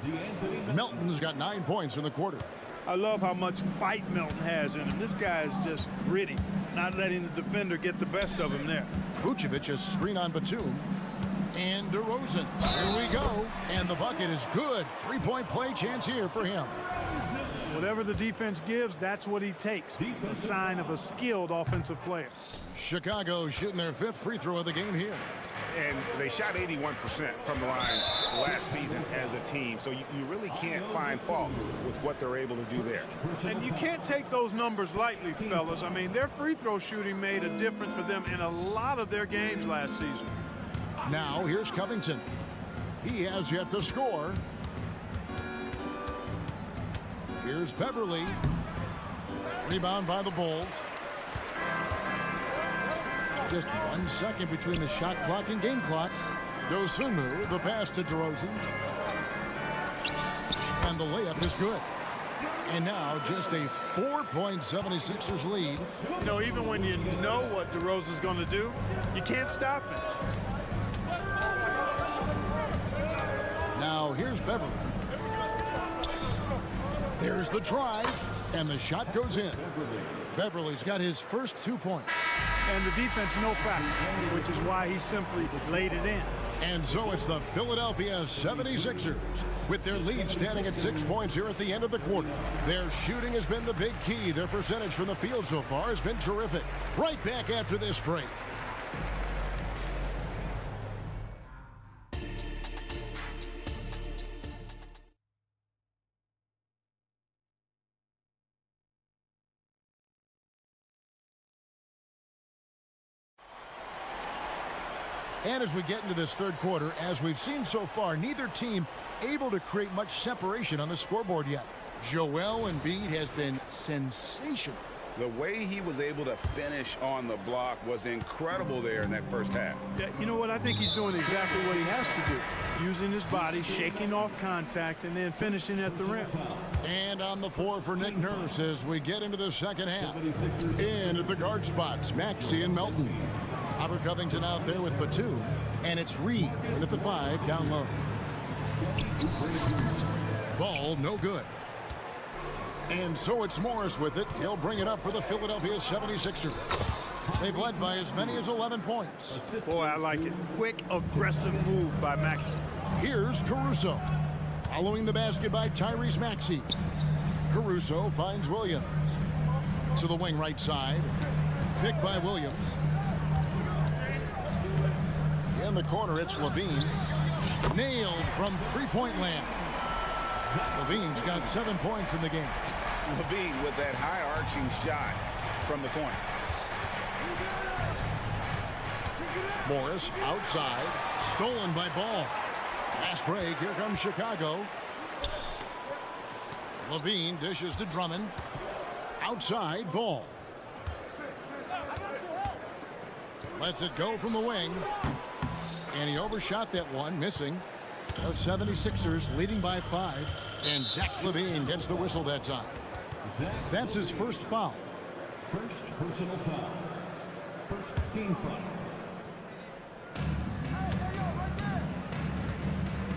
Melton's got 9 points in the quarter. I love how much fight Melton has in him. This guy is just gritty, not letting the defender get the best of him there. Vucevic is screen on Batum. And DeRozan. Here we go. And the bucket is good. 3-point play chance here for him. Whatever the defense gives, that's what he takes. A sign of a skilled offensive player. Chicago shooting their 5th free throw of the game here. And they shot 81% from the line last season as a team. So you really can't find fault with what they're able to do there. And you can't take those numbers lightly, fellas. I mean, their free throw shooting made a difference for them in a lot of their games last season. Now here's Covington. He has yet to score. Here's Beverly. Rebound by the Bulls. Just 1 second between the shot clock and game clock. Dosunmu, the pass to DeRozan. And the layup is good. And now just a 4-point 76ers lead. You know, even when you know what DeRozan's going to do, you can't stop him. Now here's Beverly. There's the drive, and the shot goes in. Beverly's got his first 2 points. And the defense no factor, which is why he simply laid it in. And so it's the Philadelphia 76ers with their lead standing at 6 points here at the end of the quarter. Their shooting has been the big key. Their percentage from the field so far has been terrific. Right back after this break. And as we get into this third quarter, as we've seen so far, neither team able to create much separation on the scoreboard yet. Joel Embiid has been sensational. The way he was able to finish on the block was incredible there in that first half. Yeah, you know what? I think he's doing exactly what he has to do. Using his body, shaking off contact, and then finishing at the rim. And on the floor for Nick Nurse as we get into the second half. In at the guard spots, Maxey and Melton. Robert Covington out there with Batum. And it's Reed in at the 5 down low. Ball no good. And so it's Morris with it. He'll bring it up for the Philadelphia 76ers. They've led by as many as 11 points. Boy, I like it. Quick, aggressive move by Maxey. Here's Caruso. Following the basket by Tyrese Maxey. Caruso finds Williams. To the wing right side. Picked by Williams. In the corner, it's Levine. Nailed from three-point land. Levine's got 7 points in the game. Levine with that high-arching shot from the corner. Morris outside. Stolen by Ball. Fast break. Here comes Chicago. Levine dishes to Drummond. Outside, Ball. Lets it go from the wing. And he overshot that one, missing. The 76ers leading by 5. And Zach LaVine gets the whistle that time. That's his first foul. First personal foul. First team foul.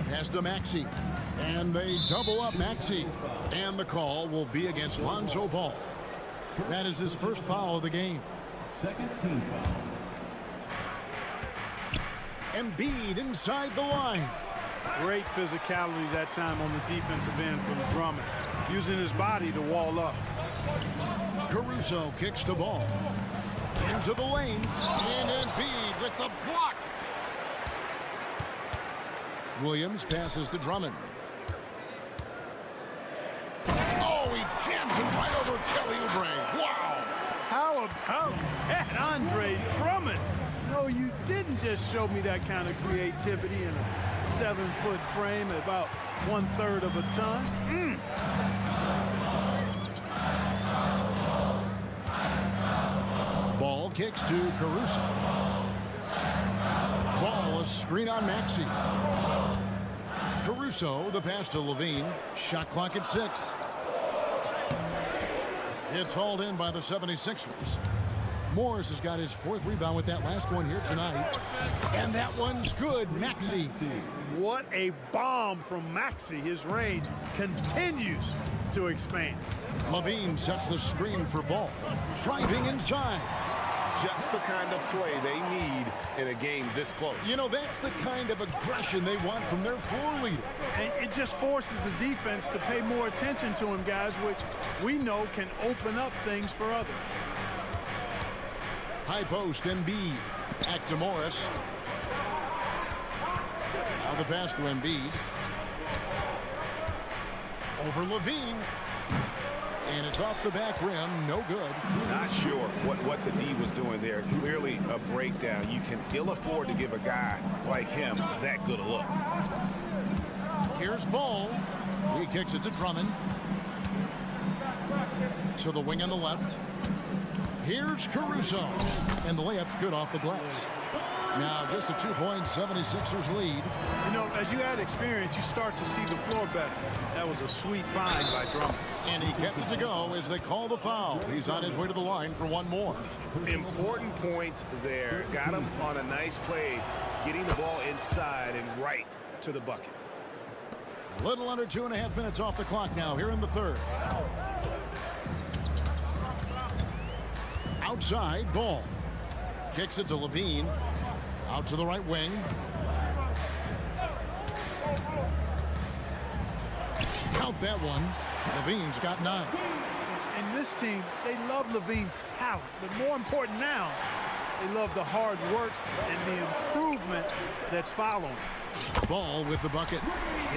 Pass to Maxey. And they double up Maxey. And the call will be against Lonzo Ball. That is his first foul of the game. Second team foul. Embiid inside the line. Great physicality that time on the defensive end from Drummond, using his body to wall up. Caruso kicks the ball into the lane, and Embiid with the block. Williams passes to Drummond. Oh, he jams it right over Kelly Oubre. Wow! How about that, Andre Drummond? No, you didn't just show me that kind of creativity in a 7-foot frame at about 1/3 of a ton. Ball kicks to Caruso. Ball, a screen on Maxey. Caruso, the pass to Levine. Shot clock at 6. It's hauled in by the 76ers. Morris has got his 4th rebound with that last one here tonight. And that one's good. Maxey. What a bomb from Maxey. His range continues to expand. Levine sets the screen for Ball. Driving inside. Just the kind of play they need in a game this close. You know, that's the kind of aggression they want from their floor leader. And it just forces the defense to pay more attention to him, guys, which we know can open up things for others. High post, Embiid. Back to Morris. Now the pass to Embiid. Over Levine. And it's off the back rim. No good. Not sure what the D was doing there. Clearly a breakdown. You can ill afford to give a guy like him that good a look. Here's Ball. He kicks it to Drummond. To the wing on the left. Here's Caruso. And the layup's good off the glass. Now just a 2-point 76ers lead. You know, as you add experience, you start to see the floor better. That was a sweet find by Drummond. And he gets it to go as they call the foul. He's on his way to the line for one more. Important points there. Got him on a nice play, getting the ball inside and right to the bucket. A little under 2.5 minutes off the clock now here in the third. Outside, Ball. Kicks it to Levine. Out to the right wing. Count that one. Levine's got 9. And this team, they love Levine's talent. But more important now, they love the hard work and the improvement that's following. Ball with the bucket.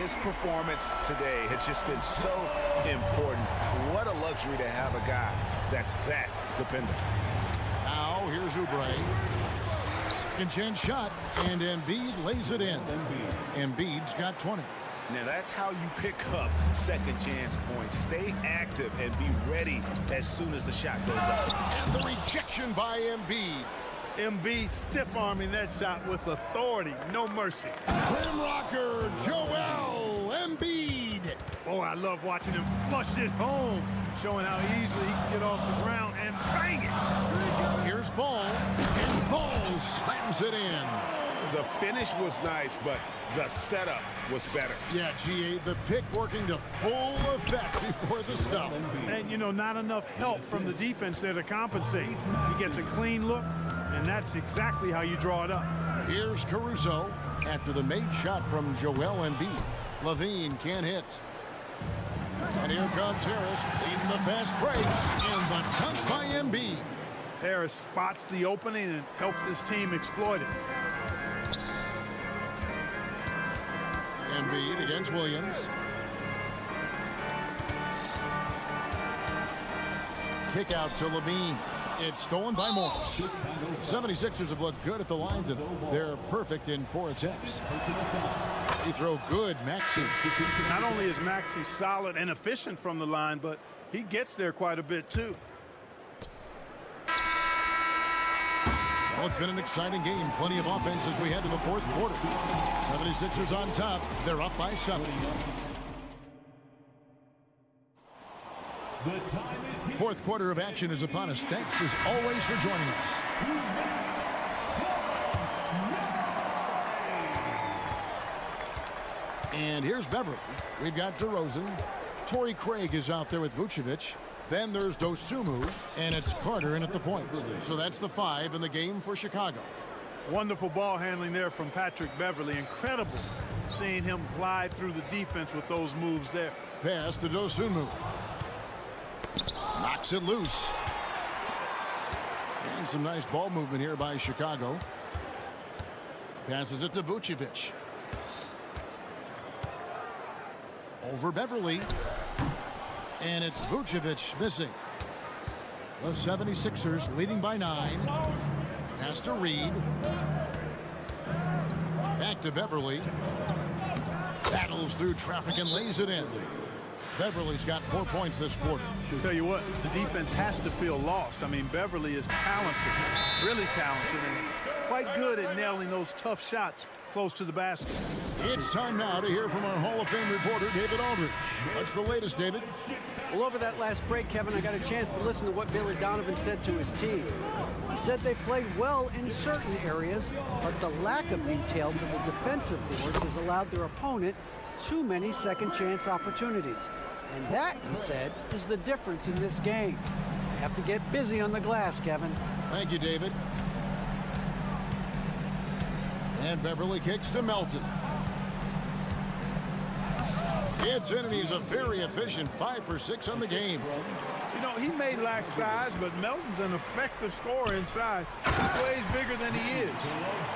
His performance today has just been so important. What a luxury to have a guy that's that dependent. Now here's Oubre. Second chance shot, and Embiid lays it in. Embiid's got 20. Now that's how you pick up second chance points. Stay active and be ready as soon as the shot goes up. And the rejection by Embiid. Embiid stiff-arming that shot with authority, no mercy. Rim rocker, Joel Embiid. Oh, I love watching him flush it home, showing how easily he can get off the ground and bang it. Here's Ball, and Ball slams it in. The finish was nice, but the setup was better. Yeah, GA, the pick working to full effect before the stuff. And, you know, not enough help from the defense there to compensate. He gets a clean look, and that's exactly how you draw it up. Here's Caruso after the made shot from Joel Embiid. Levine can't hit. And here comes Harris leading the fast break, and the dunk by Embiid. Harris spots the opening and helps his team exploit it. Embiid against Williams. Kick out to Levine. It's stolen by Morris. 76ers have looked good at the line. They're perfect in 4 attempts. He throw good, Maxey. Not only is Maxey solid and efficient from the line, but he gets there quite a bit too. Well, it's been an exciting game. Plenty of offense as we head to the 4th quarter. 76ers on top. They're up by 7. Fourth quarter of action is upon us. Thanks as always for joining us. And here's Beverly. We've got DeRozan. Torrey Craig is out there with Vucevic. Then there's Dosunmu, and it's Carter in at the point. So that's the 5 in the game for Chicago. Wonderful ball handling there from Patrick Beverly. Incredible seeing him glide through the defense with those moves there. Pass to Dosunmu. Knocks it loose. And some nice ball movement here by Chicago. Passes it to Vucevic. Over Beverly. And it's Vucevic missing. The 76ers leading by 9. Pass to Reed. Back to Beverly. Battles through traffic and lays it in. Beverly's got 4 points this quarter. I'll tell you what, the defense has to feel lost. I mean, Beverly is talented, really talented, and quite good at nailing those tough shots close to the basket. It's time now to hear from our Hall of Fame reporter, David Aldridge. What's the latest, David? Well, over that last break, Kevin, I got a chance to listen to what Billy Donovan said to his team. He said they played well in certain areas, but the lack of detail to the defensive boards has allowed their opponent too many second chance opportunities. And that, he said, is the difference in this game. They have to get busy on the glass, Kevin. Thank you, David. And Beverly kicks to Melton. It's in, and he's a very efficient 5 for 6 on the game. You know, he may lack size, but Melton's an effective scorer inside. He plays bigger than he is.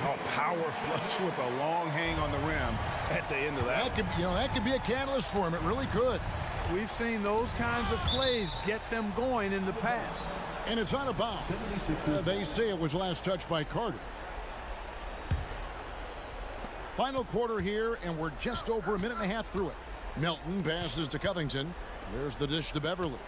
Oh, power flush with a long hang on the rim at the end of that. That could be a catalyst for him. It really could. We've seen those kinds of plays get them going in the past. And it's out of bounds. They say it was last touched by Carter. Final quarter here, and we're just over a minute and a half through it. Melton passes to Covington. There's the dish to Beverly.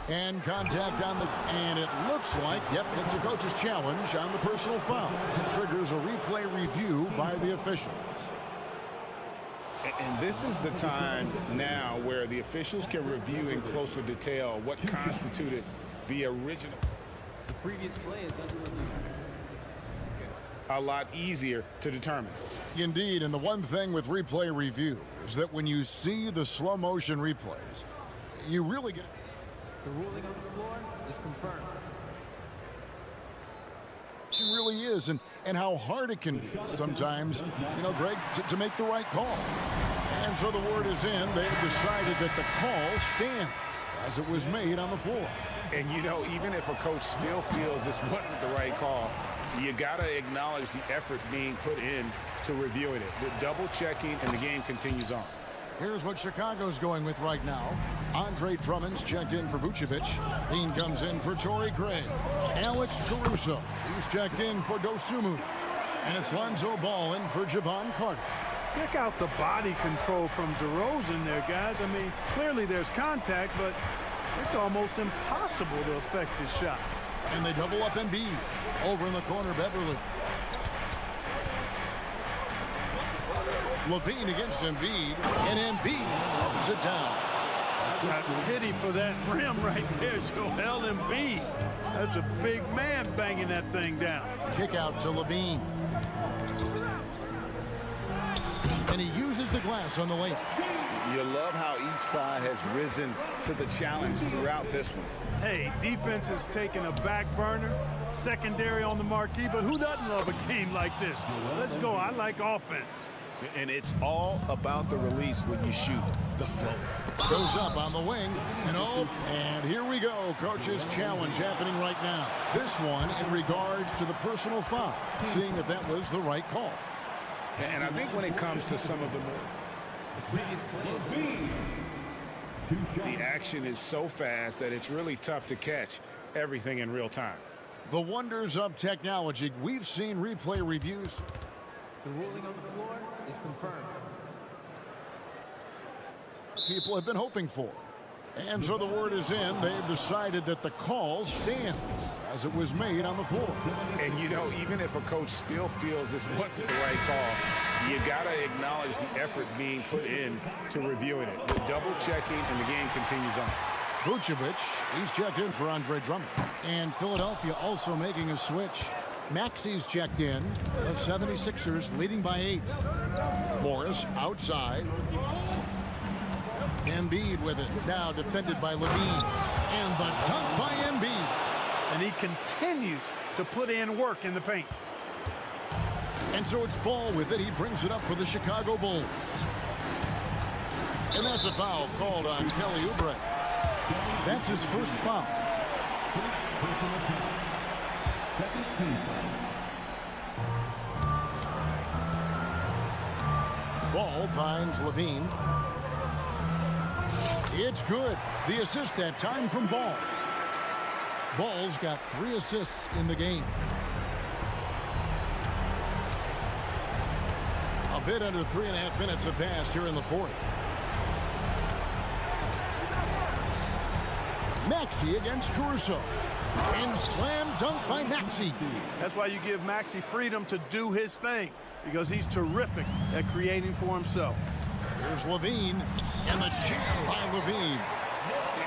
And contact on the, and it looks like, yep, it's a coach's challenge on the personal foul. It triggers a replay review by the officials. And this is the time now where the officials can review in closer detail what constituted the original. The previous play is under review. A lot easier to determine. Indeed, and the one thing with replay review is that when you see the slow motion replays, you really get... The ruling on the floor is confirmed. It really is, and how hard it can be sometimes, Greg, to make the right call. And so the word is in. They have decided that the call stands as it was made on the floor. And even if a coach still feels this wasn't the right call, you got to acknowledge the effort being put in to reviewing it. With double checking, and the game continues on. Here's what Chicago's going with right now. Andre Drummond's checked in for Vucevic. Dean comes in for Torrey Craig. Alex Caruso, he's checked in for Dosunmu. And it's Lonzo Ball in for Javon Carter. Check out the body control from DeRozan there, guys. I mean, clearly there's contact, but it's almost impossible to affect his shot. And they double up Embiid. Over in the corner, Beverly. Levine against Embiid, and Embiid throws it down. Got pity for that rim right there, Joel Embiid. That's a big man banging that thing down. Kick out to Levine. And he uses the glass on the layup. You love how each side has risen to the challenge throughout this one. Hey, defense is taking a back burner, secondary on the marquee, but who doesn't love a game like this? Let's go. I like offense. And it's all about the release when you shoot the float. Goes up on the wing, and here we go. Coach's challenge happening right now. This one in regards to the personal foul, seeing if that was the right call. And I think when it comes to some of the action is so fast that it's really tough to catch everything in real time. The wonders of technology. We've seen replay reviews. The ruling on the floor is confirmed. People have been hoping for. And so the word is in. They've decided that the call stands as it was made on the floor. And, you know, even if a coach still feels this wasn't the right call, you got to acknowledge the effort being put in to reviewing it. The double checking, and the game continues on. Vucevic, he's checked in for Andre Drummond. And Philadelphia also making a switch. Maxi's checked in. The 76ers leading by 8. Morris outside. Embiid with it. Now defended by Levine. And the dunk by Embiid. And he continues to put in work in the paint. And so it's Ball with it. He brings it up for the Chicago Bulls. And that's a foul called on Kelly Oubre. That's his first foul. First personal foul. Second team foul. Ball finds Levine. It's good. The assist that time from Ball. Ball's got 3 assists in the game. A bit under 3.5 minutes have passed here in the fourth. Maxey against Caruso. And slam dunk by Maxey. That's why you give Maxey freedom to do his thing, because he's terrific at creating for himself. Here's Levine, and the jam by Levine.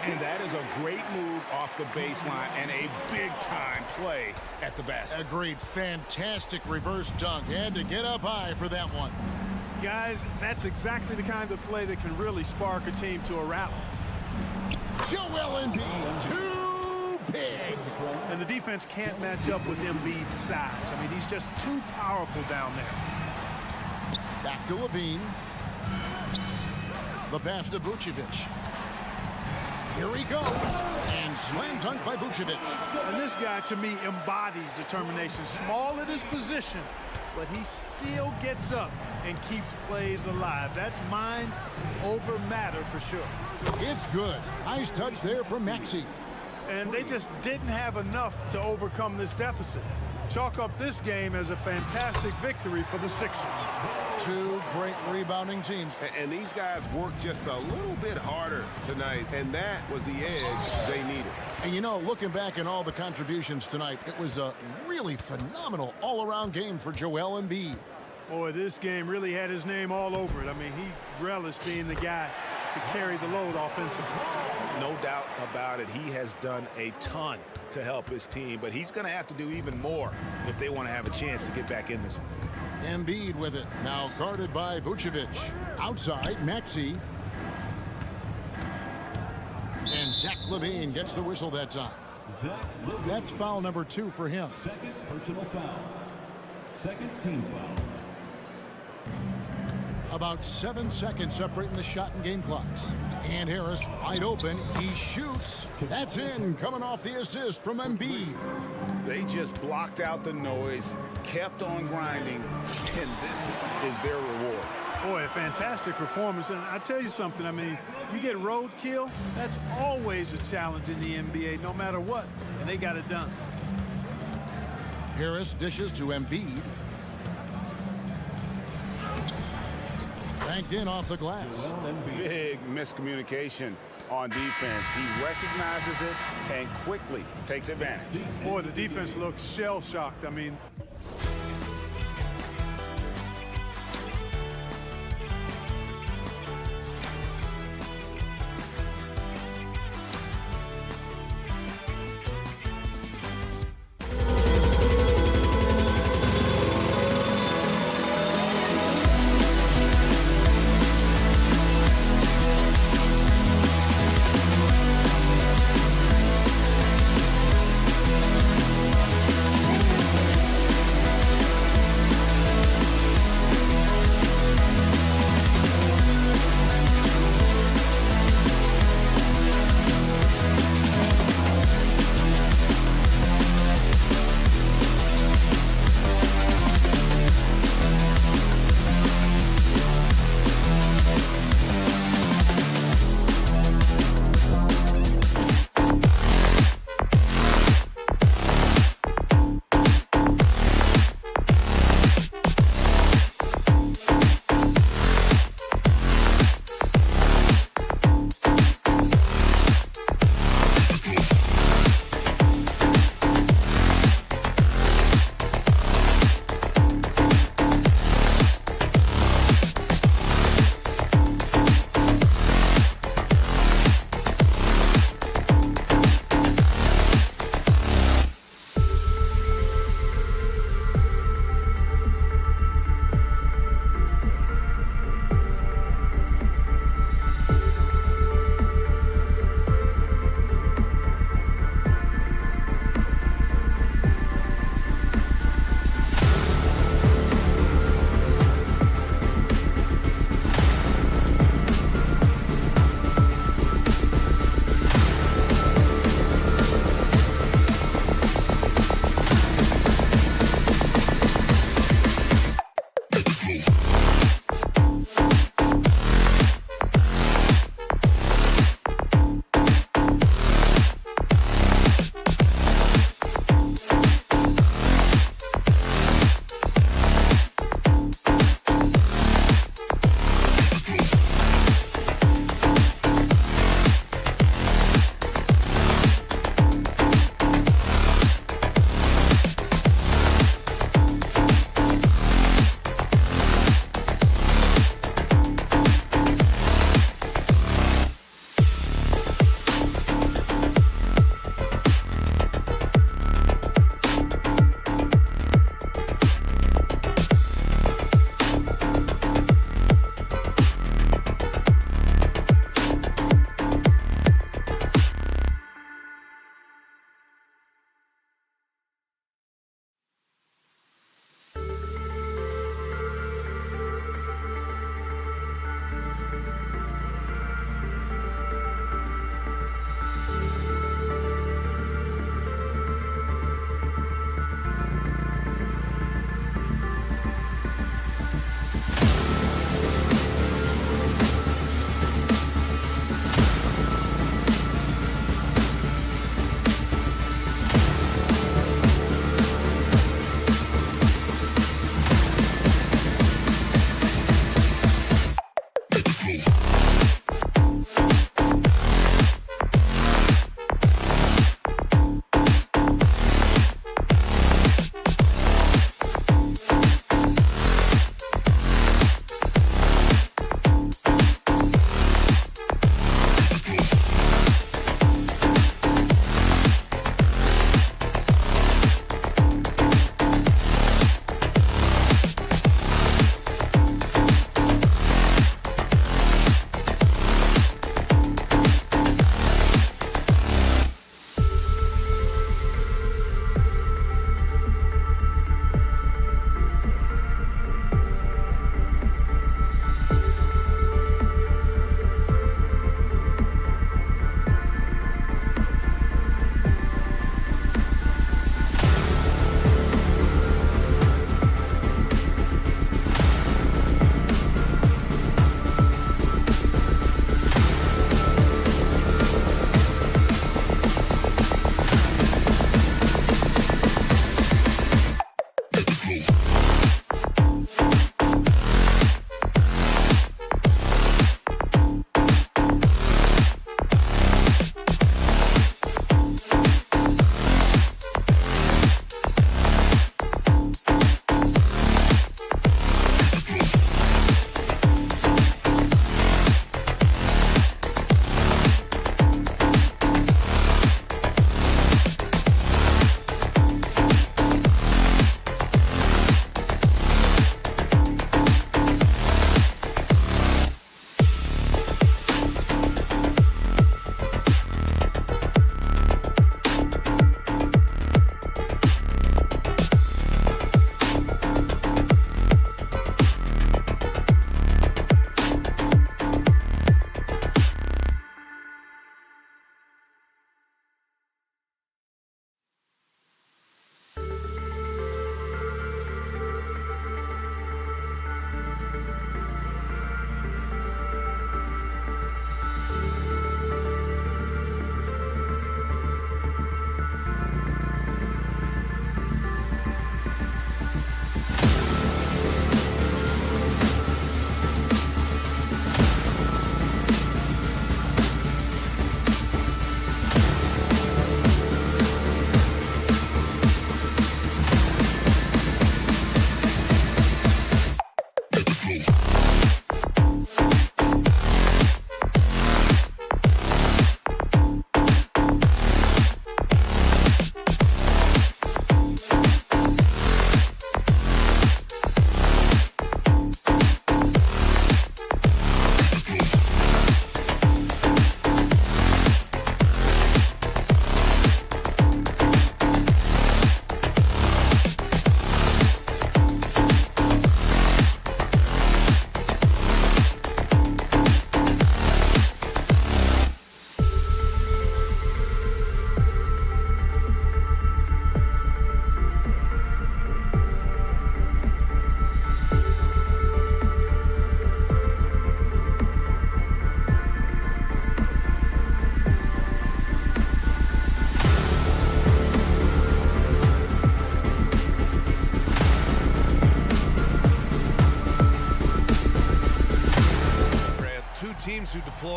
And that is a great move off the baseline and a big-time play at the basket. A great, fantastic reverse dunk. Had to get up high for that one. Guys, that's exactly the kind of play that can really spark a team to a rally. Joel Embiid, too big. And the defense can't match up with Embiid's size. I mean, he's just too powerful down there. Back to Levine. The pass to Vucevic. Here he goes. And slam dunk by Vucevic. And this guy, to me, embodies determination. Small at his position, but he still gets up and keeps plays alive. That's mind over matter for sure. It's good. Nice touch there from Maxey. And they just didn't have enough to overcome this deficit. Chalk up this game as a fantastic victory for the Sixers. 2 great rebounding teams. And these guys worked just a little bit harder tonight, and that was the edge they needed. And you know, looking back at all the contributions tonight, it was a really phenomenal all-around game for Joel Embiid. Boy, this game really had his name all over it. I mean, he relished being the guy to carry the load offensively. No doubt about it. He has done a ton to help his team, but he's going to have to do even more if they want to have a chance to get back in this one. Embiid with it. Now guarded by Vucevic. Outside, Maxey. And Zach LaVine gets the whistle that time. That's foul number 2 for him. Second personal foul. Second team foul. About 7 seconds separating the shot and game clocks. And Harris wide open. He shoots. That's in. Coming off the assist from Embiid. They just blocked out the noise, kept on grinding, and this is their reward. Boy, a fantastic performance. And I tell you something, I mean, you get roadkill, that's always a challenge in the NBA, no matter what. And they got it done. Harris dishes to Embiid. Banked in off the glass. Big miscommunication on defense. He recognizes it and quickly takes advantage. Boy, the defense looks shell-shocked. I mean,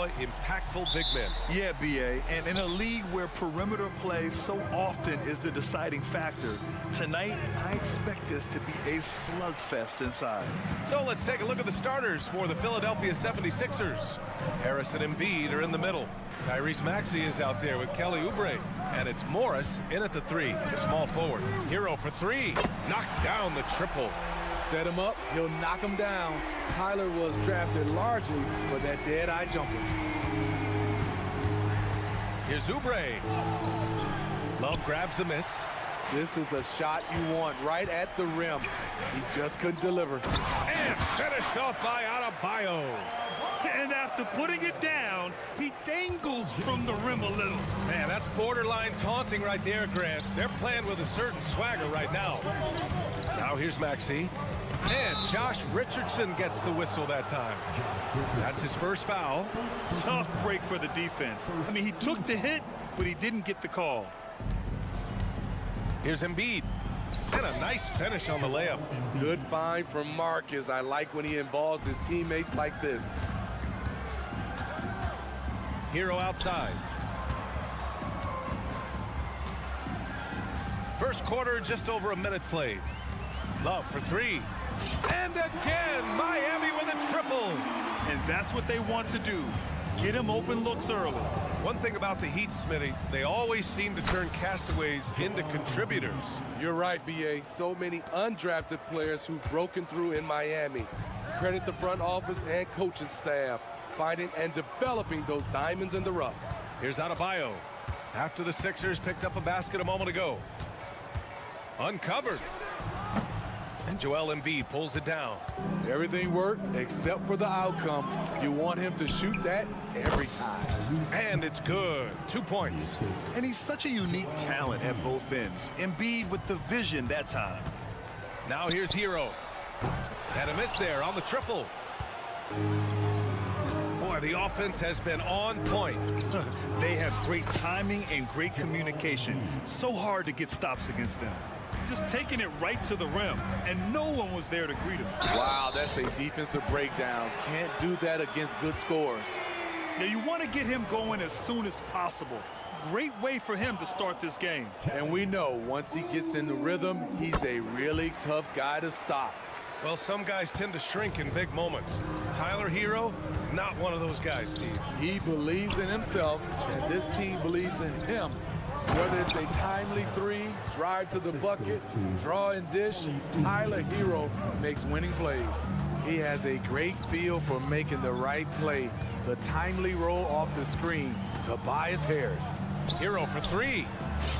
deploy impactful big men. Yeah, B.A., and in a league where perimeter play so often is the deciding factor, tonight I expect this to be a slugfest inside. So let's take a look at the starters for the Philadelphia 76ers. Harris and Embiid are in the middle. Tyrese Maxey is out there with Kelly Oubre. And it's Morris in at the 3, the small forward. Hero for 3, knocks down the triple. Set him up, he'll knock him down. Tyler was drafted largely for that dead-eye jumper. Here's Oubre. Love grabs the miss. This is the shot you want, right at the rim. He just couldn't deliver. And finished off by Adebayo. And after putting it down, he dangles from the rim a little. Man, that's borderline taunting right there, Grant. They're playing with a certain swagger right now. Now here's Maxey. And Josh Richardson gets the whistle that time. That's his first foul. Tough break for the defense. I mean, he took the hit, but he didn't get the call. Here's Embiid. And a nice finish on the layup. Good find from Marcus. I like when he involves his teammates like this. Hero outside. First quarter, just over a minute played. Love for 3. And again, Miami with a triple. And that's what they want to do. Get him open looks early. One thing about the Heat, Smitty, they always seem to turn castaways into contributors. You're right, B.A. So many undrafted players who've broken through in Miami. Credit the front office and coaching staff, finding and developing those diamonds in the rough. Here's Adebayo. After the Sixers picked up a basket a moment ago. Uncovered. And Joel Embiid pulls it down. Everything worked except for the outcome. You want him to shoot that every time. And it's good. 2 points. And he's such a unique talent at both ends. Embiid with the vision that time. Now here's Hero. And a miss there on the triple. Boy, the offense has been on point. They have great timing and great communication. So hard to get stops against them. Just taking it right to the rim, and no one was there to greet him. Wow, that's a defensive breakdown. Can't do that against good scores. Now, you want to get him going as soon as possible. Great way for him to start this game. And we know once he gets in the rhythm, he's a really tough guy to stop. Well, some guys tend to shrink in big moments. Tyler Hero, not one of those guys, Steve. He believes in himself, and this team believes in him. Whether it's a timely 3, drive to the bucket, draw and dish, Tyler Hero makes winning plays. He has a great feel for making the right play. The timely roll off the screen, Tobias Harris. Hero for 3.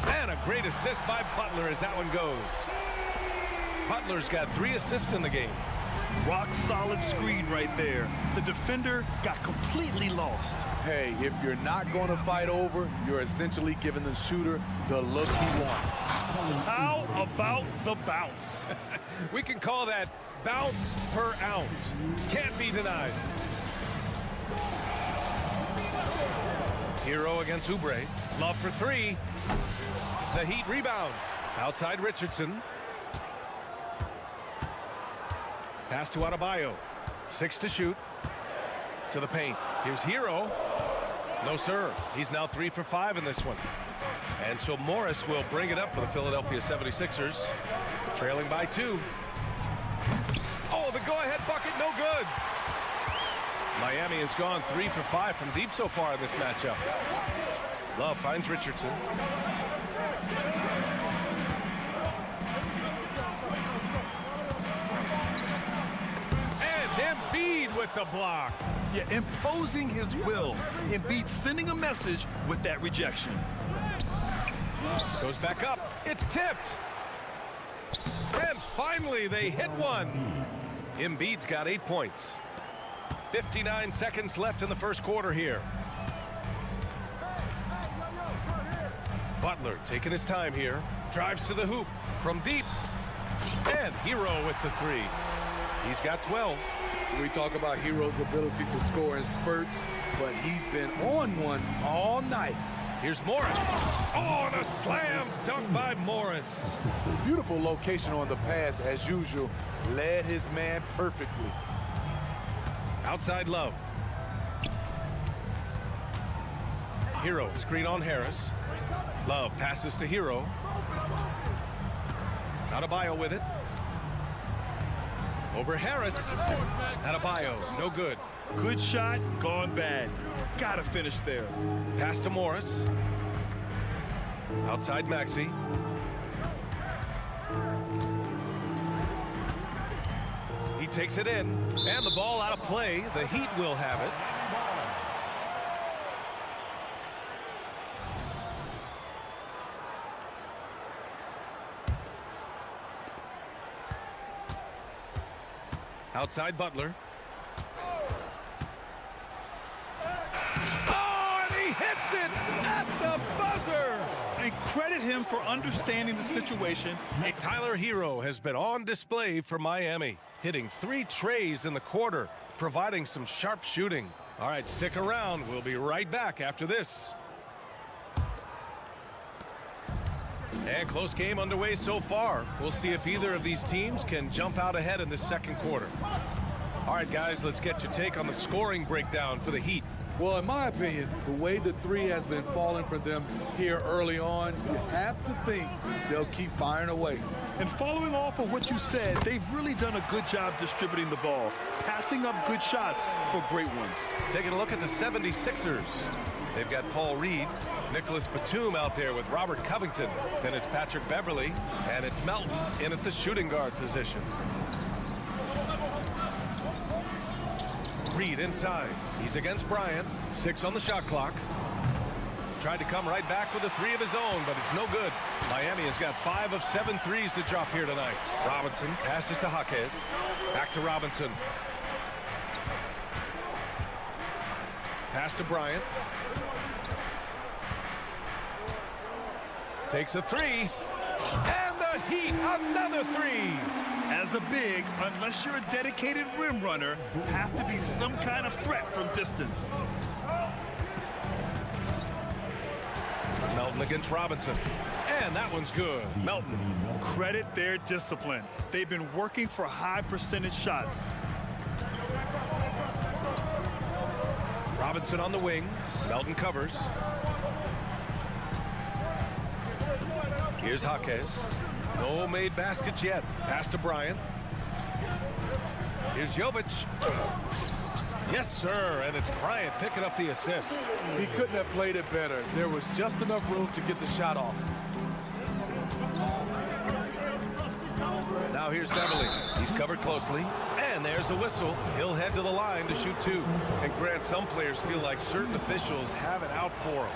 And a great assist by Butler as that one goes. Butler's got 3 assists in the game. Rock solid screen right there. The defender got completely lost. Hey, if you're not going to fight over, you're essentially giving the shooter the look he wants. How about the bounce? We can call that bounce per ounce. Can't be denied. Hero against Oubre. Love for 3. The Heat rebound. Outside Richardson. Pass to Adebayo. 6 to shoot. To the paint. Here's Hero. No, sir. He's now 3 for 5 in this one. And so Morris will bring it up for the Philadelphia 76ers. Trailing by 2. Oh, the go-ahead bucket, no good. Miami has gone 3 for 5 from deep so far in this matchup. Love finds Richardson. Embiid with the block. Yeah, imposing his will. Embiid sending a message with that rejection. Goes back up. It's tipped. And finally, they hit one. Embiid's got 8 points. 59 seconds left in the first quarter here. Butler taking his time here. Drives to the hoop from deep. And Hero with the 3. He's got 12. We talk about Hero's ability to score in spurts, but he's been on one all night. Here's Morris. Oh, the slam dunk by Morris. Beautiful location on the pass, as usual. Led his man perfectly. Outside Love. Hero, screen on Harris. Love passes to Hero. Adebayo with it. Over Harris. Adebayo, no good. Good shot, gone bad. Gotta finish there. Pass to Morris. Outside Maxey. He takes it in, and the ball out of play. The Heat will have it. Outside Butler. Oh, and he hits it at the buzzer. And credit him for understanding the situation. Tyler Hero has been on display for Miami, hitting 3 trays in the quarter, providing some sharp shooting. All right, stick around. We'll be right back after this. And close game underway so far. We'll see if either of these teams can jump out ahead in the second quarter. All right, guys, let's get your take on the scoring breakdown for the Heat. Well, in my opinion, the way the three has been falling for them here early on, you have to think they'll keep firing away. And following off of what you said, they've really done a good job distributing the ball, passing up good shots for great ones. Taking a look at the 76ers. They've got Paul Reed, Nicholas Batum out there with Robert Covington. Then it's Patrick Beverly, and it's Melton in at the shooting guard position. Reed inside. He's against Bryant. 6 on the shot clock. Tried to come right back with a 3 of his own, but it's no good. Miami has got 5 of 7 threes to drop here tonight. Robinson passes to Jaquez. Back to Robinson. Pass to Bryant. Takes a 3. And the Heat, another 3. As a big, unless you're a dedicated rim runner, have to be some kind of threat from distance. Melton against Robinson. And that one's good. Melton. Credit their discipline. They've been working for high percentage shots. Robinson on the wing. Melton covers. Here's Jaquez. No made baskets yet. Pass to Bryant. Here's Jovic. Yes, sir. And it's Bryant picking up the assist. He couldn't have played it better. There was just enough room to get the shot off. Now here's Beverly. He's covered closely. And there's a whistle. He'll head to the line to shoot 2. And Grant, some players feel like certain officials have it out for them.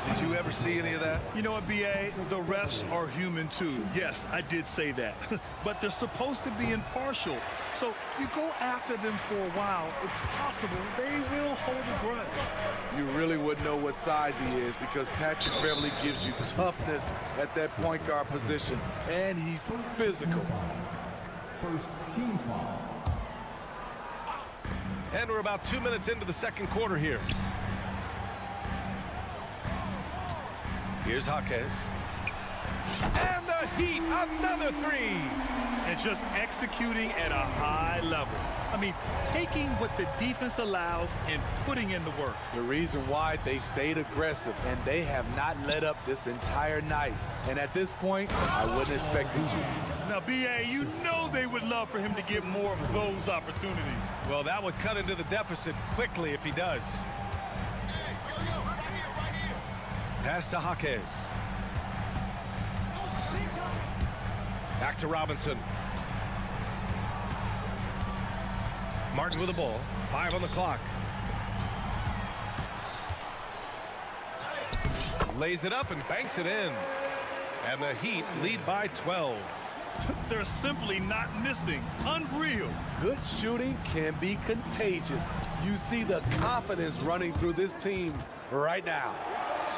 Did you ever see any of that? You know what, B.A.? The refs are human, too. Yes, I did say that. But they're supposed to be impartial. So you go after them for a while, it's possible they will hold a grudge. You really wouldn't know what size he is because Patrick Beverly gives you toughness at that point guard position. And he's physical. First team foul. And we're about 2 minutes into the second quarter here. Here's Jaquez. And the Heat, another 3. And just executing at a high level. I mean, taking what the defense allows and putting in the work. The reason why they've stayed aggressive and they have not let up this entire night. And at this point, I wouldn't expect them to. Now, B.A., you know they would love for him to get more of those opportunities. Well, that would cut into the deficit quickly if he does. Pass to Jaquez. Back to Robinson. Martin with the ball. 5 on the clock. Lays it up and banks it in. And the Heat lead by 12. They're simply not missing. Unreal. Good shooting can be contagious. You see the confidence running through this team right now.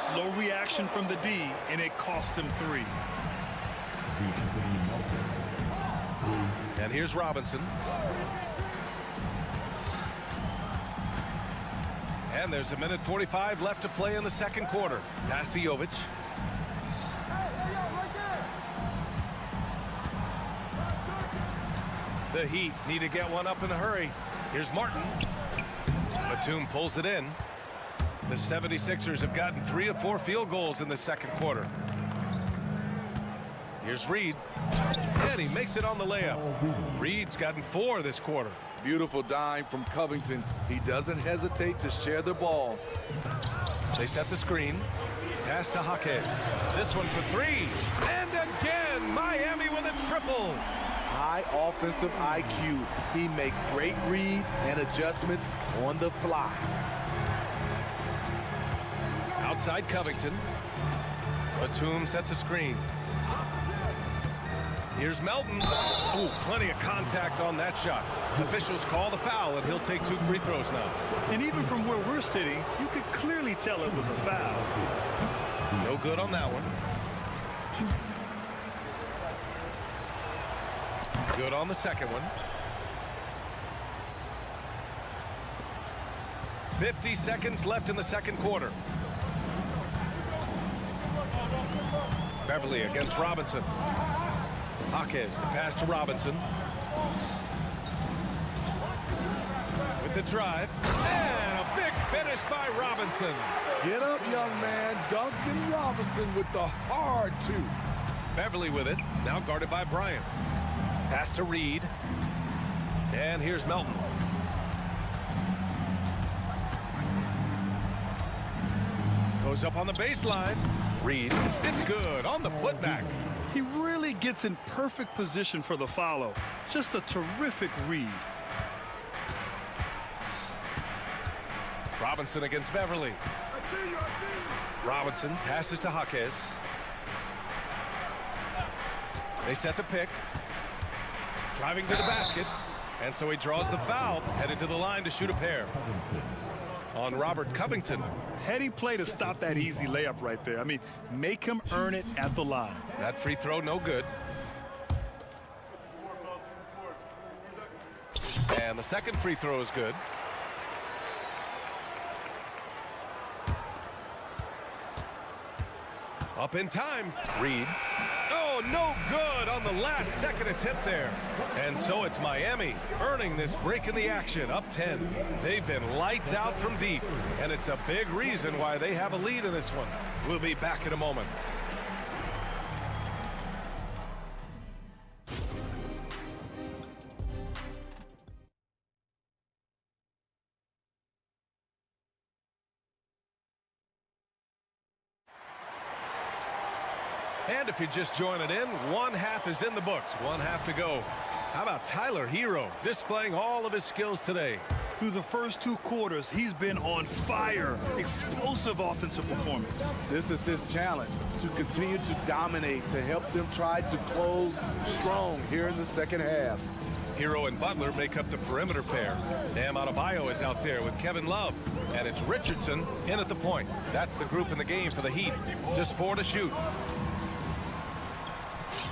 Slow reaction from the D, and it cost them 3. And here's Robinson. And there's 1:45 left to play in the second quarter. Pass to Jovic. The Heat need to get one up in a hurry. Here's Martin. Batum pulls it in. The 76ers have gotten 3 of 4 field goals in the second quarter. Here's Reed. And he makes it on the layup. Reed's gotten 4 this quarter. Beautiful dime from Covington. He doesn't hesitate to share the ball. They set the screen. Pass to Jaquez. This one for 3. And again, Miami with a triple. High offensive IQ. He makes great reads and adjustments on the fly. Outside Covington. Batum sets a screen. Here's Melton. Oh, plenty of contact on that shot. Officials call the foul, and he'll take 2 free throws now. And even from where we're sitting, you could clearly tell it was a foul. No good on that one. Good on the second one. 50 seconds left in the second quarter. Beverly against Robinson. Jaquez, the pass to Robinson. With the drive. And a big finish by Robinson. Get up, young man. Duncan Robinson with the hard 2. Beverly with it. Now guarded by Bryant. Pass to Reed. And here's Melton. Goes up on the baseline. Reed. It's good on the putback. He really gets in perfect position for the follow. Just a terrific read. Robinson against Beverly. Robinson passes to Jaquez. They set the pick. Driving to the basket. And so he draws the foul. Headed to the line to shoot a pair. On Robert Covington. Heady play to stop that easy layup right there. I mean, make him earn it at the line. That free throw, no good. And the second free throw is good. Up in time. Reed. Oh, no good on the last second attempt there. And so it's Miami earning this break in the action, up 10. They've been lights out from deep, and it's a big reason why they have a lead in this one. We'll be back in a moment. And if you're just joining in, 1/2 is in the books. 1/2 to go. How about Tyler Hero displaying all of his skills today? Through the first 2 quarters, he's been on fire. Explosive offensive performance. This is his challenge, to continue to dominate, to help them try to close strong here in the second half. Hero and Butler make up the perimeter pair. Bam Adebayo is out there with Kevin Love. And it's Richardson in at the point. That's the group in the game for the Heat. Just 4 to shoot.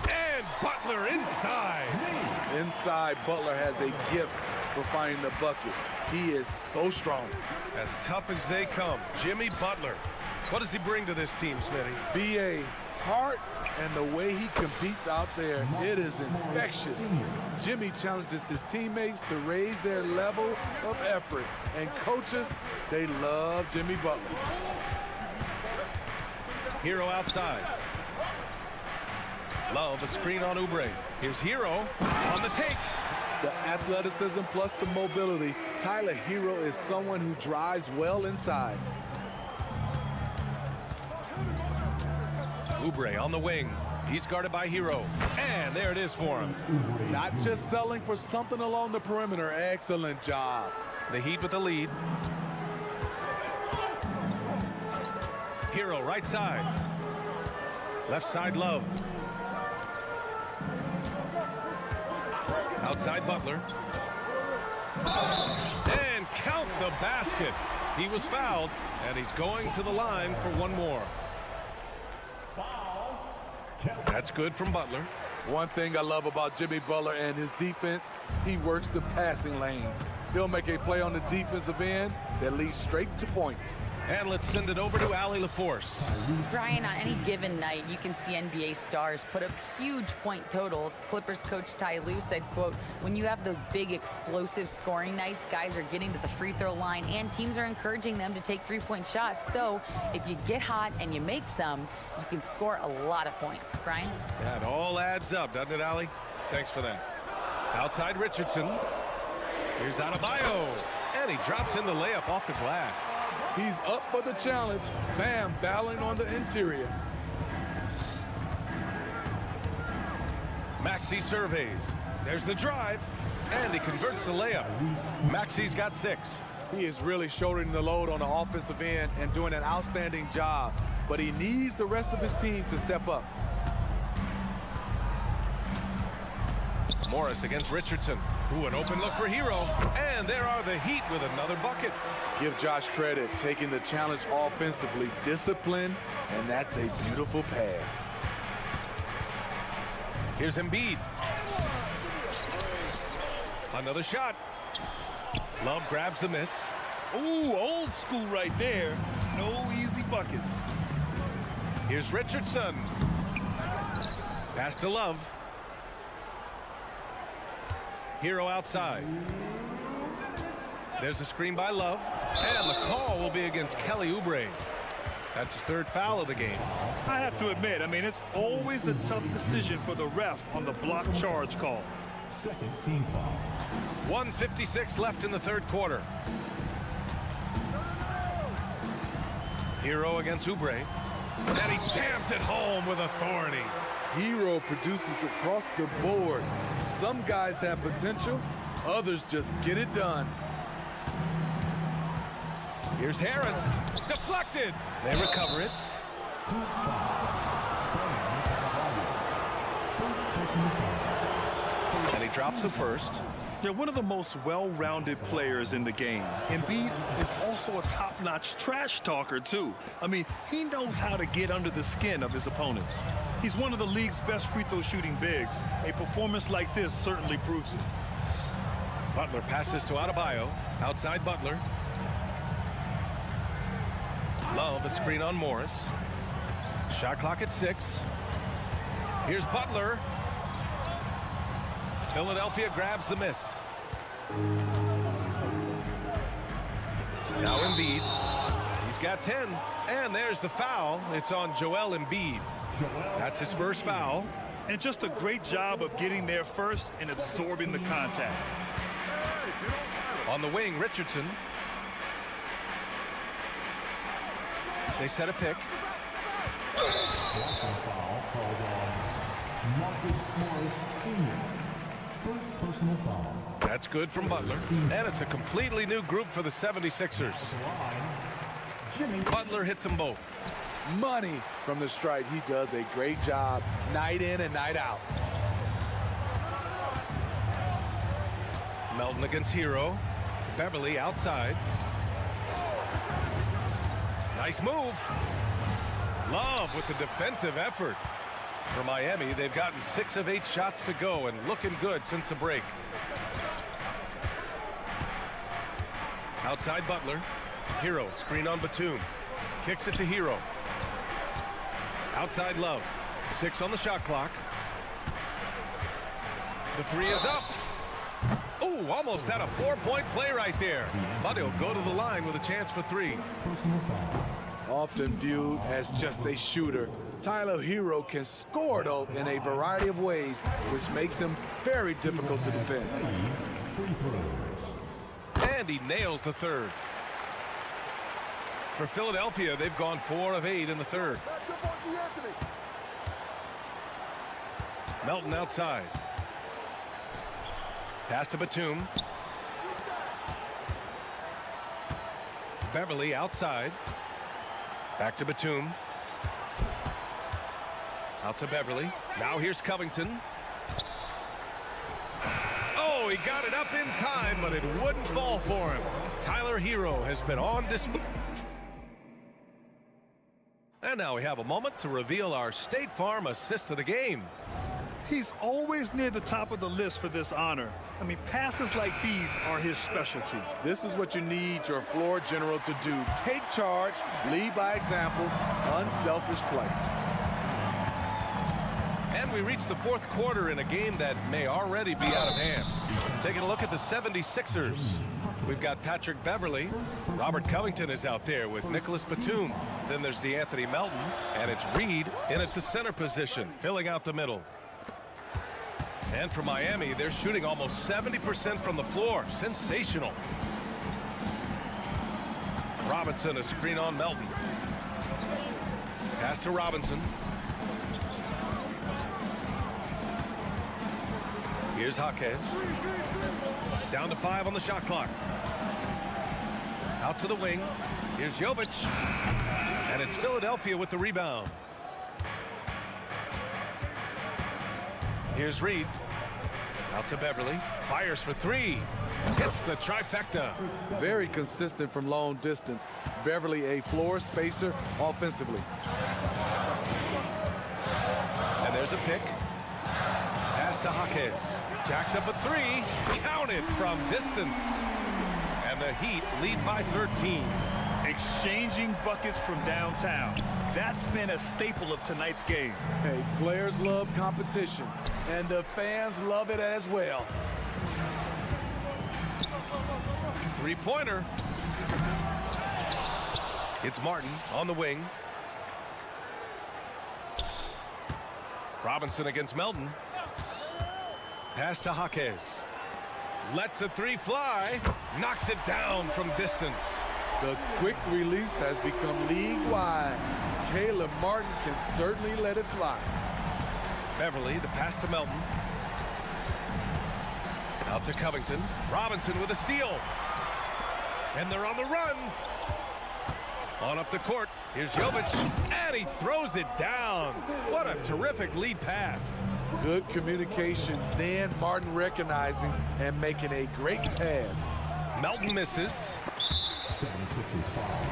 And Butler inside. Inside, Butler has a gift for finding the bucket. He is so strong. As tough as they come, Jimmy Butler. What does he bring to this team, Smitty? B.A. heart and the way he competes out there, it is infectious. Jimmy challenges his teammates to raise their level of effort. And coaches, they love Jimmy Butler. Hero outside. Love a screen on Oubre. Here's Hero on the take. The athleticism plus the mobility. Tyler Hero is someone who drives well inside. Oubre on the wing. He's guarded by Hero. And there it is for him. Not just selling for something along the perimeter. Excellent job. The Heat with the lead. Hero right side. Left side Love. Outside Butler. And count the basket. He was fouled, and he's going to the line for one more. That's good from Butler. One thing I love about Jimmy Butler and his defense, he works the passing lanes. He'll make a play on the defensive end that leads straight to points. And let's send it over to Allie LaForce. Brian, on any given night, you can see NBA stars put up huge point totals. Clippers coach Ty Lue said, quote, when you have those big explosive scoring nights, guys are getting to the free throw line and teams are encouraging them to take three-point shots. So if you get hot and you make some, you can score a lot of points. Brian? That all adds up, doesn't it, Allie? Thanks for that. Outside Richardson. Here's Adebayo. And he drops in the layup off the glass. He's up for the challenge. Bam, battling on the interior. Maxey surveys. There's the drive. And he converts the layup. Maxey's got 6. He is really shouldering the load on the offensive end and doing an outstanding job. But he needs the rest of his team to step up. Morris against Richardson. Ooh, an open look for Hero. And there are the Heat with another bucket. Give Josh credit, taking the challenge offensively, discipline, and that's a beautiful pass. Here's Embiid. Another shot. Love grabs the miss. Ooh, old school right there. No easy buckets. Here's Richardson. Pass to Love. Hero outside. There's a screen by Love. And the call will be against Kelly Oubre. That's his 3rd foul of the game. I have to admit, I mean, it's always a tough decision for the ref on the block charge call. Second team foul. 1:56 left in the 3rd quarter. Hero against Oubre. And he jams it home with authority. Hero produces across the board. Some guys have potential, others just get it done. Here's Harris. Deflected. They recover it. And he drops the first. They're one of the most well-rounded players in the game. Embiid is also a top-notch trash talker, too. I mean, he knows how to get under the skin of his opponents. He's one of the league's best free throw shooting bigs. A performance like this certainly proves it. Butler passes to Adebayo. Outside Butler. Love a screen on Morris. Shot clock at 6. Here's Butler. Philadelphia grabs the miss. Now Embiid. He's got 10. And there's the foul. It's on Joel Embiid. That's his 1st foul. And just a great job of getting there first and absorbing the contact. On the wing, Richardson. They set a pick. Foul called on Marcus Morris Sr. First personal foul. That's good from Butler. And it's a completely new group for the 76ers. Butler hits them both. Money from the stripe. He does a great job night in and night out. Melton against Hero. Beverly outside. Nice move. Love with the defensive effort. For Miami, they've gotten 6 of 8 shots to go and looking good since the break. Outside Butler. Hero, screen on Batum. Kicks it to Hero. Outside Love. 6 on the shot clock. The 3 is up. Oh, almost had a 4-point play right there. But he'll go to the line with a chance for 3. Often viewed as just a shooter, Tyler Hero can score, though, in a variety of ways, which makes him very difficult to defend. And he nails the 3rd. For Philadelphia, they've gone 4 of 8 in the 3rd. Melton outside. Pass to Batum. Beverly outside. Back to Batum. Out to Beverly. Now here's Covington. Oh, he got it up in time, but it wouldn't fall for him. Tyler Hero has been on display. And now we have a moment to reveal our State Farm assist of the game. He's always near the top of the list for this honor. I mean, passes like these are his specialty. This is what you need your floor general to do. Take charge, lead by example, unselfish play. And we reach the fourth quarter in a game that may already be out of hand. Taking a look at the 76ers. We've got Patrick Beverley. Robert Covington is out there with Nicholas Batum. Then there's DeAnthony Melton. And it's Reed in at the center position, filling out the middle. And for Miami, they're shooting almost 70% from the floor. Sensational. Robinson, a screen on Melton. Pass to Robinson. Here's Jaquez. Down to 5 on the shot clock. Out to the wing. Here's Jovic. And it's Philadelphia with the rebound. Here's Reed. Out to Beverly. Fires for 3. Hits the trifecta. Very consistent from long distance. Beverly a floor spacer offensively. And there's a pick. Pass to Jaquez. Jacks up a 3. Counted from distance. And the Heat lead by 13. Exchanging buckets from downtown. That's been a staple of tonight's game. Hey, players love competition, and the fans love it as well. Three-pointer. It's Martin on the wing. Robinson against Melton. Pass to Jaquez. Lets the 3 fly. Knocks it down from distance. The quick release has become league-wide. Caleb Martin can certainly let it fly. Beverly, the pass to Melton. Out to Covington. Robinson with a steal. And they're on the run. On up the court. Here's Jovic. And he throws it down. What a terrific lead pass. Good communication. Then Martin recognizing and making a great pass. Melton misses.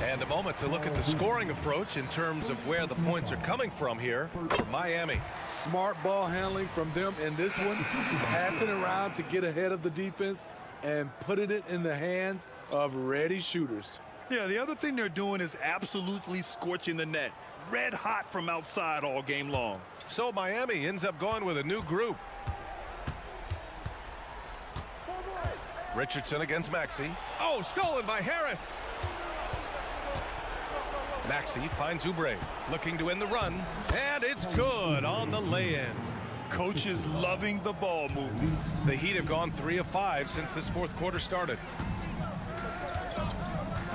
And a moment to look at the scoring approach in terms of where the points are coming from here for Miami. Smart ball handling from them in this one. Passing around to get ahead of the defense and putting it in the hands of ready shooters. Yeah, the other thing they're doing is absolutely scorching the net. Red hot from outside all game long. So Miami ends up going with a new group. Richardson against Maxey. Oh, stolen by Harris. Maxey finds Oubre, looking to end the run, and it's good on the lay-in. Coach is loving the ball movement. The Heat have gone 3 of 5 since this fourth quarter started.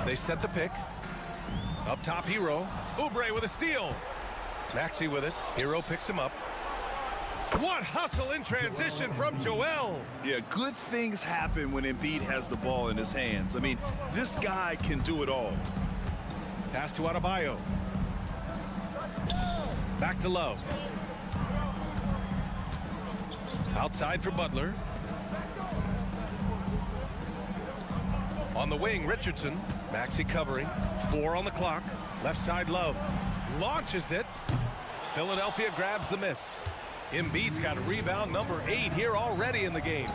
They set the pick. Up top, Hero. Oubre with a steal. Maxey with it. Hero picks him up. What hustle in transition from Joel. Yeah, good things happen when Embiid has the ball in his hands. I mean, this guy can do it all. Pass to Adebayo. Back to Love. Outside for Butler. On the wing, Richardson. Maxey covering. 4 on the clock. Left side, Love. Launches it. Philadelphia grabs the miss. Embiid's got a rebound number 8 here already in the game.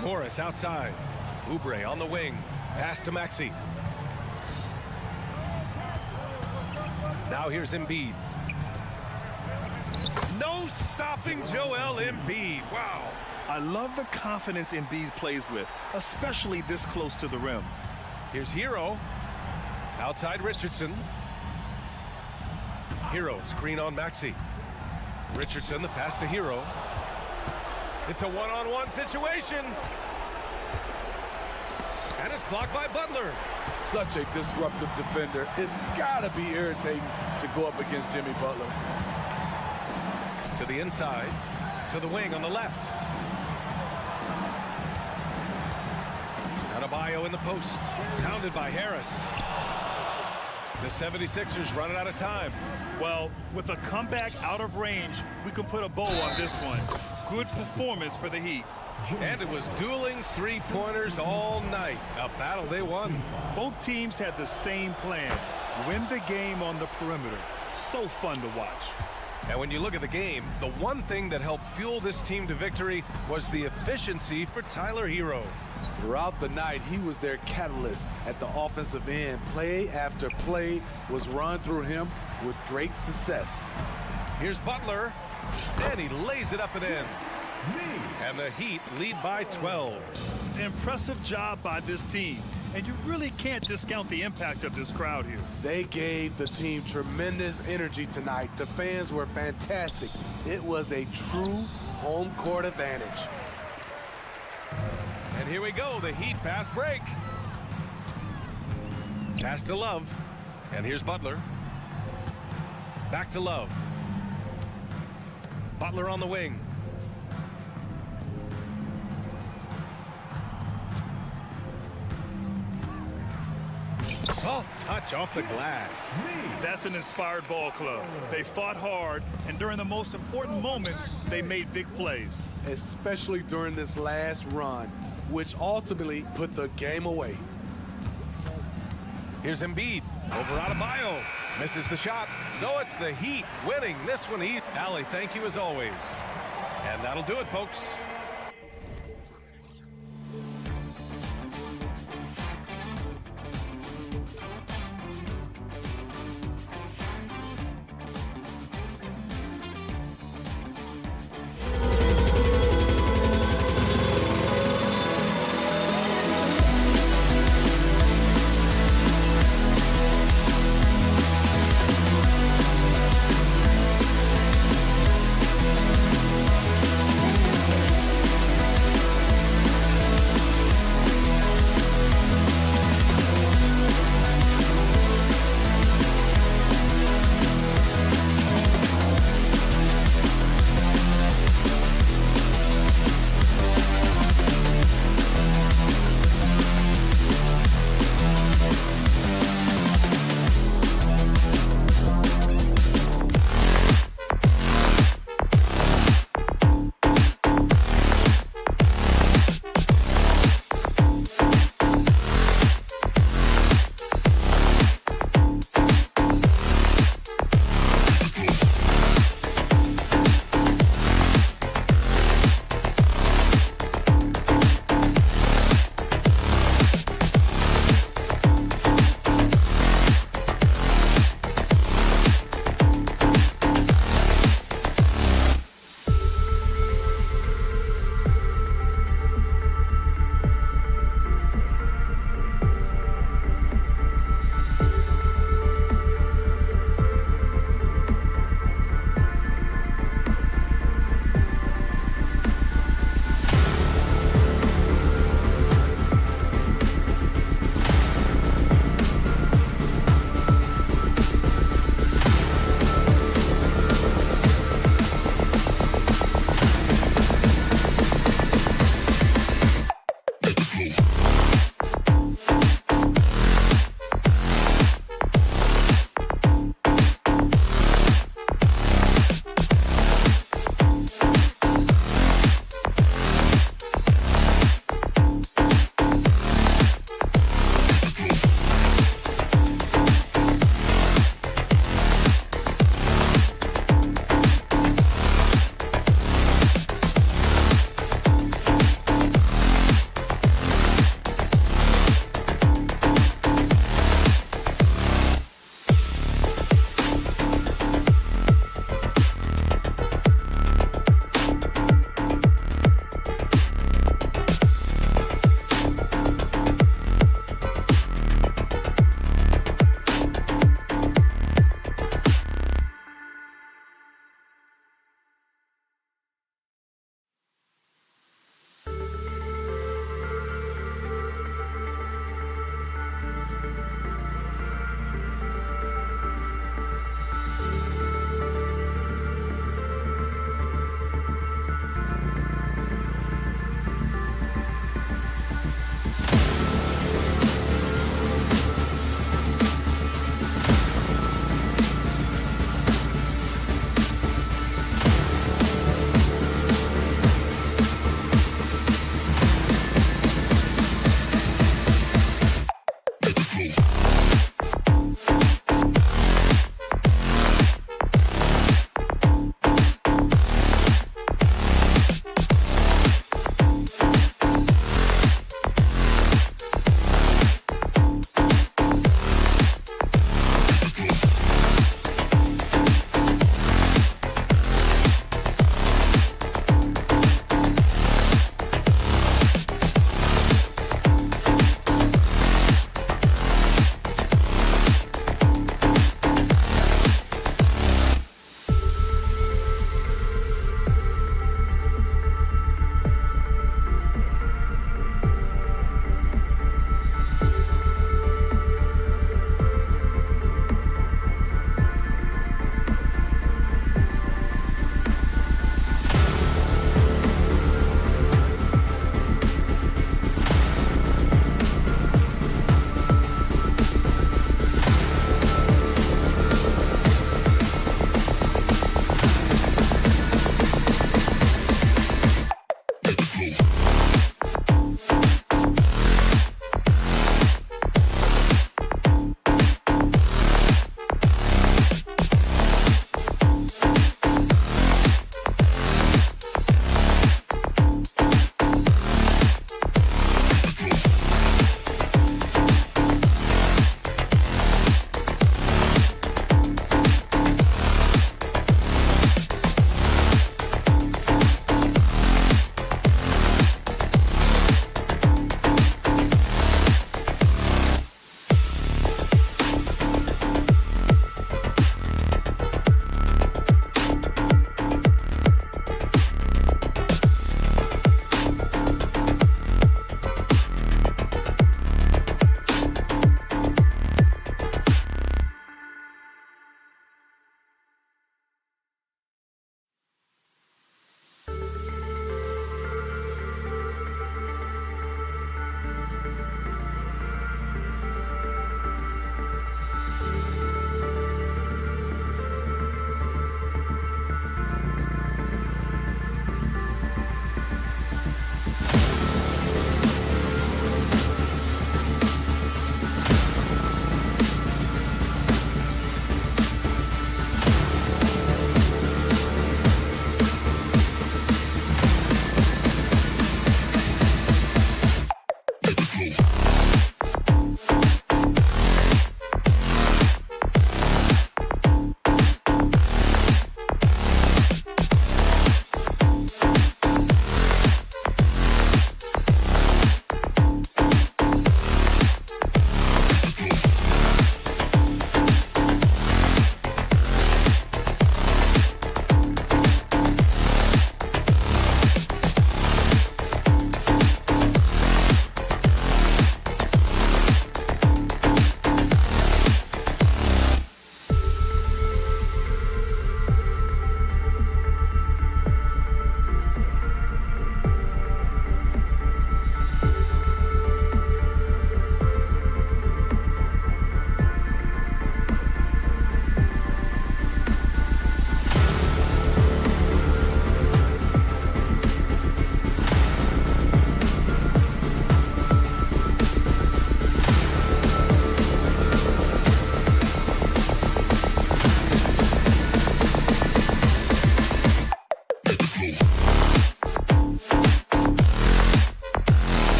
Morris outside. Oubre on the wing. Pass to Maxey. Now here's Embiid. No stopping Joel Embiid. Wow. I love the confidence Embiid plays with, especially this close to the rim. Here's Hero. Outside Richardson. Hero, screen on Maxey. Richardson, the pass to Hero. It's a one-on-one situation. And it's blocked by Butler. Such a disruptive defender. It's got to be irritating to go up against Jimmy Butler. To the inside. To the wing on the left. Adebayo in the post. Pounded by Harris. The 76ers running out of time. Well, with a comeback out of range, we can put a bow on this one. Good performance for the Heat. And it was dueling three-pointers all night. A battle they won. Both teams had the same plan. Win the game on the perimeter. So fun to watch. And when you look at the game, the one thing that helped fuel this team to victory was the efficiency for Tyler Hero. Throughout the night, he was their catalyst at the offensive end. Play after play was run through him with great success. Here's Butler, and he lays it up and in. And the Heat lead by 12. Impressive job by this team. And you really can't discount the impact of this crowd here. They gave the team tremendous energy tonight. The fans were fantastic. It was a true home court advantage. And here we go, the Heat fast break. Pass to Love. And here's Butler. Back to Love. Butler on the wing. Soft touch off the glass. That's an inspired ball club. They fought hard, and during the most important moments, they made big plays. Especially during this last run, which ultimately put the game away. Here's Embiid over Adebayo. Misses the shot. So it's the Heat winning this one. Allie, thank you as always. And that'll do it, folks.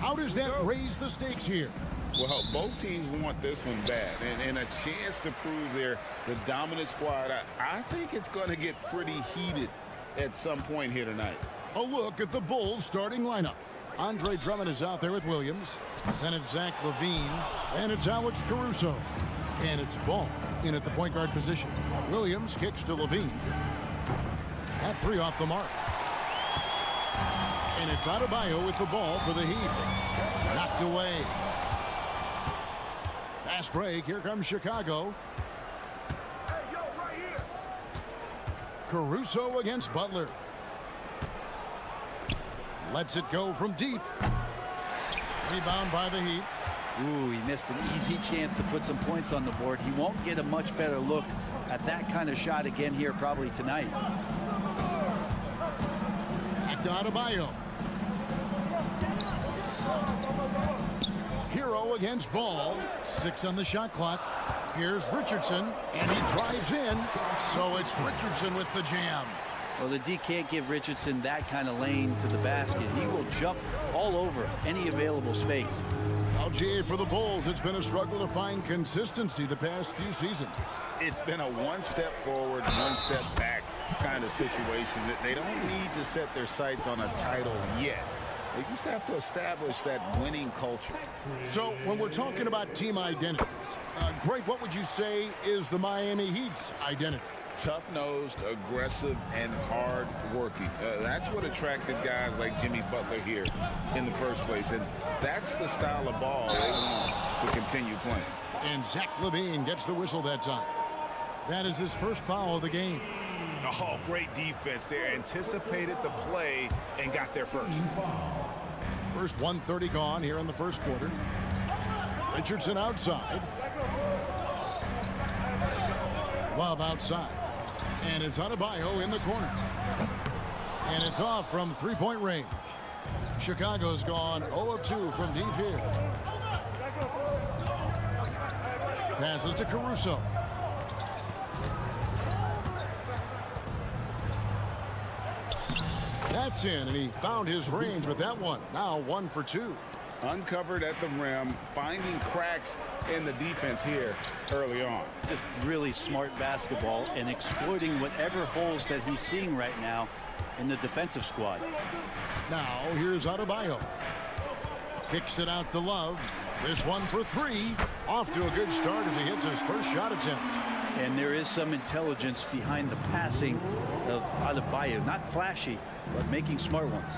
How does that raise the stakes here? Well, both teams want this one bad, and a chance to prove they're the dominant squad. I think it's going to get pretty heated at some point here tonight. A look at the Bulls starting lineup. Andre Drummond is out there with Williams. Then it's Zach LaVine. And it's Alex Caruso. And it's Ball in at the point guard position. Williams kicks to LaVine. At 3 off the mark. And it's Adebayo with the ball for the Heat. Knocked away. Fast break. Here comes Chicago. Caruso against Butler. Lets it go from deep. Rebound by the Heat. Ooh, he missed an easy chance to put some points on the board. He won't get a much better look at that kind of shot again here probably tonight. Back to Adebayo. Hero against Ball. 6 on the shot clock. Here's Richardson, and he drives in. So it's Richardson with the jam. Well, the D can't give Richardson that kind of lane to the basket. He will jump all over any available space. LGA for the Bulls. It's been a struggle to find consistency the past few seasons. It's been a one step forward, one step back kind of situation. That they don't need to set their sights on a title yet. They just have to establish that winning culture. So when we're talking about team identities, Greg, what would you say is the Miami Heat's identity? Tough-nosed, aggressive, and hard-working. That's what attracted guys like Jimmy Butler here in the first place. And that's the style of ball they want to continue playing. And Zach LaVine gets the whistle that time. That is his first foul of the game. Oh, great defense there. Anticipated the play and got there first. First 1:30 gone here in the first quarter. Richardson outside. Love outside. And it's Adebayo in the corner. And it's off from three-point range. Chicago's gone 0 of 2 from deep here. Passes to Caruso. That's in, and he found his range with that one. Now 1 for 2. Uncovered at the rim, finding cracks in the defense here early on. Just really smart basketball and exploiting whatever holes that he's seeing right now in the defensive squad. Now here's Adebayo. Kicks it out to Love. This one for 3. Off to a good start as he hits his first shot attempt. And there is some intelligence behind the passing of Adebayo. Not flashy, but making smart ones.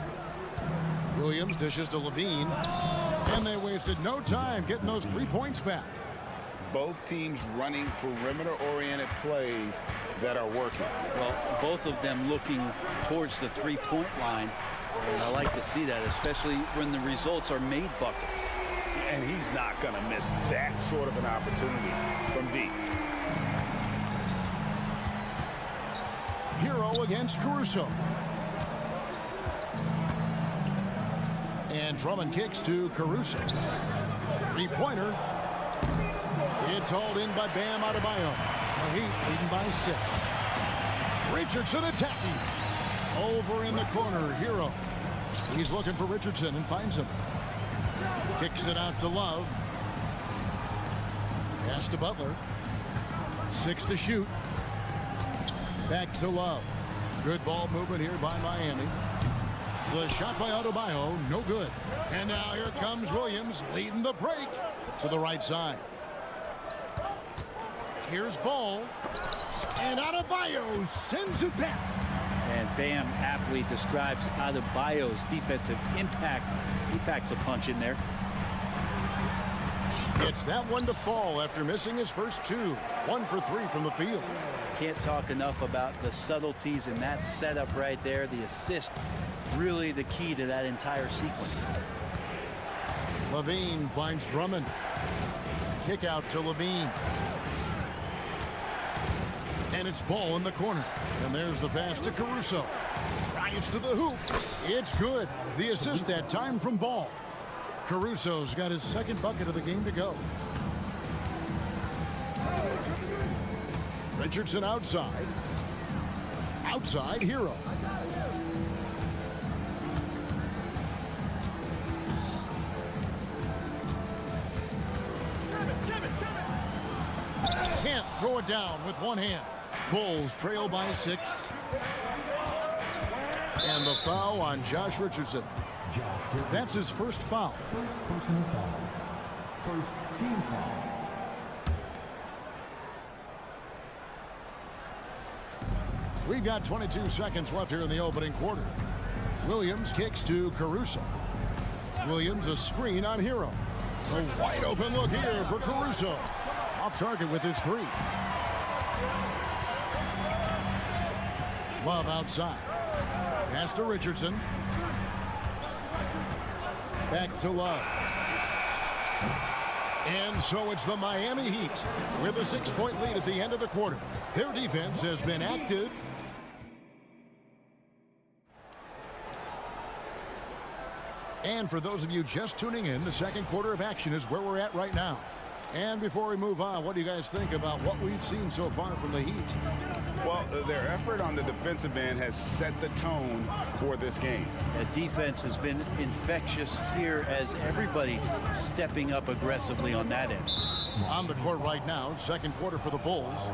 Williams dishes to LaVine. And they wasted no time getting those 3 points back. Both teams running perimeter-oriented plays that are working. Well, both of them looking towards the three-point line. And I like to see that, especially when the results are made buckets. And he's not going to miss that sort of an opportunity from deep. Hero against Caruso. And Drummond kicks to Caruso. Three-pointer. It's hauled in by Bam Adebayo. The Heat leading by 6. Richardson attacking. Over in the corner, Hero. He's looking for Richardson and finds him. Kicks it out to Love. Pass to Butler. 6 to shoot. Back to Love. Good ball movement here by Miami. The shot by Adebayo, no good. And now here comes Williams leading the break to the right side. Here's Ball. And Adebayo sends it back. And Bam aptly describes Adebayo's defensive impact. He packs a punch in there. It's that one to fall after missing his first 2. 1 for 3 from the field. Can't talk enough about the subtleties in that setup right there. The assist, really the key to that entire sequence. LaVine finds Drummond. Kick out to LaVine. And it's Ball in the corner. And there's the pass to Caruso. Drives to the hoop. It's good. The assist that time from Ball. Caruso's got his second bucket of the game to go. Richardson outside. Outside, Hero. throw it down with one hand. Bulls trail by 6. And the foul on Josh Richardson. That's his first foul. First personal foul. First team foul. We've got 22 seconds left here in the opening quarter. Williams kicks to Caruso. Williams a screen on Hero. A wide open look here for Caruso. Off target with his 3. Love outside. Pass to Richardson. Back to Love. And so it's the Miami Heat with a 6-point lead at the end of the quarter. Their defense has been active. And for those of you just tuning in, the second quarter of action is where we're at right now. And before we move on, what do you guys think about what we've seen so far from the Heat? Well, their effort on the defensive end has set the tone for this game. The defense has been infectious here as everybody stepping up aggressively on that end. On the court right now, second quarter for the Bulls.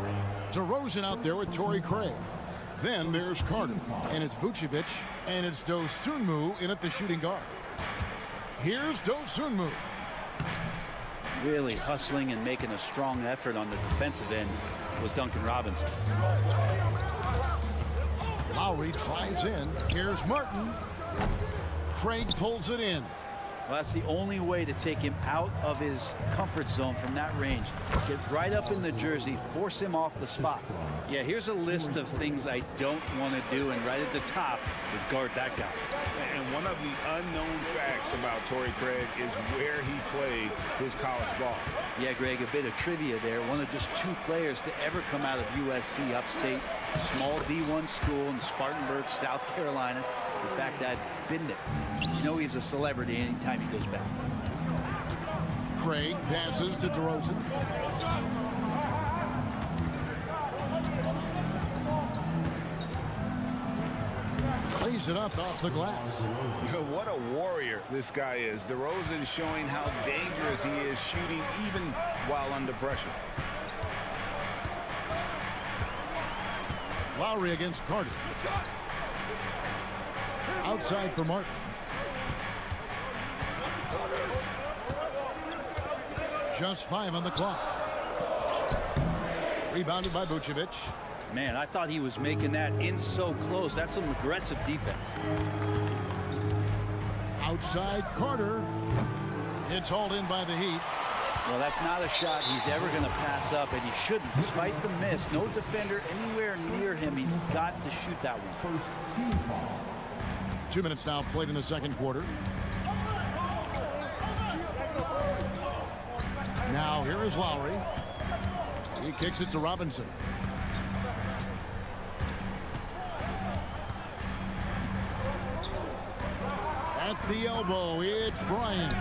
DeRozan out there with Torrey Craig. Then there's Carter, and it's Vucevic, and it's Dosunmu in at the shooting guard. Here's Dosunmu. Really hustling and making a strong effort on the defensive end was Duncan Robinson. Lowry drives in. Here's Martin. Craig pulls it in. Well, that's the only way to take him out of his comfort zone from that range. Get right up in the jersey, force him off the spot. Yeah, here's a list of things I don't want to do, and right at the top is guard that guy. And one of the unknown facts about Torrey Craig is where he played his college ball. Yeah, Greg, a bit of trivia there. One of just 2 players to ever come out of USC upstate. Small D1 school in Spartanburg, South Carolina. In fact, I've been there. You know he's a celebrity anytime he goes back. Craig passes to DeRozan. Plays it up off the glass. What a warrior this guy is. DeRozan showing how dangerous he is shooting even while under pressure. Lowry against Carter. Outside for Martin. Just 5 on the clock. Rebounded by Vucevic. Man, I thought he was making that in so close. That's some aggressive defense. Outside Carter. It's hauled in by the Heat. Well, that's not a shot he's ever going to pass up, and he shouldn't. Despite the miss, no defender anywhere near him. He's got to shoot that one. First team foul. 2 minutes now played in the second quarter. Now here is Lowry. He kicks it to Robinson. At the elbow, it's Bryant.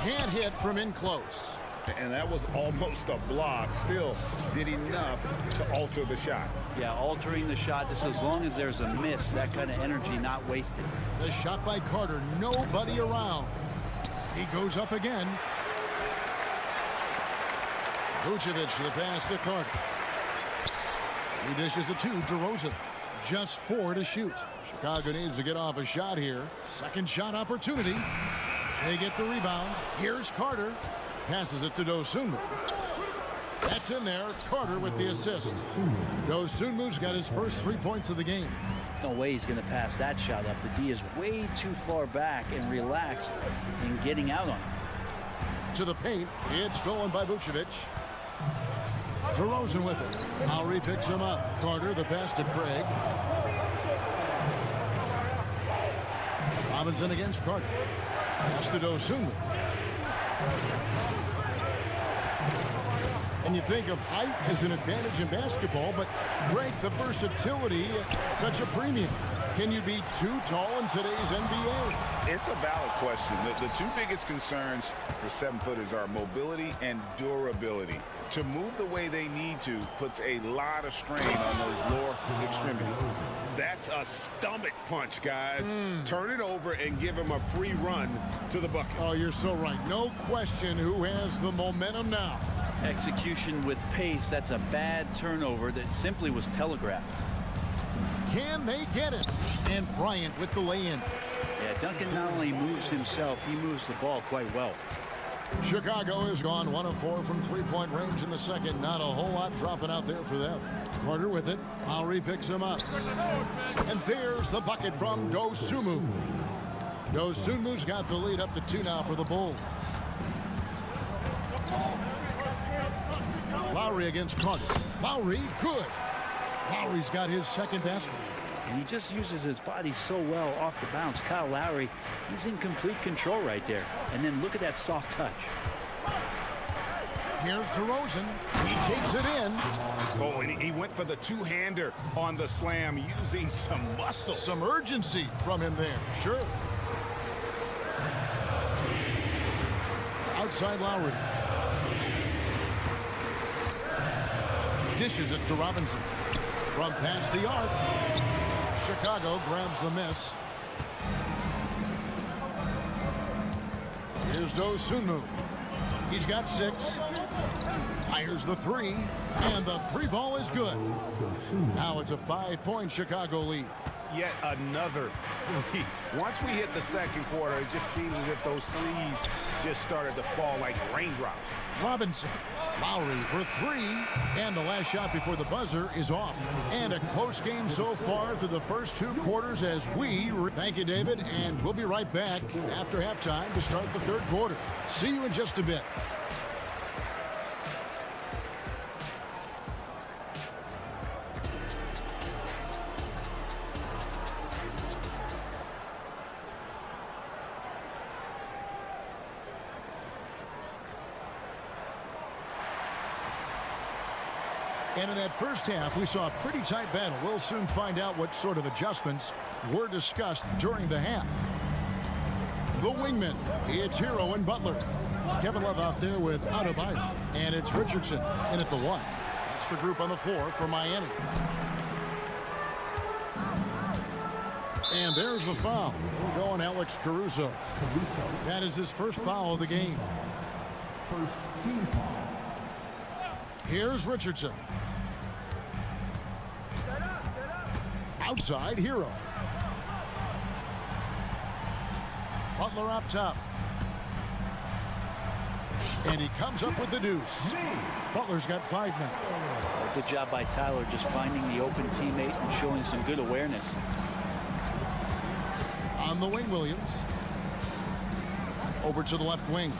Can't hit from in close. And that was almost a block. Still did enough to alter the shot. Yeah, altering the shot just as long as there's a miss. That kind of energy not wasted. The shot by Carter. Nobody around. He goes up again. Vucevic the pass to Carter. He dishes it to DeRozan. Just 4 to shoot. Chicago needs to get off a shot here. Second shot opportunity. They get the rebound. Here's Carter. Passes it to Dosunmu. That's in there. Carter with the assist. Dosunmu's got his first 3 points of the game. No way he's going to pass that shot up. The D is way too far back and relaxed in getting out on him. To the paint. It's stolen by Vucevic. DeRozan with it. Lowry picks him up. Carter the pass to Craig. Robinson against Carter. Pass to Dosunmu. And you think of height as an advantage in basketball, but Greg, the versatility, such a premium. Can you be too tall in today's NBA? It's a valid question. The 2 biggest concerns for 7-footers are mobility and durability. To move the way they need to puts a lot of strain on those lower extremities. That's a stomach punch, guys. Turn it over and give him a free run to the bucket. Oh, you're so right. No question who has the momentum now. Execution with pace. That's a bad turnover that simply was telegraphed. Can they get it? And Bryant with the lay-in. Yeah, Duncan not only moves himself, he moves the ball quite well. Chicago has gone 1 of 4 from three-point range in the second. Not a whole lot dropping out there for them. Carter with it. Lowry picks him up. And there's the bucket from Dosunmu. Dosunmu's got the lead up to 2 now for the Bulls. Lowry against Carter. Lowry, good. Lowry's got his second basket. And he just uses his body so well off the bounce. Kyle Lowry, he's in complete control right there. And then look at that soft touch. Here's DeRozan. He takes it in. Oh, and he went for the two-hander on the slam, using some muscle. Some urgency from him there, sure. Outside Lowry. Dishes it to Robinson. From past the arc. Chicago grabs the miss. Here's Dosunmu. He's got 6. Fires the 3. And the 3 ball is good. Now it's a 5-point Chicago lead. Yet another 3. Once we hit the second quarter, it just seems as if those threes just started to fall like raindrops. Robinson. Lowry for 3. And the last shot before the buzzer is off. And a close game so far through the first 2 quarters as we... Thank you, David. And we'll be right back after halftime to start the third quarter. See you in just a bit. And in that first half, we saw a pretty tight battle. We'll soon find out what sort of adjustments were discussed during the half. The wingmen, it's Hero and Butler. Kevin Love out there with Adebayo. And it's Richardson in at the 1. That's the group on the floor for Miami. And there's the foul. We're going Alex Caruso. That is his first foul of the game. First team foul. Here's Richardson. Outside, Hero. Butler up top. And he comes up with the deuce. Butler's got 5 now. Good job by Tyler just finding the open teammate and showing some good awareness. On the wing, Williams. Over to the left wing.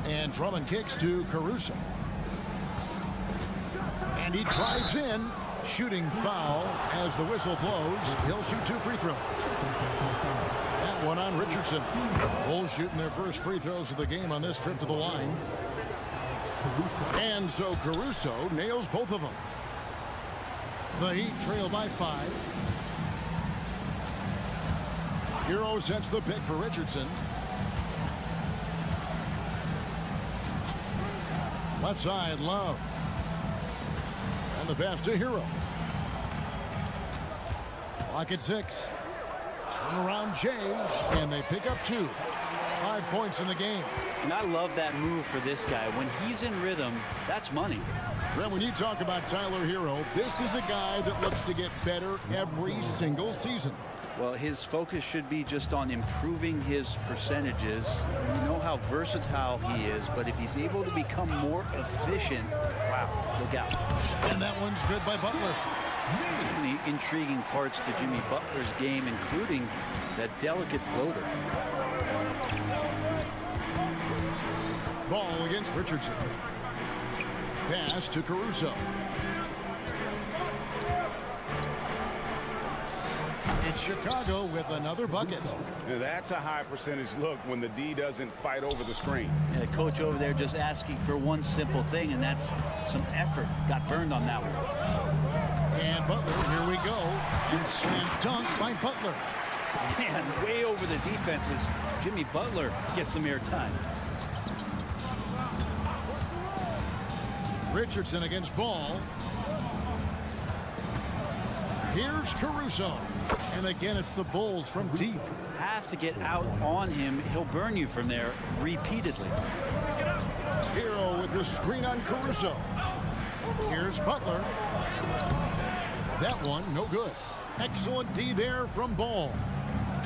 And Drummond kicks to Caruso. And he drives in. Shooting foul as the whistle blows. He'll shoot 2 free throws. That one on Richardson. Bulls shooting their first free throws of the game on this trip to the line. And so Caruso nails both of them. The Heat trail by 5. Hero sets the pick for Richardson. Left side, Love. And the pass to Hero. Clock at 6. Turnaround Jays. And they pick up 2. 5 points in the game. And I love that move for this guy. When he's in rhythm, that's money. Well, when you talk about Tyler Hero, this is a guy that looks to get better every single season. Well, his focus should be just on improving his percentages. You know how versatile he is, but if he's able to become more efficient, wow, look out. And that one's good by Butler. Many intriguing parts to Jimmy Butler's game, including that delicate floater. Ball against Richardson. Pass to Caruso. It's Chicago with another bucket. Now that's a high percentage look when the D doesn't fight over the screen. Yeah, coach over there just asking for one simple thing, and that's some effort. Got burned on that one. And Butler, here we go. And slam dunk by Butler. Man, way over the defenses. Jimmy Butler gets some airtime. Richardson against Ball. Here's Caruso. And again, it's the Bulls from deep. have to get out on him. He'll burn you from there repeatedly. Hero with the screen on Caruso. Here's Butler. That one, no good. Excellent D there from Ball.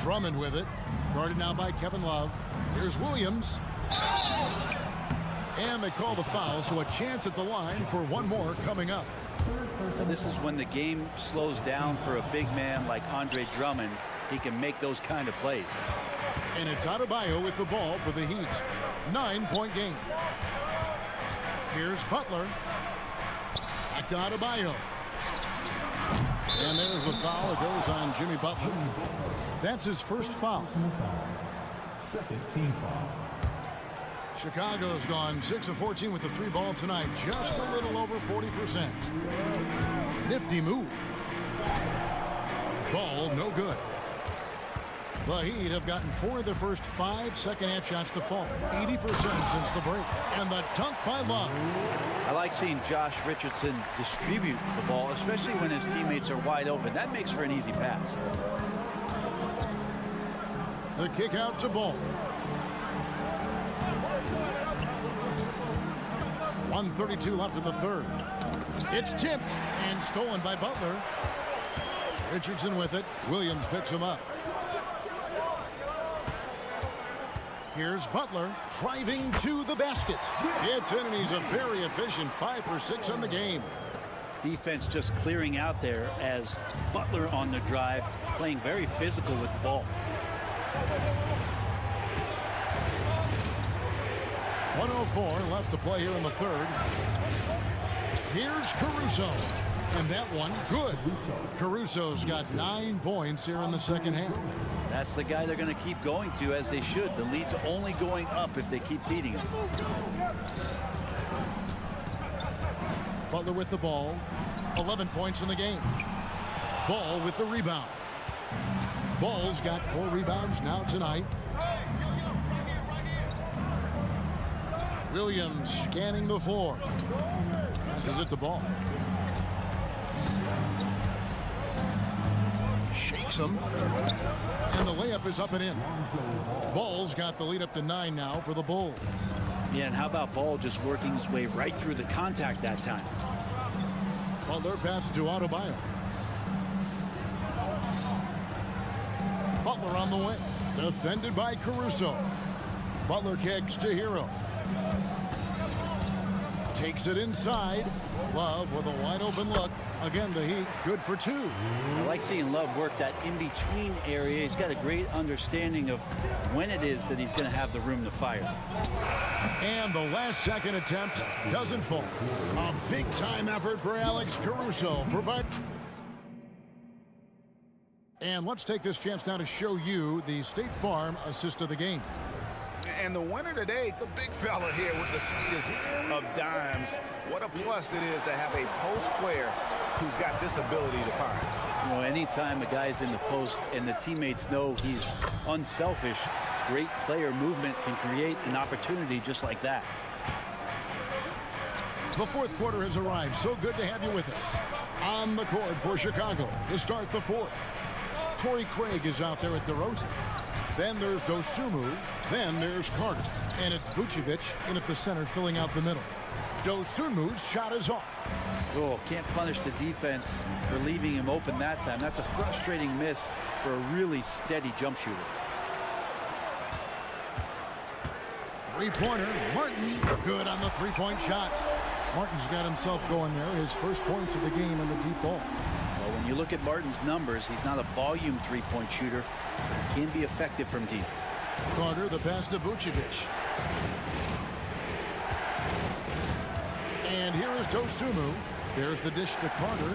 Drummond with it. Guarded now by Kevin Love. Here's Williams. And they call the foul, so a chance at the line for one more coming up. This is when the game slows down for a big man like Andre Drummond. He can make those kind of plays. And it's Adebayo with the ball for the Heat. 9-point game. Here's Butler. Back to Adebayo. And there's a foul. It goes on Jimmy Butler. That's his first foul. Second team foul. Chicago's gone 6 of 14 with the 3 ball tonight. Just a little over 40%. Nifty move. Ball no good. The Heat have gotten 4 of their first 5 second-half shots to fall. 80% since the break. And the dunk by Love. I like seeing Josh Richardson distribute the ball, especially when his teammates are wide open. That makes for an easy pass. The kick out to Ball. 1:32 left in the third. It's tipped and stolen by Butler. Richardson with it. Williams picks him up. Here's Butler driving to the basket. It's in, and he's a very efficient 5 for 6 on the game. Defense just clearing out there as Butler on the drive, playing very physical with the ball. 1:04 left to play here in the third. Here's Caruso. And that one, good. Caruso's got 9 points here in the second half. That's the guy they're going to keep going to, as they should. The lead's only going up if they keep feeding him. Butler with the ball. 11 points in the game. Ball with the rebound. Ball's got 4 rebounds now tonight. Williams scanning the floor. Passes it to Ball. Shakes him. And the layup is up and in. Ball's got the lead up to 9 now for the Bulls. Yeah, and how about Ball just working his way right through the contact that time? Butler passes to Adebayo. Butler on the wing. Defended by Caruso. Butler kicks to Hero. Takes it inside. Love with a wide open look. Again, the Heat good for 2. I like seeing Love work that in-between area. He's got a great understanding of when it is that he's going to have the room to fire. And the last second attempt doesn't fall. A big-time effort for Alex Caruso. And let's take this chance now to show you the State Farm assist of the game. And the winner today, the big fella here with the sweetest of dimes. What a plus it is to have a post player who's got this ability to fire. You know, anytime a guy's in the post and the teammates know he's unselfish, great player movement can create an opportunity just like that. The fourth quarter has arrived. So good to have you with us. On the court for Chicago to start the fourth. Torrey Craig is out there at DeRozan. Then there's Dosunmu. Then there's Carter. And it's Vucevic in at the center filling out the middle. Dosunmu's shot is off. Oh, can't punish the defense for leaving him open that time. That's a frustrating miss for a really steady jump shooter. Three-pointer. Martin good on the three-point shot. Martin's got himself going there. His first points of the game in the deep ball. Well, when you look at Martin's numbers, he's not a volume three-point shooter. He can be effective from deep. Carter, the pass to Vucevic. And here is Dosunmu. There's the dish to Carter.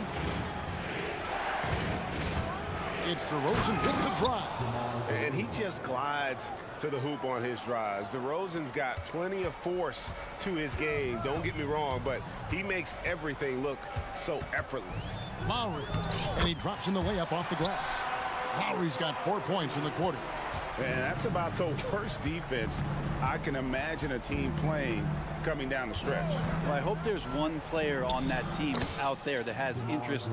It's DeRozan with the drive. And he just glides to the hoop on his drives. DeRozan's got plenty of force to his game. Don't get me wrong, but he makes everything look so effortless. Lowry. And he drops in the layup off the glass. Lowry's got 4 points in the quarter. And that's about the worst defense I can imagine a team playing coming down the stretch. Well, I hope there's one player on that team out there that has interest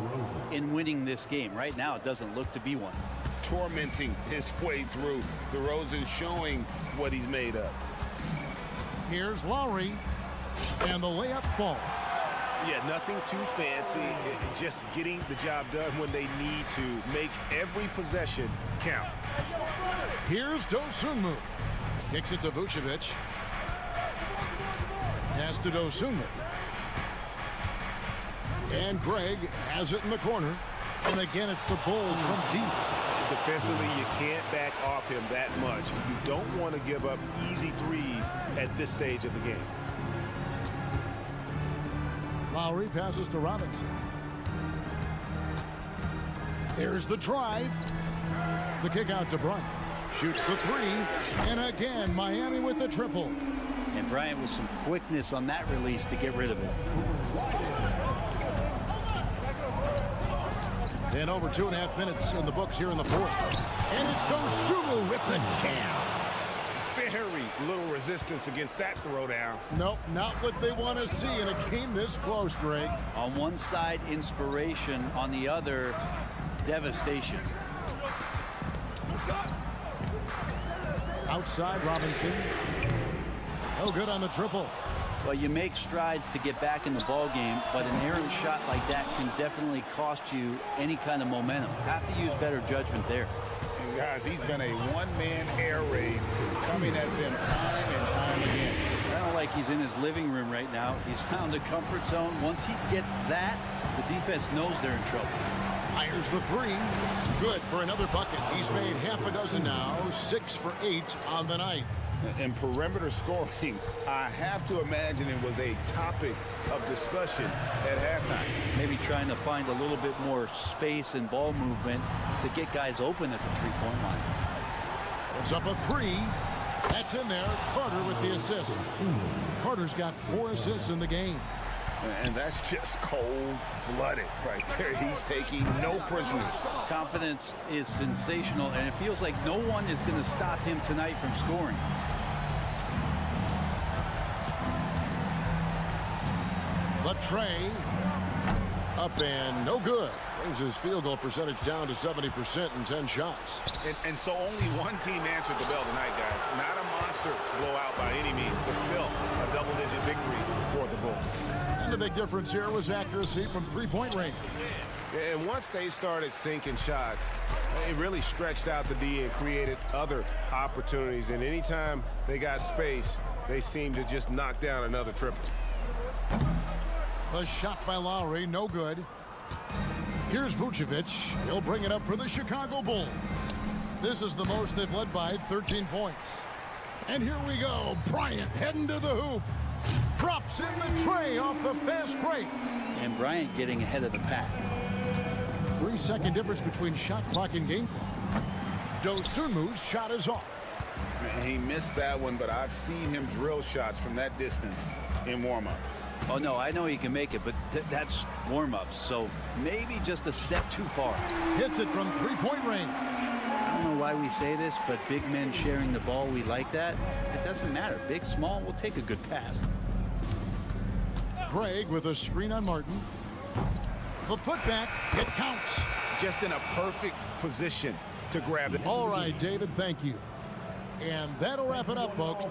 in winning this game. Right now, it doesn't look to be one. tormenting his way through. DeRozan showing what he's made of. Here's Lowry, and the layup falls. Yeah, nothing too fancy. Just getting the job done when they need to. Make every possession count. Here's Dosunmu. Kicks it to Vucevic. Pass to Dosunmu. And Greg has it in the corner. And again, it's the Bulls from deep. Defensively, you can't back off him that much. You don't want to give up easy threes at this stage of the game. Lowry passes to Robinson. There's the drive. The kick out to Bryant. Shoots the three. And again, Miami with the triple. And Bryant with some quickness on that release to get rid of it. And over 2.5 minutes in the books here in the fourth. And it's Dosunmu with the jam. Very little resistance against that throwdown. Nope, not what they want to see in a game this close, Greg. On one side, inspiration. On the other, devastation. Outside, Robinson. No good on the triple. Well, you make strides to get back in the ball game, but an errant shot like that can definitely cost you any kind of momentum. Have to use better judgment there. And guys, he's been a one-man air raid coming at them time and time again. Kind of like he's in his living room right now. He's found a comfort zone. Once he gets that, the defense knows they're in trouble. Fires the three. Good for another bucket. He's made half a dozen now. 6 for 8 on the night. And perimeter scoring, I have to imagine it was a topic of discussion at halftime. Maybe trying to find a little bit more space and ball movement to get guys open at the three-point line. It's up a three. That's in there. Carter with the assist. Carter's got 4 assists in the game. And that's just cold-blooded right there. He's taking no prisoners. Confidence is sensational, and it feels like no one is going to stop him tonight from scoring. The tray. Up and no good. Brings his field goal percentage down to 70% in 10 shots. And so only one team answered the bell tonight, guys. Not a monster blowout by any means, but still a double-digit victory for the Bulls. And the big difference here was accuracy from three-point range. And once they started sinking shots, it really stretched out the D and created other opportunities. And anytime they got space, they seemed to just knock down another triple. A shot by Lowry, no good. Here's Vucevic. He'll bring it up for the Chicago Bulls. This is the most they've led by 13 points. And here we go. Bryant heading to the hoop. Drops in the tray off the fast break. And Bryant getting ahead of the pack. 3-second difference between shot clock and game clock. Dosunmu's shot is off. He missed that one, but I've seen him drill shots from that distance in warm-up. Oh, no, I know he can make it, but that's warm-ups, so maybe just a step too far. Hits it from three-point range. I don't know why we say this, but big men sharing the ball, we like that. It doesn't matter. Big, small, we'll take a good pass. Craig with a screen on Martin. The putback, it counts. Just in a perfect position to grab it. All right, David, thank you. And that'll wrap it up, folks.